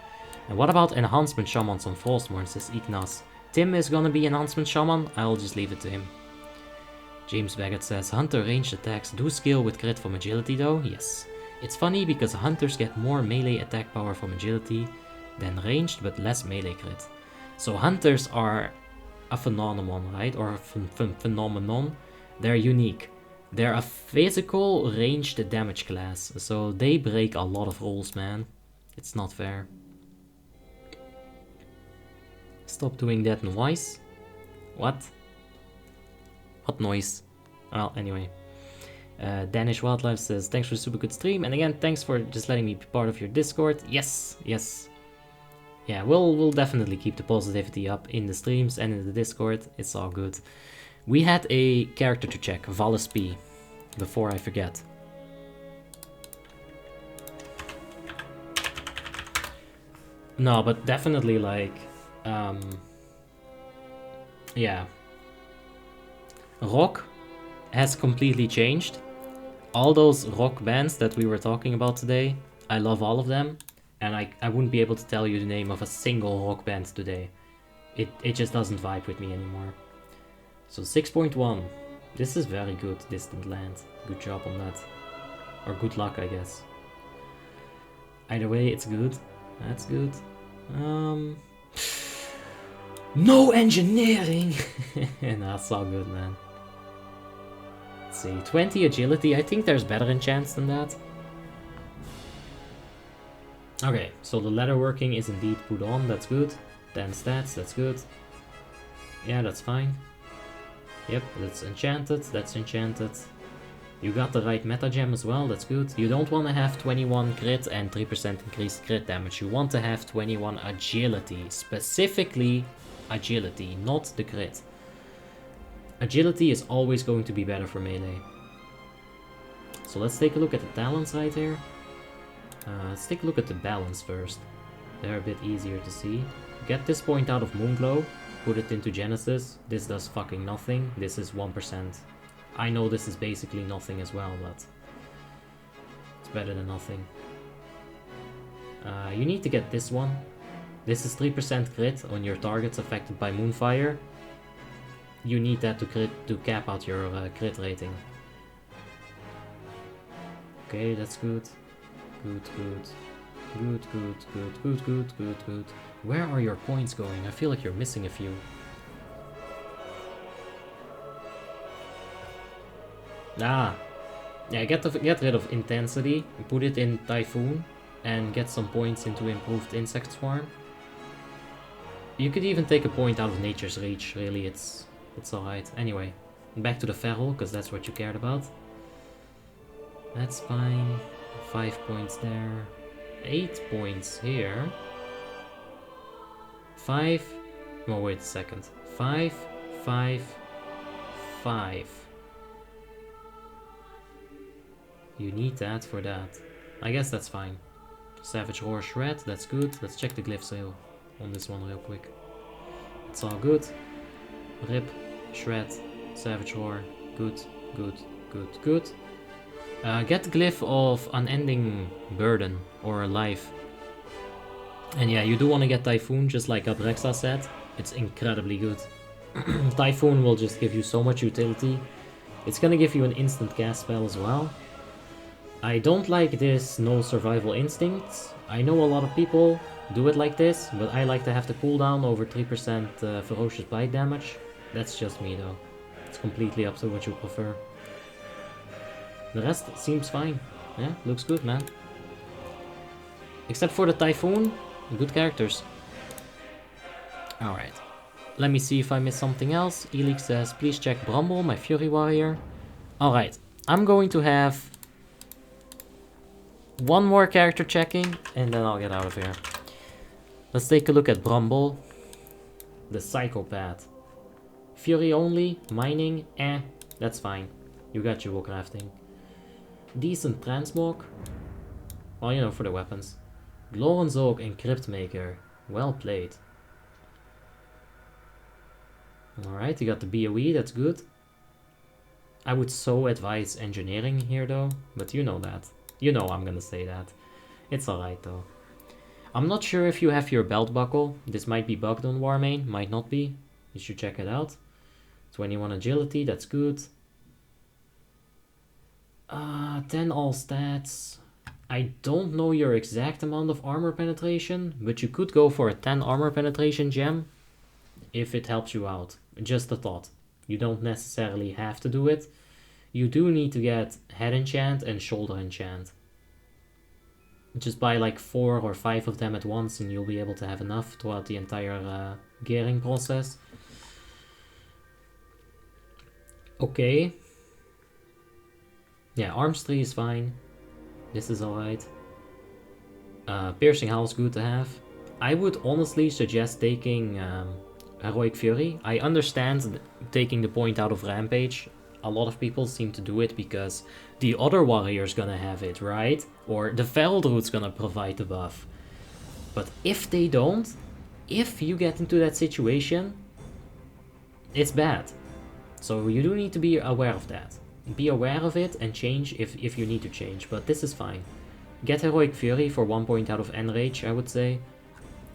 Speaker 1: And what about enhancement shamans on Frostmourne, says Ignas. Tim is gonna be enhancement shaman, I'll just leave it to him. James Baggett says, hunter ranged attacks do scale with crit from agility though? Yes. It's funny because hunters get more melee attack power from agility than ranged, but less melee crit. So hunters are a phenomenon, right? Or a phenomenon. They're unique. They're a physical ranged damage class, so they break a lot of rules, man. It's not fair. Stop doing that noise. What? What noise? Well, anyway. Danish Wildlife says, thanks for a super good stream. And again, thanks for just letting me be part of your Discord. Yes, yes. Yeah, we'll definitely keep the positivity up in the streams and in the Discord. It's all good. We had a character to check, Valus P, before I forget. No, but definitely like, yeah. Rock has completely changed. All those rock bands that we were talking about today, I love all of them. And I wouldn't be able to tell you the name of a single rock band today. It just doesn't vibe with me anymore. So 6.1. This is very good, Distant Land. Good job on that. Or good luck, I guess. Either way, it's good. That's good. No engineering! Nah, that's all good, man. Let's see. 20 agility. I think there's better enchants than that. Okay, so the leatherworking is indeed put on, that's good. 10 stats, that's good. Yeah, that's fine. Yep, that's enchanted, that's enchanted. You got the right meta gem as well, that's good. You don't want to have 21 crit and 3% increased crit damage. You want to have 21 agility. Specifically, agility, not the crit. Agility is always going to be better for melee. So let's take a look at the talents right here. Let's take a look at the balance first. They're a bit easier to see. Get this point out of Moonglow, put it into Genesis. This does fucking nothing. This is 1%. I know this is basically nothing as well, but it's better than nothing. You need to get this one. This is 3% crit on your targets affected by Moonfire. You need that to cap out your crit rating. Okay, that's good. Good, good. Good, good, good, good, good, good, good. Where are your points going? I feel like you're missing a few. Ah! Yeah, get rid of intensity, put it in Typhoon, and get some points into improved insect swarm. You could even take a point out of Nature's Reach, really, it's alright. Anyway, back to the feral, because that's what you cared about. That's fine. 5 points there. 8 points here. 5. Oh, wait a second. 5, 5, 5. You need that for that. I guess that's fine. Savage Roar Shred, that's good. Let's check the glyph sale on this one real quick. It's all good. Rip, Shred, Savage Roar. Good, good, good, good. Get the glyph of Unending Burden or Life. And yeah, you do want to get Typhoon, just like Abrexa said. It's incredibly good. Typhoon will just give you so much utility. It's gonna give you an instant cast spell as well. I don't like this no survival instincts. I know a lot of people do it like this, but I like to have the cooldown over 3% ferocious bite damage. That's just me though. It's completely up to what you prefer. The rest seems fine. Yeah, looks good, man. Except for the Typhoon, good characters. Alright. Let me see if I missed something else. Elix says, please check Bramble, my Fury Warrior. Alright, I'm going to have one more character checking, and then I'll get out of here. Let's take a look at Bramble. The Psychopath. Fury only, mining, that's fine. You got jewel crafting. Decent transmog. Well, you know, for the weapons. Glorens Oak and Crypt Maker. Well played. Alright, you got the BOE, that's good. I would so advise engineering here though, but you know that. You know I'm gonna say that. It's alright though. I'm not sure if you have your belt buckle. This might be bugged on Warmane, might not be. You should check it out. 21 agility, that's good. 10 all stats. I don't know your exact amount of armor penetration, but you could go for a 10 armor penetration gem if it helps you out. Just a thought. You don't necessarily have to do it. You do need to get head enchant and shoulder enchant. Just buy like 4 or 5 of them at once and you'll be able to have enough throughout the entire gearing process. Okay. Yeah, arms 3 is fine. This is alright. Piercing Howl is good to have. I would honestly suggest taking Heroic Fury. I understand taking the point out of Rampage. A lot of people seem to do it because the other warrior's gonna have it, right? Or the Feldroot's gonna provide the buff. But if they don't, if you get into that situation, it's bad. So you do need to be aware of that. Be aware of it and change if you need to change, but this is fine. Get Heroic Fury for 1 point out of Enrage, I would say.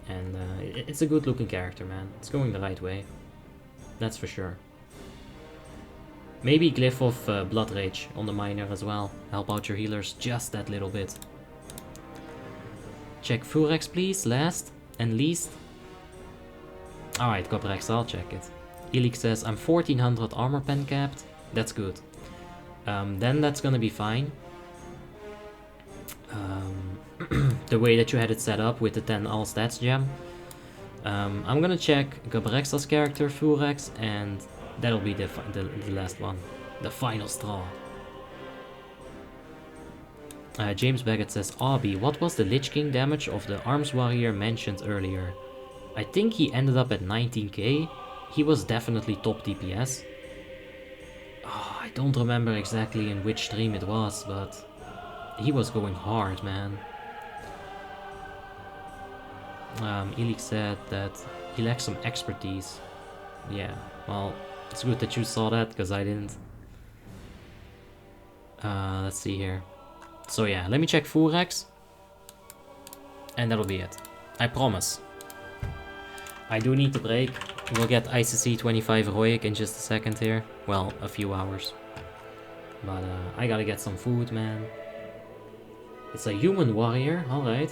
Speaker 1: And it's a good looking character, man. It's going the right way. That's for sure. Maybe Glyph of Blood Rage on the miner as well. Help out your healers just that little bit. Check Furex please, last and least. Alright, Cobrex, I'll check it. Elix says, I'm 1400 armor pen capped. That's good. Then that's gonna be fine. The way that you had it set up with the 10 all stats gem. I'm gonna check Gabrexa's character, Furex, and that'll be the last one. The final straw. James Baggett says, Abby, what was the Lich King damage of the Arms Warrior mentioned earlier? I think he ended up at 19k. He was definitely top DPS. Oh, I don't remember exactly in which stream it was, but he was going hard, man. Elix said that he lacks some expertise. Yeah, well, it's good that you saw that, because I didn't. Let's see here. So yeah, let me check Furex. And that'll be it. I promise. I do need to break. We'll get ICC 25 Heroic in just a second here. Well, a few hours. But I gotta get some food, man. It's a human warrior, alright.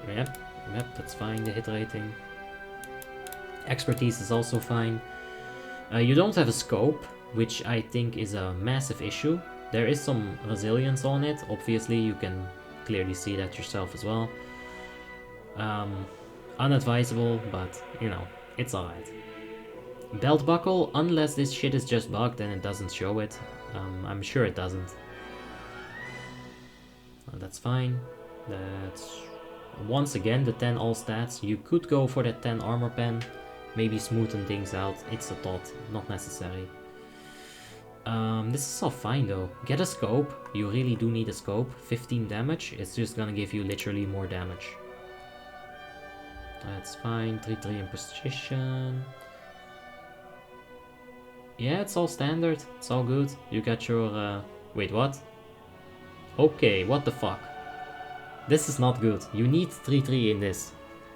Speaker 1: Yep, that's fine, the hit rating. Expertise is also fine. You don't have a scope, which I think is a massive issue. There is some resilience on it, obviously you can clearly see that yourself as well. Unadvisable, but you know, it's alright. Belt buckle, unless this shit is just bugged and it doesn't show it. I'm sure it doesn't. That's fine. That's once again the 10 all stats. You could go for that 10 armor pen, maybe smoothen things out. It's a thought, not necessary. This is all fine though. Get a scope. You really do need a scope. 15 damage. It's just gonna give you literally more damage. That's fine. 3-3 in precision. Yeah, it's all standard. It's all good. You got your... Wait, what? Okay, what the fuck? This is not good. You need 3-3 in this.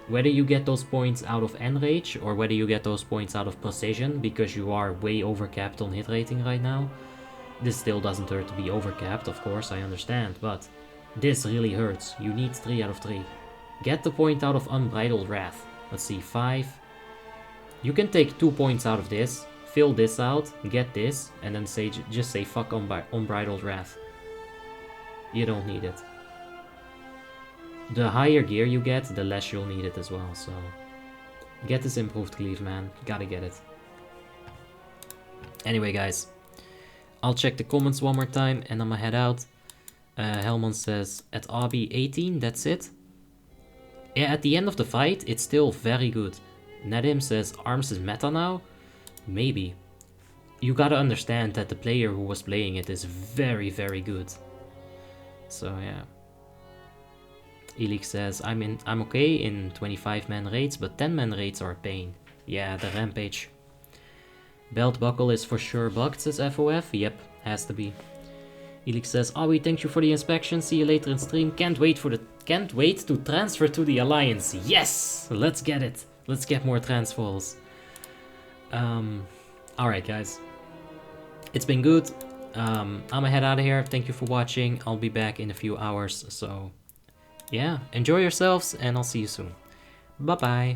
Speaker 1: Whether you get those points out of Enrage or whether you get those points out of Precision, because you are way overcapped on hit rating right now. This still doesn't hurt to be overcapped, of course, I understand, but This really hurts. You need 3 out of 3. Get the point out of Unbridled Wrath. Let's see, 5. You can take 2 points out of this, fill this out, get this, and then say just say fuck Unbridled Wrath. You don't need it. The higher gear you get, the less you'll need it as well, so... Get this improved cleave, man. Gotta get it. Anyway, guys. I'll check the comments one more time, and I'ma head out. Helmon says, at RB 18, that's it. Yeah, at the end of the fight, it's still very good. Nadim says, Arms is meta now? Maybe. You gotta understand that the player who was playing it is very, very good. So, yeah. Elix says, I'm okay in 25-man raids, but 10-man raids are a pain. Yeah, the Rampage. Belt buckle is for sure bugged, says FOF. Yep, has to be. Elix says, we thank you for the inspection. See you later in stream. Can't wait to transfer to the Alliance. Yes! Let's get it. Let's get more transfers. Alright, guys. It's been good. I'ma head out of here. Thank you for watching. I'll be back in a few hours, so... Yeah, enjoy yourselves, and I'll see you soon. Bye-bye.